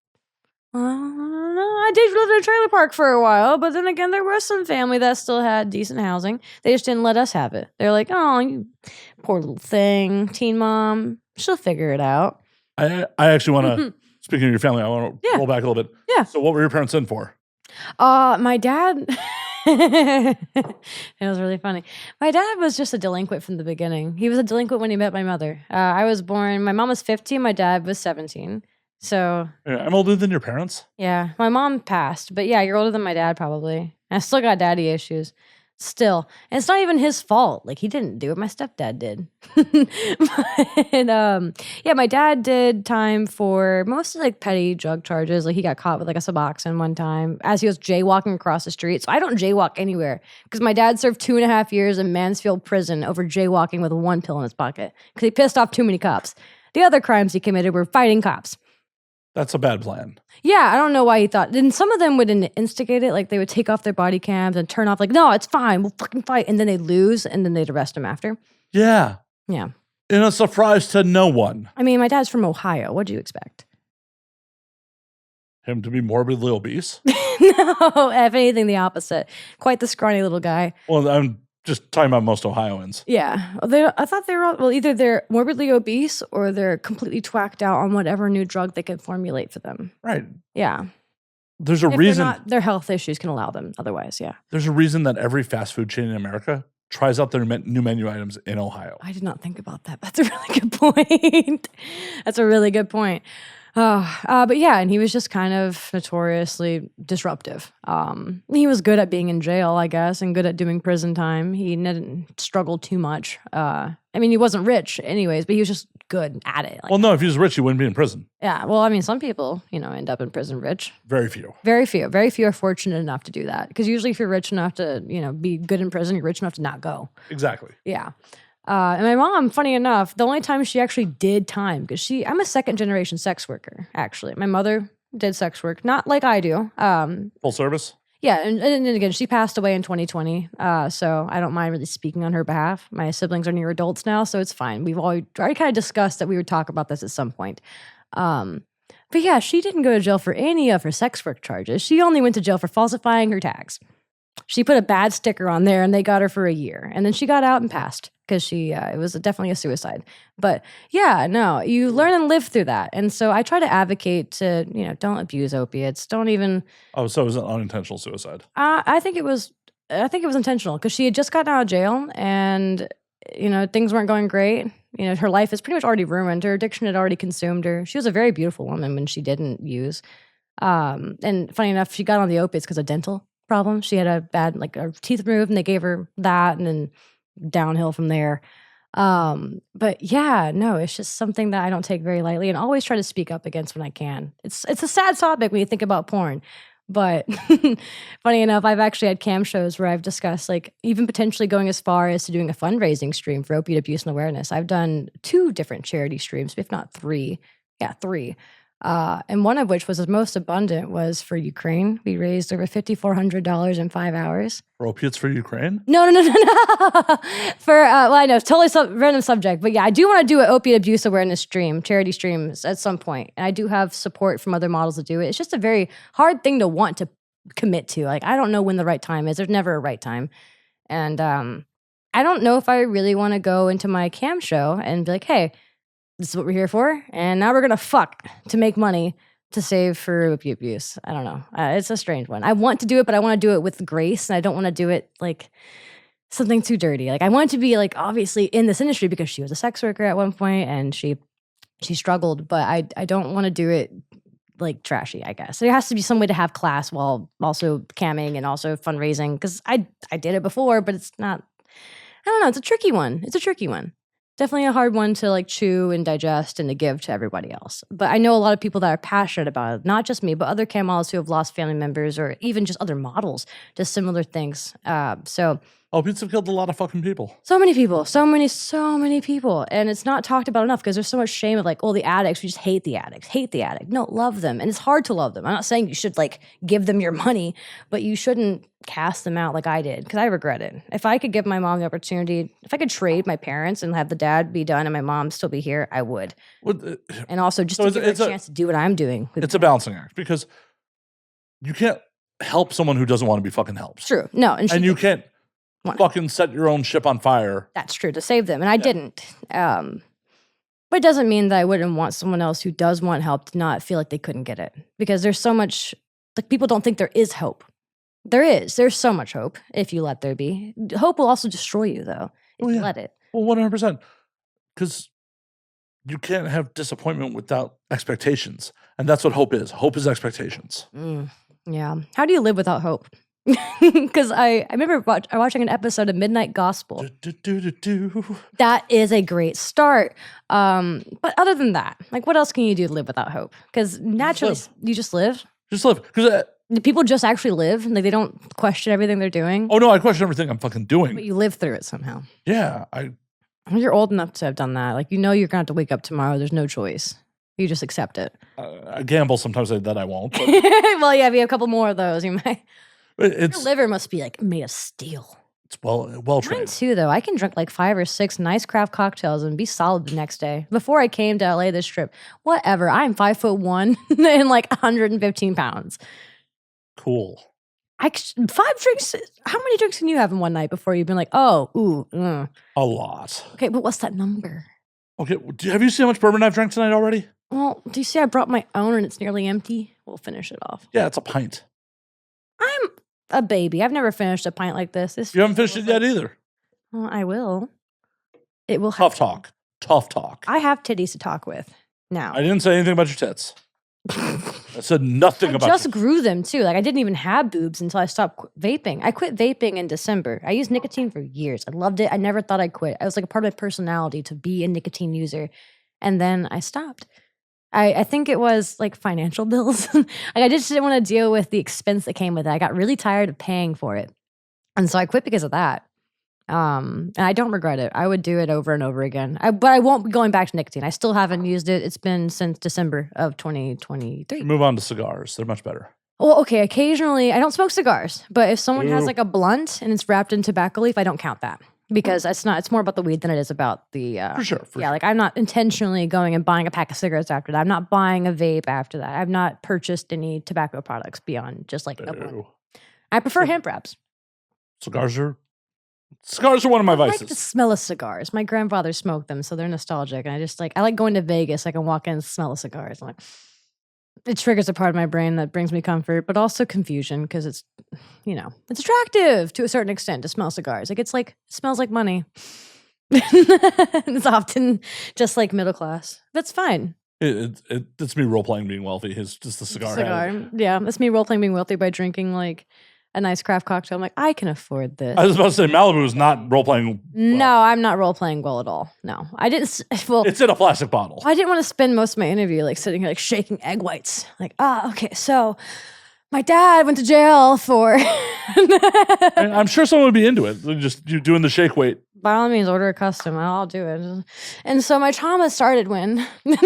I did live in a trailer park for a while, but then again, there was some family that still had decent housing. They just didn't let us have it. They're like, oh, you poor little thing, teen mom. She'll figure it out. I actually want to, speaking of your family, I want to roll back a little bit. Yeah. So what were your parents in for? My dad... It was really funny. My dad was just a delinquent from the beginning. He was a delinquent when he met my mother. I was born, my mom was 15, my dad was 17. So Yeah, I'm older than your parents. yeah, my mom passed, but yeah, you're older than my dad probably. And I still got daddy issues. Still. And it's not even his fault. Like, he didn't do it. My stepdad did. But, yeah, my dad did time for mostly like petty drug charges. Like, he got caught with like a Suboxone one time as he was jaywalking across the street. So I don't jaywalk anywhere because my dad served 2.5 years in Mansfield prison over jaywalking with one pill in his pocket because he pissed off too many cops. The other crimes he committed were fighting cops. That's a bad plan. Yeah, I don't know why he thought. Then some of them would instigate it. Like, they would take off their body cams and turn off, like, no, it's fine. We'll fucking fight. And then they'd lose, and then they'd arrest him after. Yeah. Yeah. In a surprise to no one. I mean, my dad's from Ohio. What do you expect? Him to be morbidly obese? No, if anything, the opposite. Quite the scrawny little guy. Well, I'm just talking about most Ohioans. Yeah. I thought they were all, well, either they're morbidly obese or they're completely twacked out on whatever new drug they could formulate for them. Right. Yeah. There's a If reason. their health issues can allow them. Otherwise, yeah. There's a reason that every fast food chain in America tries out their new menu items in Ohio. I did not think about that. That's a really good point. That's a really good point. But yeah, and he was just kind of notoriously disruptive. He was good at being in jail, I guess, and good at doing prison time. He didn't struggle too much. I mean, he wasn't rich anyways, but he was just good at it. Like, Well, no, if he was rich, he wouldn't be in prison. yeah, well, I mean, some people, end up in prison rich. Very few. Very few. Very few are fortunate enough to do that. Because usually if you're rich enough to, be good in prison, you're rich enough to not go. Exactly. Yeah. And my mom, funny enough, the only time she actually did time, because I'm a second generation sex worker, actually. My mother did sex work, not like I do. Full service? Yeah, and again, she passed away in 2020, so I don't mind really speaking on her behalf. My siblings are near adults now, so it's fine. We've already kind of discussed that we would talk about this at some point. But yeah, she didn't go to jail for any of her sex work charges. She only went to jail for falsifying her tags. She put a bad sticker on there, and they got her for a year. And then she got out and passed because it was definitely a suicide. But yeah, no, you learn and live through that. And so I try to advocate to, don't abuse opiates. Don't even. Oh, so it was an unintentional suicide. I think it was intentional because she had just gotten out of jail, and things weren't going great. Her life is pretty much already ruined. Her addiction had already consumed her. She was a very beautiful woman when she didn't use. And funny enough, she got on the opiates because of dental problem. She had a bad, her teeth removed, and they gave her that, and then downhill from there. But yeah, no, it's just something that I don't take very lightly, and always try to speak up against when I can. It's a sad topic when you think about porn, But funny enough, I've actually had cam shows where I've discussed like even potentially going as far as to doing a fundraising stream for opiate abuse and awareness. I've done 2 different charity streams, if not 3. Yeah, 3. And one of which was the most abundant was for Ukraine. We raised over $5,400 in 5 hours. For opiates for Ukraine? No. For, well, I know, it's totally random subject. But yeah, I do want to do an opiate abuse awareness stream, charity streams at some point. And I do have support from other models to do it. It's just a very hard thing to want to commit to. Like, I don't know when the right time is. There's never a right time. And I don't know if I really want to go into my cam show and be like, hey, this is what we're here for. And now we're going to fuck to make money to save for opiate abuse. I don't know. It's a strange one. I want to do it, but I want to do it with grace. And I don't want to do it like something too dirty. Like I want to be like obviously in this industry because she was a sex worker at one point and she struggled, but I don't want to do it like trashy, I guess. There has to be some way to have class while also camming and also fundraising because I did it before, but it's not, I don't know. It's a tricky one. Definitely a hard one to like chew and digest and to give to everybody else. But I know a lot of people that are passionate about it. Not just me, but other cam models who have lost family members or even just other models to similar things. So opiates have killed a lot of fucking people. so many people. And it's not talked about enough because there's so much shame of like, oh, the addicts, we just hate the addict. No, love them. And it's hard to love them. I'm not saying you should like give them your money, but you shouldn't cast them out like I did because I regret it. If I could give my mom the opportunity, if I could trade my parents and have the dad be done and my mom still be here, I would. And also just to give her a chance to do what I'm doing. It's a balancing act because you can't help someone who doesn't want to be fucking helped. True. No. And you can't fucking set your own ship on fire. That's true, to save them. And I didn't. But it doesn't mean that I wouldn't want someone else who does want help to not feel like they couldn't get it. Because there's so much, like people don't think there is hope. There is. There's so much hope if you let there be. Hope will also destroy you though, if you let it. Well, 100%. Because you can't have disappointment without expectations. And that's what hope is. Hope is expectations. Yeah. How do you live without hope? Because I remember watching an episode of Midnight Gospel. That is a great start. But other than that, like what else can you do to live without hope? Because naturally, you just live. Just live. Because do people just actually live? Like they don't question everything they're doing? Oh no, I question everything I'm fucking doing. But you live through it somehow. Yeah. You're old enough to have done that. Like you know you're going to have to wake up tomorrow. There's no choice. You just accept it. I gamble sometimes that I won't. But well, yeah, if you have a couple more of those, you might. Your liver must be like made of steel. It's well trained. Mine too, though. I can drink like 5 or 6 nice craft cocktails and be solid the next day. Before I came to LA this trip, whatever. I'm 5'1" and like 115 pounds. Cool. 5 drinks. How many drinks can you have in one night before you've been like, oh, ooh, A lot. Okay, but what's that number? Okay, have you seen how much bourbon I've drank tonight already? Well, do you see I brought my own and it's nearly empty? We'll finish it off. Yeah, it's a pint. I'm a baby. I've never finished a pint like this. You haven't finished it yet either. Well, I will. It will Tough talk. Tough talk. I have titties to talk with now. I didn't say anything about your tits. I said nothing about I just grew them too. Like I didn't even have boobs until I stopped vaping. I quit vaping in December. I used nicotine for years. I loved it. I never thought I'd quit. It was like a part of my personality to be a nicotine user. And then I stopped. I think it was like financial bills. Like I just didn't want to deal with the expense that came with it. I got really tired of paying for it. And so I quit because of that. And I don't regret it. I would do it over and over again. But I won't be going back to nicotine. I still haven't used it. It's been since December of 2023. Move on to cigars. They're much better. Well, okay, occasionally, I don't smoke cigars. But if someone has like a blunt and it's wrapped in tobacco leaf, I don't count that. Because it's more about the weed than it is about the... For sure. Like I'm not intentionally going and buying a pack of cigarettes after that. I'm not buying a vape after that. I've not purchased any tobacco products beyond just like a blunt. I prefer hemp wraps. Cigars are one of my vices. I like the smell of cigars. My grandfather smoked them, so they're nostalgic. And I like going to Vegas. I can walk in and smell the cigars. It triggers a part of my brain that brings me comfort, but also confusion because it's attractive to a certain extent to smell cigars. Like it smells like money. It's often just like middle class. That's fine. It's me role playing being wealthy. It's just the cigar. Yeah, that's me role playing being wealthy by drinking like a nice craft cocktail. I'm like, I can afford this. I was about to say Malibu is not role playing. Well. No, I'm not role playing well at all. No, I didn't. Well, it's in a plastic bottle. I didn't want to spend most of my interview like sitting here like shaking egg whites. Like, okay, so My dad went to jail for. And I'm sure someone would be into it. Just you doing the shake weight. By all means, order a custom. I'll do it. And so my trauma started when. Make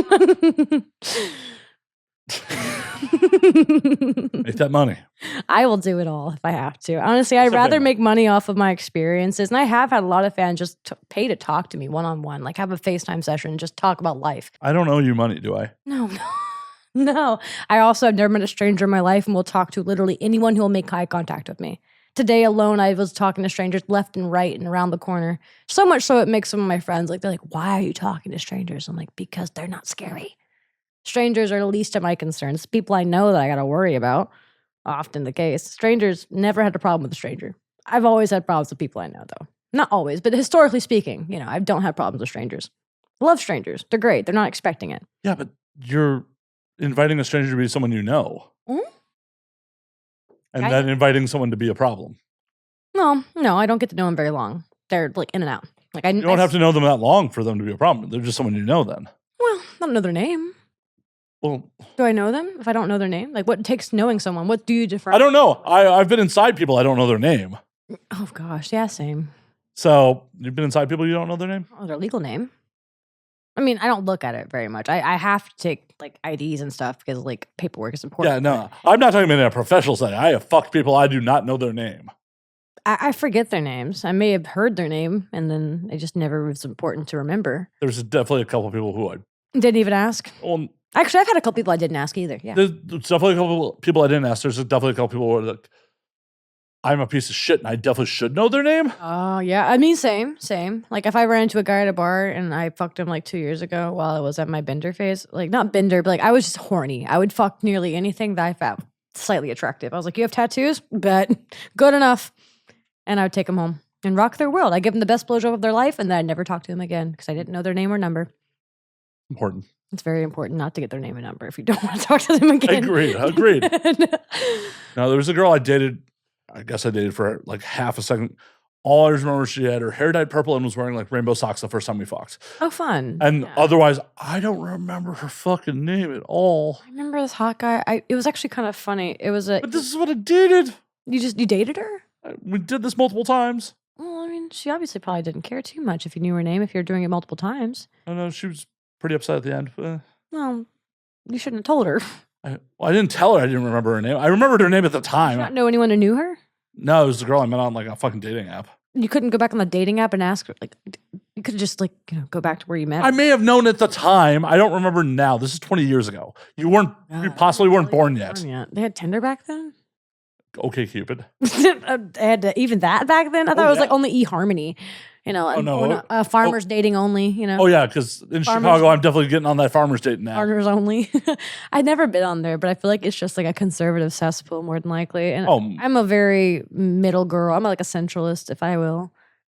that money. I will do it all if I have to. Honestly, I'd rather make money off of my experiences. And I have had a lot of fans just pay to talk to me one-on-one, like have a FaceTime session and just talk about life. I don't owe you money, do I? No. No. I also have never met a stranger in my life and will talk to literally anyone who will make eye contact with me. Today alone, I was talking to strangers left and right and around the corner. So much so it makes some of my friends, like, they're like, why are you talking to strangers? I'm like, because they're not scary. Strangers are the least of my concerns. People I know that I got to worry about. Often the case. Strangers, never had a problem with a stranger. I've always had problems with people I know, though. Not always, but historically speaking, I don't have problems with strangers. Love strangers. They're great. They're not expecting it. Yeah, but you're inviting a stranger to be someone you know. Mm-hmm. And then inviting someone to be a problem. No, I don't get to know them very long. They're like in and out. Like you don't have to know them that long for them to be a problem. They're just someone you know then. Well, I don't know their name. Well, do I know them if I don't know their name? Like, what takes knowing someone? What do you differ? I don't know. I've been inside people I don't know their name. Oh gosh, yeah, same. So you've been inside people you don't know their name? Oh, their legal name. I mean, I don't look at it very much. I have to take like IDs and stuff because like paperwork is important. Yeah, no, I'm not talking about in a professional setting. I have fucked people I do not know their name. I forget their names. I may have heard their name and then it just never was important to remember. There's definitely a couple of people who I didn't even ask. Well, actually, I've had a couple people I didn't ask either. Yeah, there's definitely a couple of people I didn't ask. There's definitely a couple people who are like, I'm a piece of shit and I definitely should know their name. Oh, yeah. I mean, same. Like if I ran into a guy at a bar and I fucked him like 2 years ago while I was at my bender phase, like not bender, but like I was just horny. I would fuck nearly anything that I found slightly attractive. I was like, you have tattoos? Bet. Good enough. And I would take them home and rock their world. I give them the best blowjob of their life and then I'd never talk to them again because I didn't know their name or number. Important. It's very important not to get their name and number if you don't want to talk to them again. Agreed. Now, there was a girl I dated. I guess I dated for like half a second. All I remember, she had her hair dyed purple and was wearing like rainbow socks the first time we fucked. Oh, fun. And otherwise, I don't remember her fucking name at all. I remember this hot guy. It was actually kind of funny. It was But this is what I dated. You dated her? We did this multiple times. Well, I mean, she obviously probably didn't care too much if you knew her name, if you're doing it multiple times. I know, she was pretty upset at the end. Well, you shouldn't have told her. I didn't tell her I didn't remember her name. I remembered her name at the time. Did you not know anyone who knew her? No, it was the girl I met on like a fucking dating app. You couldn't go back on the dating app and ask her, like, you could just like, go back to where you met her. I may have known at the time. I don't remember now. This is 20 years ago. You possibly weren't born yet. They had Tinder back then? Okay, Cupid. They had even that back then? I thought it was like only eHarmony. Farmers dating only, Oh, yeah, because in Chicago, I'm definitely getting on that farmers dating now. Farmers only. I'd never been on there, but I feel like it's just like a conservative cesspool more than likely. And I'm a very middle girl. I'm like a centralist, if I will.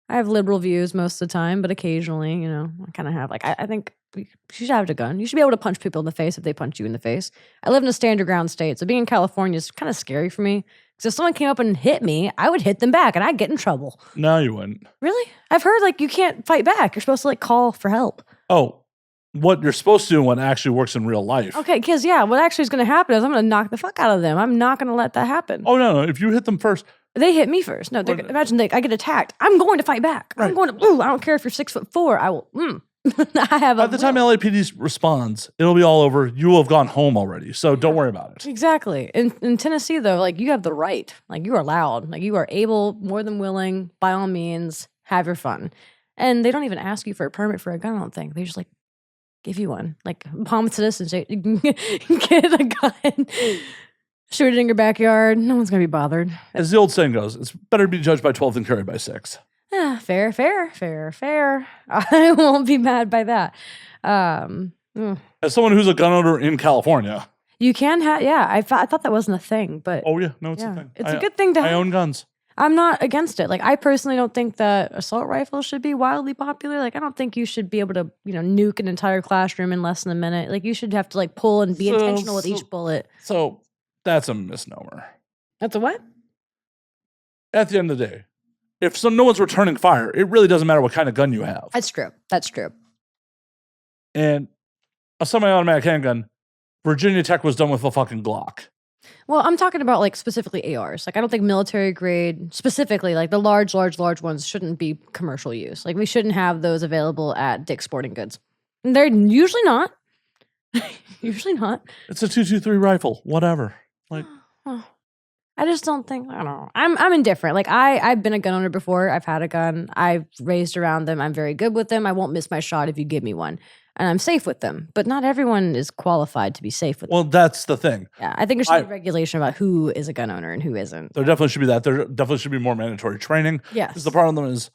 I have liberal views most of the time, but occasionally, I kind of have like, I think you should have a gun. You should be able to punch people in the face if they punch you in the face. I live in a stand your ground state, so being in California is kind of scary for me. Because if someone came up and hit me, I would hit them back and I'd get in trouble. No, you wouldn't. Really? I've heard like you can't fight back. You're supposed to like call for help. Oh, what you're supposed to do and what actually works in real life. Okay, because what actually is going to happen is I'm going to knock the fuck out of them. I'm not going to let that happen. Oh, no. If you hit them first. They hit me first. No, imagine I get attacked. I'm going to fight back. Right. I'm going to, I don't care if you're 6'4". I will, I have By the time LAPD responds, it'll be all over. You will have gone home already. So don't worry about it. Exactly. In Tennessee, though, like you have the right. Like you are allowed. Like you are able, more than willing, by all means, have your fun. And they don't even ask you for a permit for a gun, I don't think. They just like give you one. Like common citizens, you can get a gun. Shoot it in your backyard. No one's going to be bothered. As the old saying goes, it's better to be judged by 12 than carried by 6. Fair. I won't be mad by that. As someone who's a gun owner in California. You can have, I thought that wasn't a thing, but. Oh, yeah. No, it's a thing. It's a good thing to have. I own guns. I'm not against it. Like, I personally don't think that assault rifles should be wildly popular. Like, I don't think you should be able to, nuke an entire classroom in less than a minute. Like, you should have to, like, pull and be intentional with each bullet. So, that's a misnomer. That's a what? At the end of the day, if no one's returning fire, it really doesn't matter what kind of gun you have. That's true. And a semi-automatic handgun, Virginia Tech was done with a fucking Glock. Well, I'm talking about like specifically ARs. Like I don't think military grade specifically, like the large ones shouldn't be commercial use. Like we shouldn't have those available at Dick's Sporting Goods. And they're usually not. Usually not. It's a 223 rifle, whatever. Like, I just don't think, I don't know. I'm indifferent. Like I've been a gun owner before. I've had a gun. I've raised around them. I'm very good with them. I won't miss my shot if you give me one. And I'm safe with them. But not everyone is qualified to be safe with them. well, that's the thing. Yeah, I think there should be regulation about who is a gun owner and who isn't. There definitely should be that. There definitely should be more mandatory training. Yes. Because the problem is,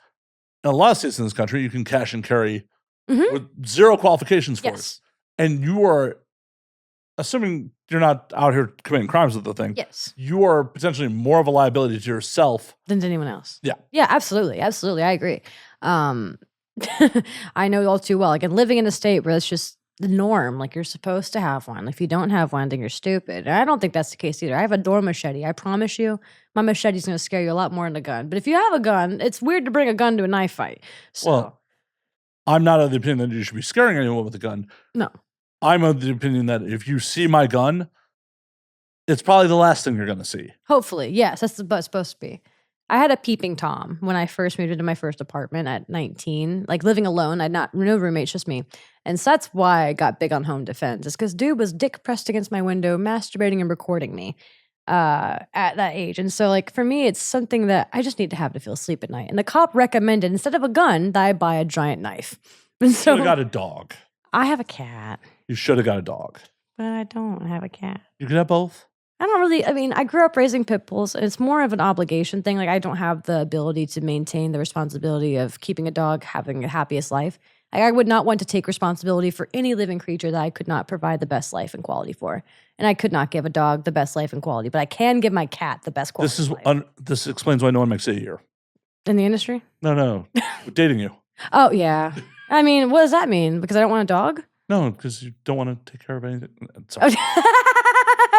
in a lot of states in this country, you can cash and carry with zero qualifications for it. And you are, assuming you're not out here committing crimes with the thing, you are potentially more of a liability to yourself than to anyone else. Yeah. Yeah, absolutely. Absolutely. I agree. I know all too well. Like, and living in a state where it's just the norm, like you're supposed to have one. If you don't have one, then you're stupid. And I don't think that's the case either. I have a door machete. I promise you, my machete's going to scare you a lot more than a gun. But if you have a gun, it's weird to bring a gun to a knife fight. So, well, I'm not of the opinion that you should be scaring anyone with a gun. No. I'm of the opinion that if you see my gun, it's probably the last thing you're going to see. Hopefully. Yes, that's what it's supposed to be. I had a peeping Tom when I first moved into my first apartment at 19, like living alone. I had no roommates, just me. And so that's why I got big on home defense. It's because dude was dick pressed against my window, masturbating and recording me at that age. And so like for me, it's something that I just need to have to feel asleep at night. And the cop recommended instead of a gun that I buy a giant knife. And so you should have got a dog. I have a cat. You should have got a dog. But I don't have a cat. You could have both. I don't really, I mean, I grew up raising pit bulls. And it's more of an obligation thing. Like I don't have the ability to maintain the responsibility of keeping a dog, having the happiest life. Like, I would not want to take responsibility for any living creature that I could not provide the best life and quality for. And I could not give a dog the best life and quality, but I can give my cat the best quality. This explains why no one makes it a year. In the industry? No. Dating you. Oh, yeah. I mean, what does that mean? Because I don't want a dog? No, because you don't want to take care of anything. Sorry.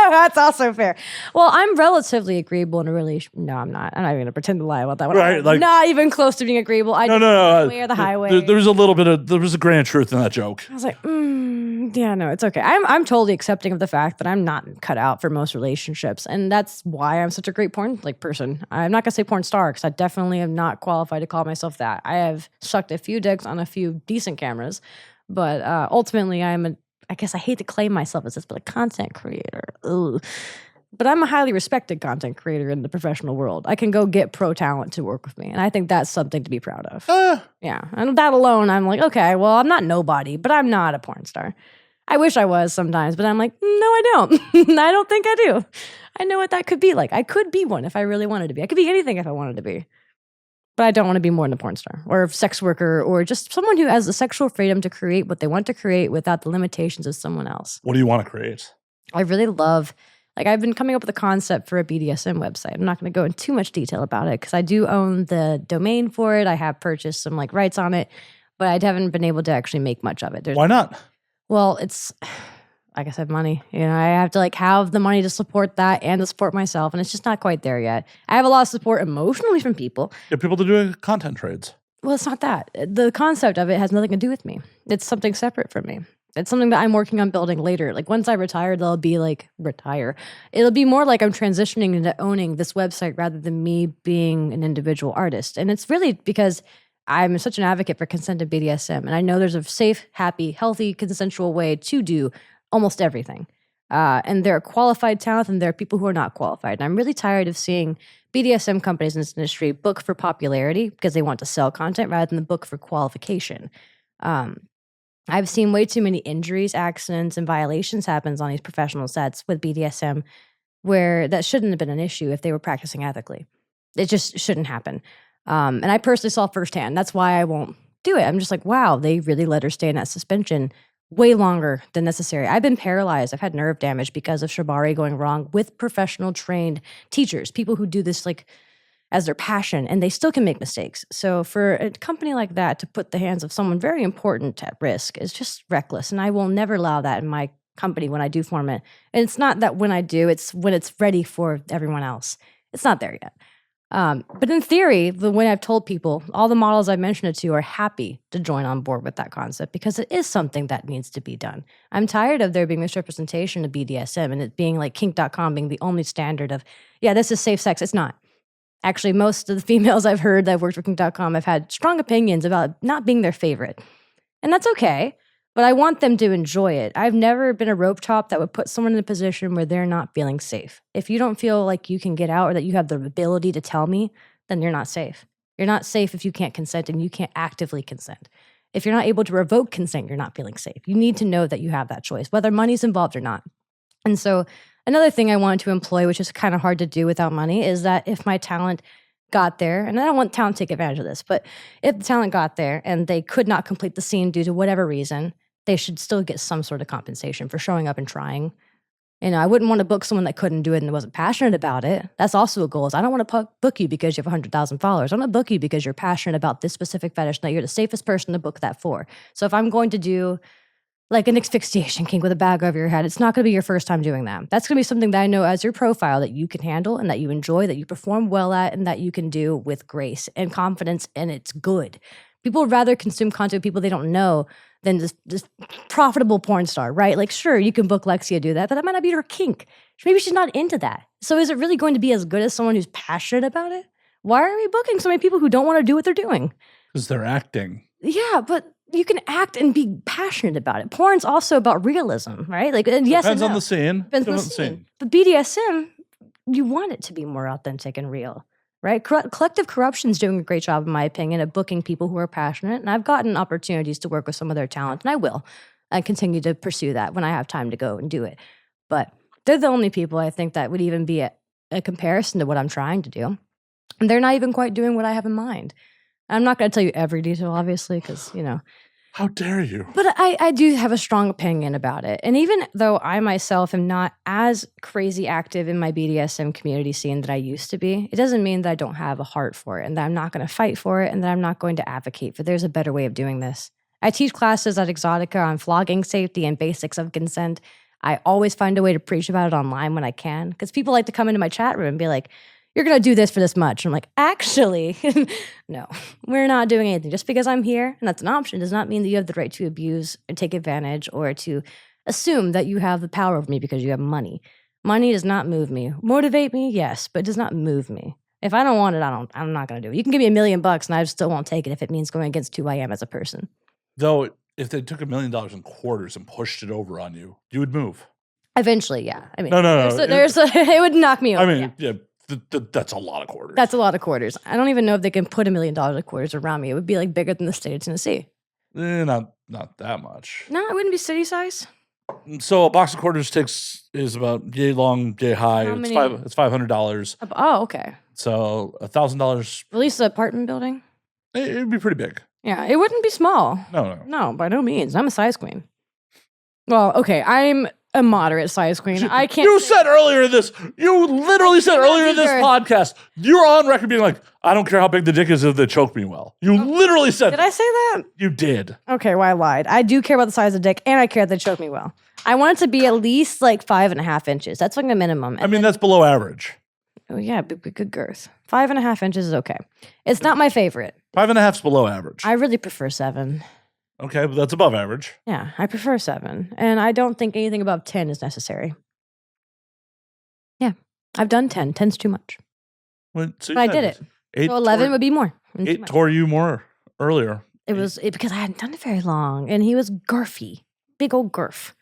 That's also fair. Well, I'm relatively agreeable in a relationship. No, I'm not. I'm not even going to pretend to lie about that one. Right, I'm not even close to being agreeable. I no. Way or the highway. There was a grain of truth in that joke. I was like, yeah, no, it's okay. I'm totally accepting of the fact that I'm not cut out for most relationships, and that's why I'm such a great porn person. I'm not gonna say porn star because I definitely am not qualified to call myself that. I have sucked a few dicks on a few decent cameras, but ultimately, I guess I hate to claim myself as this, but a content creator. Ugh. But I'm a highly respected content creator in the professional world. I can go get pro talent to work with me, and I think that's something to be proud of. Yeah, and that alone, I'm like, okay, well, I'm not nobody, but I'm not a porn star. I wish I was sometimes, but I'm like, no, I don't. I don't think I do. I know what that could be like. I could be one if I really wanted to be. I could be anything if I wanted to be. But I don't want to be more than a porn star or a sex worker or just someone who has the sexual freedom to create what they want to create without the limitations of someone else. What do you want to create? I really love, like I've been coming up with a concept for a BDSM website. I'm not going to go into too much detail about it because I do own the domain for it. I have purchased some like rights on it, but I haven't been able to actually make much of it. Why not? Well, I guess I have money. You know, I have to like have the money to support that and to support myself, and it's just not quite there yet. I have a lot of support emotionally from people. Get people to do content trades. Well, it's not that. The concept of it has nothing to do with me. It's something separate from me. It's something that I'm working on building later. Like once I retire, they'll be like retire. It'll be more like I'm transitioning into owning this website rather than me being an individual artist. And it's really because I'm such an advocate for consented BDSM. And I know there's a safe, happy, healthy, consensual way to do almost everything. And there are qualified talent and there are people who are not qualified. And I'm really tired of seeing BDSM companies in this industry book for popularity because they want to sell content rather than the book for qualification. I've seen way too many injuries, accidents, and violations happen on these professional sets with BDSM where that shouldn't have been an issue if they were practicing ethically. It just shouldn't happen. And I personally saw firsthand. That's why I won't do it. I'm just like, wow, they really let her stay in that suspension way longer than necessary. I've been paralyzed. I've had nerve damage because of shibari going wrong with professional trained teachers, people who do this like as their passion, and they still can make mistakes. So for a company like that to put the hands of someone very important at risk is just reckless. And I will never allow that in my company when I do form it. And it's not that when I do, it's when it's ready for everyone else. It's not there yet. But in theory, when I've told people, all the models I've mentioned it to are happy to join on board with that concept because it is something that needs to be done. I'm tired of there being misrepresentation of BDSM and it being like kink.com being the only standard of, yeah, this is safe sex. It's not. Actually, most of the females I've heard that have worked for kink.com have had strong opinions about not being their favorite. And that's okay. But I want them to enjoy it. I've never been a rope top that would put someone in a position where they're not feeling safe. If you don't feel like you can get out or that you have the ability to tell me, then you're not safe. You're not safe if you can't consent and you can't actively consent. If you're not able to revoke consent, you're not feeling safe. You need to know that you have that choice, whether money's involved or not. And so another thing I wanted to employ, which is kind of hard to do without money, is that if my talent got there, and I don't want talent to take advantage of this, but if the talent got there and they could not complete the scene due to whatever reason, they should still get some sort of compensation for showing up and trying. I wouldn't want to book someone that couldn't do it and wasn't passionate about it. That's also a goal. Is I don't want to book you because you have 100,000 followers. I want to book you because you're passionate about this specific fetish and that you're the safest person to book that for. So if I'm going to do like an asphyxiation kink with a bag over your head, it's not going to be your first time doing that. That's going to be something that I know as your profile that you can handle and that you enjoy, that you perform well at, and that you can do with grace and confidence, and it's good. People would rather consume content with people they don't know than this profitable porn star, right? Like, sure, you can book Lexia do that, but that might not be her kink. Maybe she's not into that. So is it really going to be as good as someone who's passionate about it? Why are we booking so many people who don't want to do what they're doing? Because they're acting. Yeah, but you can act and be passionate about it. Porn's also about realism, right? Like, yes, Depends on the scene. Depends on the scene. But BDSM, you want it to be more authentic and real. Right? Collective Corruption's doing a great job, in my opinion, of booking people who are passionate. And I've gotten opportunities to work with some of their talent, and I will continue to pursue that when I have time to go and do it. But they're the only people I think that would even be a comparison to what I'm trying to do. And they're not even quite doing what I have in mind. I'm not going to tell you every detail, obviously, because, How dare you? But I do have a strong opinion about it. And even though I myself am not as crazy active in my BDSM community scene that I used to be, it doesn't mean that I don't have a heart for it and that I'm not going to fight for it and that I'm not going to advocate for there's a better way of doing this. I teach classes at Exotica on flogging safety and basics of consent. I always find a way to preach about it online when I can because people like to come into my chat room and be like, you're going to do this for this much. I'm like, actually, no, we're not doing anything. Just because I'm here and that's an option does not mean that you have the right to abuse or take advantage or to assume that you have the power over me because you have money. Money does not move me. Motivate me, yes, but it does not move me. If I don't want it, I'm not going to do it. You can give me $1 million and I still won't take it if it means going against who I am as a person. Though, if they took $1 million in quarters and pushed it over on you, you would move. Eventually, yeah. I mean, no. It would knock me over. I mean, yeah. That's a lot of quarters. That's a lot of quarters. I don't even know if they can put $1 million of quarters around me. It would be like bigger than the state of Tennessee. Not that much. No, it wouldn't be city size. So a box of quarters is about yay long, yay high. It's $500. Oh, okay. So $1,000. At least the apartment building. It'd be pretty big. Yeah, it wouldn't be small. No, by no means. I'm a size queen. Well, okay, I'm a moderate size queen. I can't. You said earlier this. You literally said earlier in this podcast. You're on record being like, I don't care how big the dick is if they choke me well. You literally said. Did I say that? You did. Okay, well I lied. I do care about the size of the dick, and I care that they choke me well. I want it to be at least like 5.5 inches. That's like the minimum. I mean, that's below average. Oh yeah, good girth. 5.5 inches is okay. It's not my favorite. 5.5's below average. I really prefer 7. Okay, but that's above average. Yeah, I prefer 7. And I don't think anything above 10 is necessary. Yeah, I've done 10. 10's too much. Well, so I did it. 8 so 11 would be more. 8 tore you more earlier. It was because I hadn't done it very long. And he was girthy. Big old girth.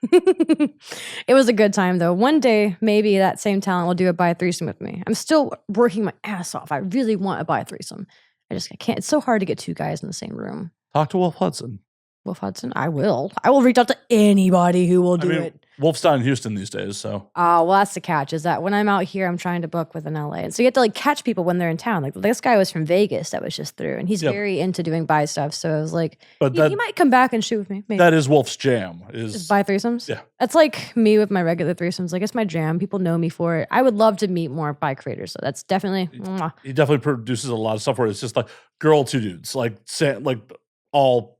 It was a good time, though. One day, maybe that same talent will do a bi threesome with me. I'm still working my ass off. I really want a bi threesome. I can't. It's so hard to get 2 guys in the same room. Talk to Wolf Hudson. Wolf Hudson? I will. I will reach out to anybody who will do it. Wolf's down in Houston these days, so. Oh, well, that's the catch, is that when I'm out here, I'm trying to book with an LA. And so you have to like catch people when they're in town. Like this guy was from Vegas that was just through, and he's very into doing bi stuff. So I was like, he might come back and shoot with me. Maybe. That is Wolf's jam. Is bi threesomes? Yeah. That's like me with my regular threesomes. Like it's my jam. People know me for it. I would love to meet more bi creators. So that's definitely. He definitely produces a lot of stuff where it's just like girl 2 dudes, like all.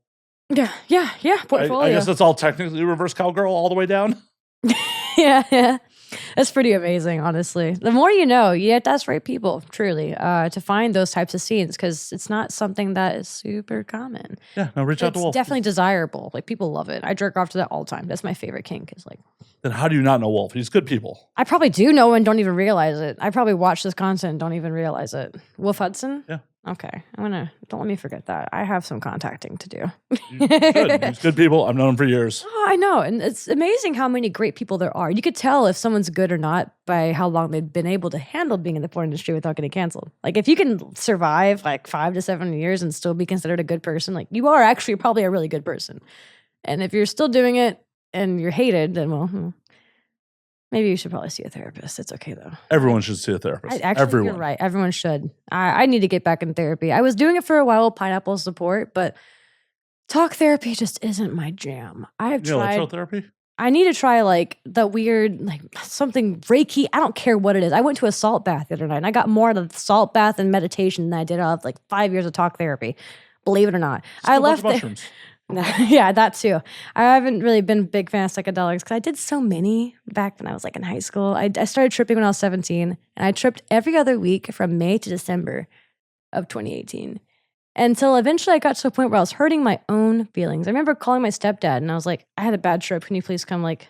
Yeah. Portfolio. I guess that's all technically reverse cowgirl all the way down. Yeah. That's pretty amazing, honestly. The more you know, you have to ask right people, truly, to find those types of scenes because it's not something that is super common. Yeah, no, reach out to It's Wolf. definitely desirable. Like people love it. I jerk off to that all the time. That's my favorite kink. Is like. Then how do you not know Wolf? He's good people. I probably do know and don't even realize it. I probably watch this content and don't even realize it. Wolf Hudson? Yeah. Okay. Don't let me forget that. I have some contacting to do. You should. He's good people. I've known him for years. Oh, I know. And it's amazing how many great people there are. You could tell if someone's good or not by how long they've been able to handle being in the porn industry without getting canceled. Like if you can survive like 5 to 7 years and still be considered a good person, like you are actually probably a really good person. And if you're still doing it and you're hated, then well, maybe you should probably see a therapist. It's okay though. Everyone should see a therapist. Everyone. You're right. Everyone should. I need to get back in therapy. I was doing it for a while with pineapple support, but talk therapy just isn't my jam. I have tried. Electrotherapy? I need to try like the weird, like something Reiki. I don't care what it is. I went to a salt bath the other night and I got more out of the salt bath and meditation than I did out of like 5 years of talk therapy. Believe it or not. I left mushrooms. Yeah, that too. I haven't really been a big fan of psychedelics because I did so many back when I was like in high school. I started tripping when I was 17 and I tripped every other week from May to December of 2018 until eventually I got to a point where I was hurting my own feelings. I remember calling my stepdad and I was like, I had a bad trip. Can you please come like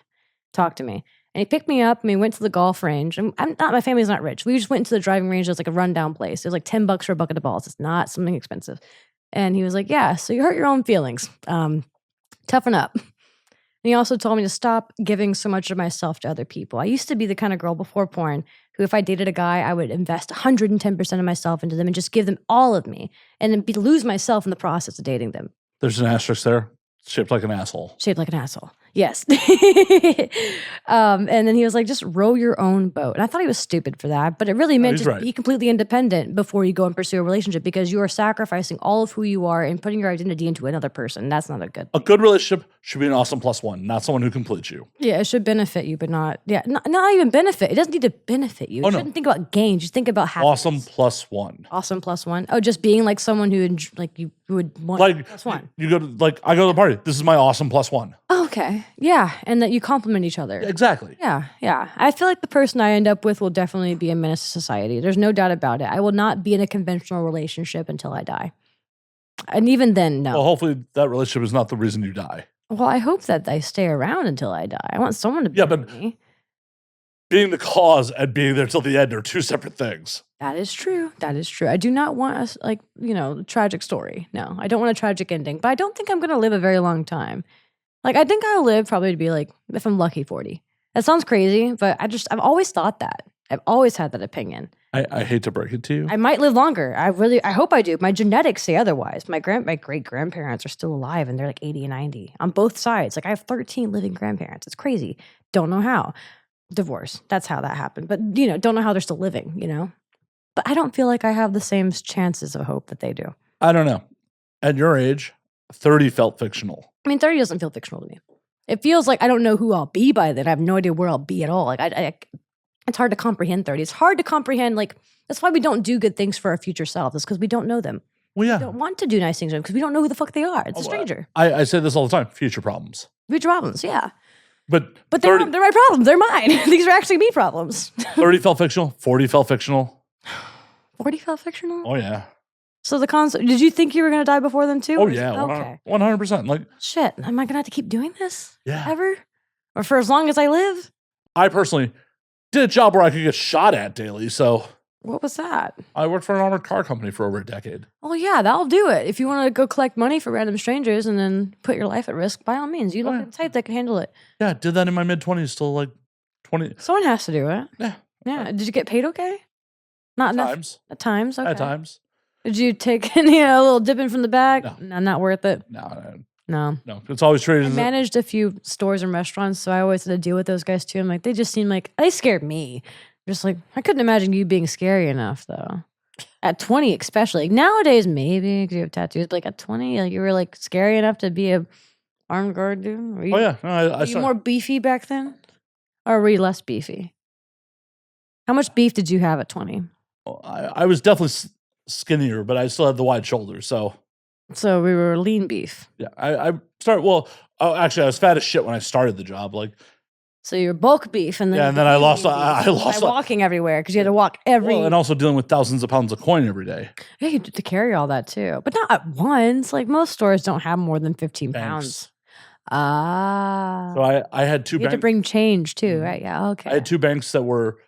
talk to me? And he picked me up and we went to the golf range. And my family's not rich. We just went to the driving range. It was like a rundown place. It was like $10 for a bucket of balls. It's not something expensive. And he was like, yeah, so you hurt your own feelings. Toughen up. And he also told me to stop giving so much of myself to other people. I used to be the kind of girl before porn who, if I dated a guy, I would invest 110% of myself into them and just give them all of me and then lose myself in the process of dating them. There's an asterisk there. Shaped like an asshole. Shaped like an asshole. Yes. And then he was like, just row your own boat. And I thought he was stupid for that, but it really meant just be completely independent before you go and pursue a relationship because you are sacrificing all of who you are and putting your identity into another person. That's not a good thing. A good relationship should be an awesome +1, not someone who completes you. Yeah, it should benefit you, but not even benefit. It doesn't need to benefit you. You shouldn't think about gains. Just think about happiness. Awesome +1. Awesome +1. Oh, just being like someone who like you would want like +1. You go to I go to the party. This is my awesome +1. Oh, okay. Yeah. And that you compliment each other. Exactly. Yeah. Yeah. I feel like the person I end up with will definitely be a menace to society. There's no doubt about it. I will not be in a conventional relationship until I die. And even then, no. Well, hopefully that relationship is not the reason you die. Well, I hope that I stay around until I die. I want someone to be with me. Being the cause and being there till the end are two separate things. That is true. That is true. I do not want a tragic story. No, I don't want a tragic ending, but I don't think I'm going to live a very long time. Like, I think I'll live probably to be like, if I'm lucky, 40. That sounds crazy, but I've always thought that. I've always had that opinion. I hate to break it to you. I might live longer. I hope I do. My genetics say otherwise. My great grandparents are still alive and they're like 80 and 90 on both sides. Like I have 13 living grandparents. It's crazy. Don't know how. Divorce. That's how that happened. But don't know how they're still living, But I don't feel like I have the same chances of hope that they do. I don't know. At your age, 30 felt fictional. I mean, 30 doesn't feel fictional to me. It feels like I don't know who I'll be by then. I have no idea where I'll be at all. Like it's hard to comprehend 30. It's hard to comprehend, that's why we don't do good things for our future selves. It's because we don't know them. Well, yeah. We don't want to do nice things because we don't know who the fuck they are. It's a stranger. I say this all the time. Future problems. Future problems, yeah. But they're my problems. They're mine. These are actually me problems. 30 felt fictional. 40 felt fictional. 40 felt fictional? Oh, yeah. So the concept, did you think you were going to die before them too? Oh, yeah. Okay. 100%. Like, shit, am I going to have to keep doing this? Yeah. Ever? Or for as long as I live? I personally did a job where I could get shot at daily, so. What was that? I worked for an armored car company for over a decade. Oh, yeah, that'll do it. If you want to go collect money for random strangers and then put your life at risk, by all means, you look at the type that can handle it. Yeah, did that in my mid-20s, still like 20. Someone has to do it. Yeah. Yeah. Did you get paid okay? Not enough. At times, okay. At times. Did you take a little dipping from the back? No, not worth it. No. It's always treated. I managed a few stores and restaurants, so I always had to deal with those guys too. I'm like, they just seem like they scared me. Just like I couldn't imagine you being scary enough though. At 20, especially. Like, nowadays, maybe because you have tattoos, but like at 20, like you were like scary enough to be a armed guard dude. Were you, were you more beefy back then, or were you less beefy? How much beef did you have at 20? I was definitely skinnier, but I still had the wide shoulders. So we were lean beef. Yeah, I started. Well, actually, I was fat as shit when I started the job. Like, So you're bulk beef, and then and then I lost. I lost by walking everywhere because you had to walk every. Well, and also dealing with thousands of pounds of coin every day. Yeah, you had to carry all that too, but not at once. Like most stores don't have more than 15 pounds. Ah. So I had two. You had to bring change too, right? Yeah. Okay. I had two banks that were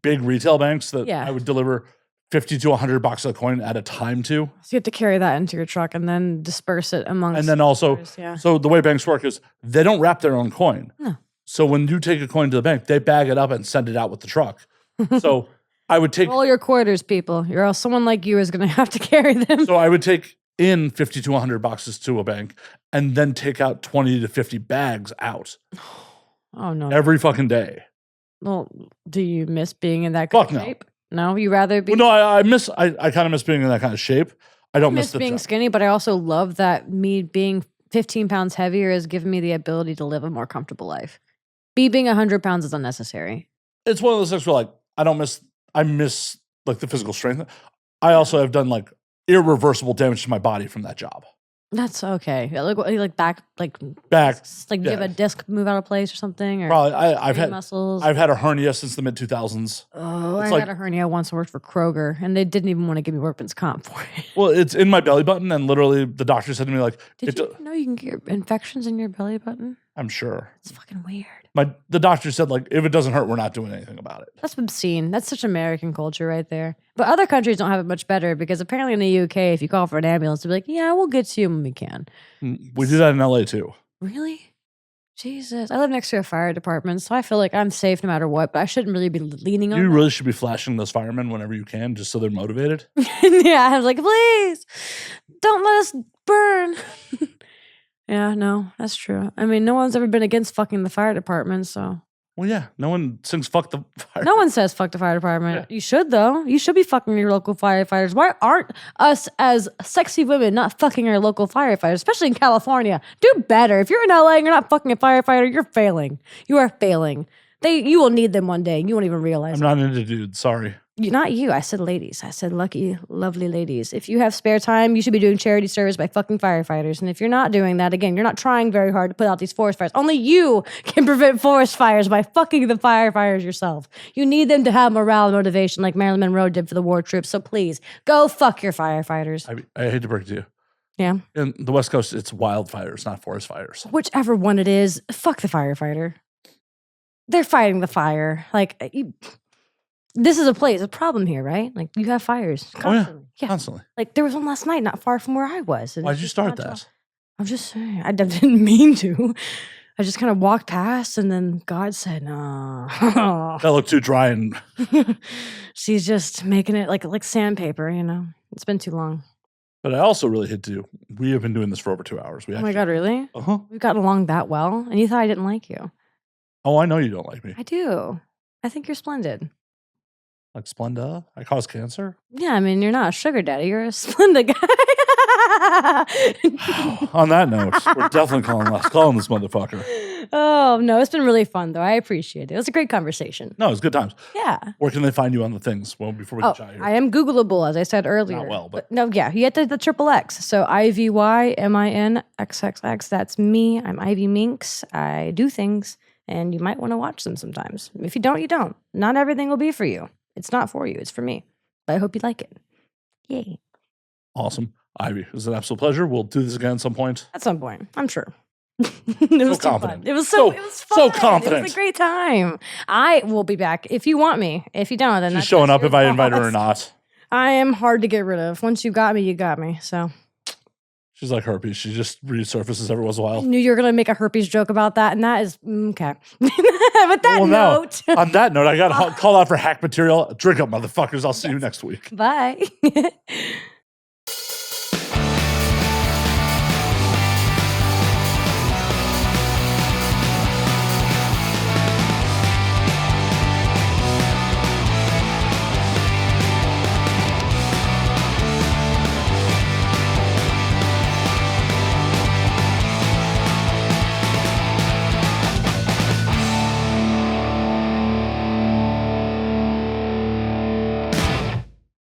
big retail banks that I would deliver 50 to 100 boxes of coin at a time to. So you have to carry that into your truck and then disperse it amongst. And then also, so the way banks work is they don't wrap their own coin. No. So when you take a coin to the bank, they bag it up and send it out with the truck. So I would take all your quarters, people. You're else someone like you is going to have to carry them. So I would take in 50 to 100 boxes to a bank and then take out 20 to 50 bags out. Oh no! Every fucking day. Well, do you miss being in that kind of shape? No, you rather be. Well, no, I kind of miss being in that kind of shape. I don't miss being skinny, but I also love that me being 15 pounds heavier has given me the ability to live a more comfortable life. Being 100 pounds is unnecessary. It's one of those things where like I miss like the physical strength. I also have done like irreversible damage to my body from that job. That's okay. Like back. Discs, like you have a disc move out of place or something. Or probably I've had muscles. I've had a hernia since the mid 2000s. Oh, I had a hernia once. I worked for Kroger, and they didn't even want to give me workman's comp for it. Well, it's in my belly button, and literally the doctor said to me like, "Did you know you can get infections in your belly button?" I'm sure. It's fucking weird. The doctor said like, if it doesn't hurt, we're not doing anything about it. That's obscene. That's such American culture right there. But other countries don't have it much better because apparently in the UK, if you call for an ambulance, they'll be like, "Yeah, we'll get to you when we can." We do that in LA too. Really? Jesus. I live next to a fire department, so I feel like I'm safe no matter what, but I shouldn't really be leaning on You really should be flashing those firemen whenever you can, just so they're motivated. Yeah, I was like, please, don't let us burn. Yeah, no, that's true. I mean, no one's ever been against fucking the fire department, so. Well, yeah, no one sings fuck the fire. No one says fuck the fire department. Yeah. You should, though. You should be fucking your local firefighters. Why aren't us as sexy women not fucking our local firefighters, especially in California? Do better. If you're in LA and you're not fucking a firefighter, you're failing. You are failing. You will need them one day. You won't even realize I'm not into dudes. Sorry. Not you. I said ladies. I said lucky, lovely ladies. If you have spare time, you should be doing charity service by fucking firefighters. And if you're not doing that, again, you're not trying very hard to put out these forest fires. Only you can prevent forest fires by fucking the firefighters yourself. You need them to have morale and motivation like Marilyn Monroe did for the war troops. So please, go fuck your firefighters. I hate to break it to you. Yeah. In the West Coast, it's wildfires, not forest fires. Whichever one it is, fuck the firefighter. They're fighting the fire. Like, this is a problem here, right? Like, you have fires constantly. Oh, yeah. Constantly. Like, there was one last night not far from where I was. Why'd you start that? I'm just saying. I didn't mean to. I just kind of walked past, and then God said, no. That looked too dry. And she's just making it like sandpaper, you know? It's been too long. But I also really hate to. We have been doing this for over 2 hours. Oh my God, really? Uh-huh. We've gotten along that well, and you thought I didn't like you. Oh, I know you don't like me. I do. I think you're splendid. Like Splenda? I cause cancer? Yeah, I mean, you're not a sugar daddy. You're a splendid guy. On that note, we're definitely calling this motherfucker. Oh, no, it's been really fun, though. I appreciate it. It was a great conversation. No, it's good times. Yeah. Where can they find you on the things? Well, before we get out here. I am Googleable, as I said earlier. Not well, but no, yeah, you had the triple X. So IvyMinxXX. That's me. I'm Ivy Minx. I do things, and you might want to watch them sometimes. If you don't, you don't. Not everything will be for you. It's not for you. It's for me. But I hope you like it. Yay. Awesome. Ivy, it was an absolute pleasure. We'll do this again at some point. At some point, I'm sure. It was so confident. It was fun. So confident. It was a great time. I will be back if you want me. If you don't, then she's showing up if I invite her or not. I am hard to get rid of. Once you got me, you got me. So she's like herpes. She just resurfaces every once in a while. I knew you were gonna make a herpes joke about that, and that is okay. With that note, on that note, I got to call out for hack material. Drink up, motherfuckers. I'll see you next week. Bye.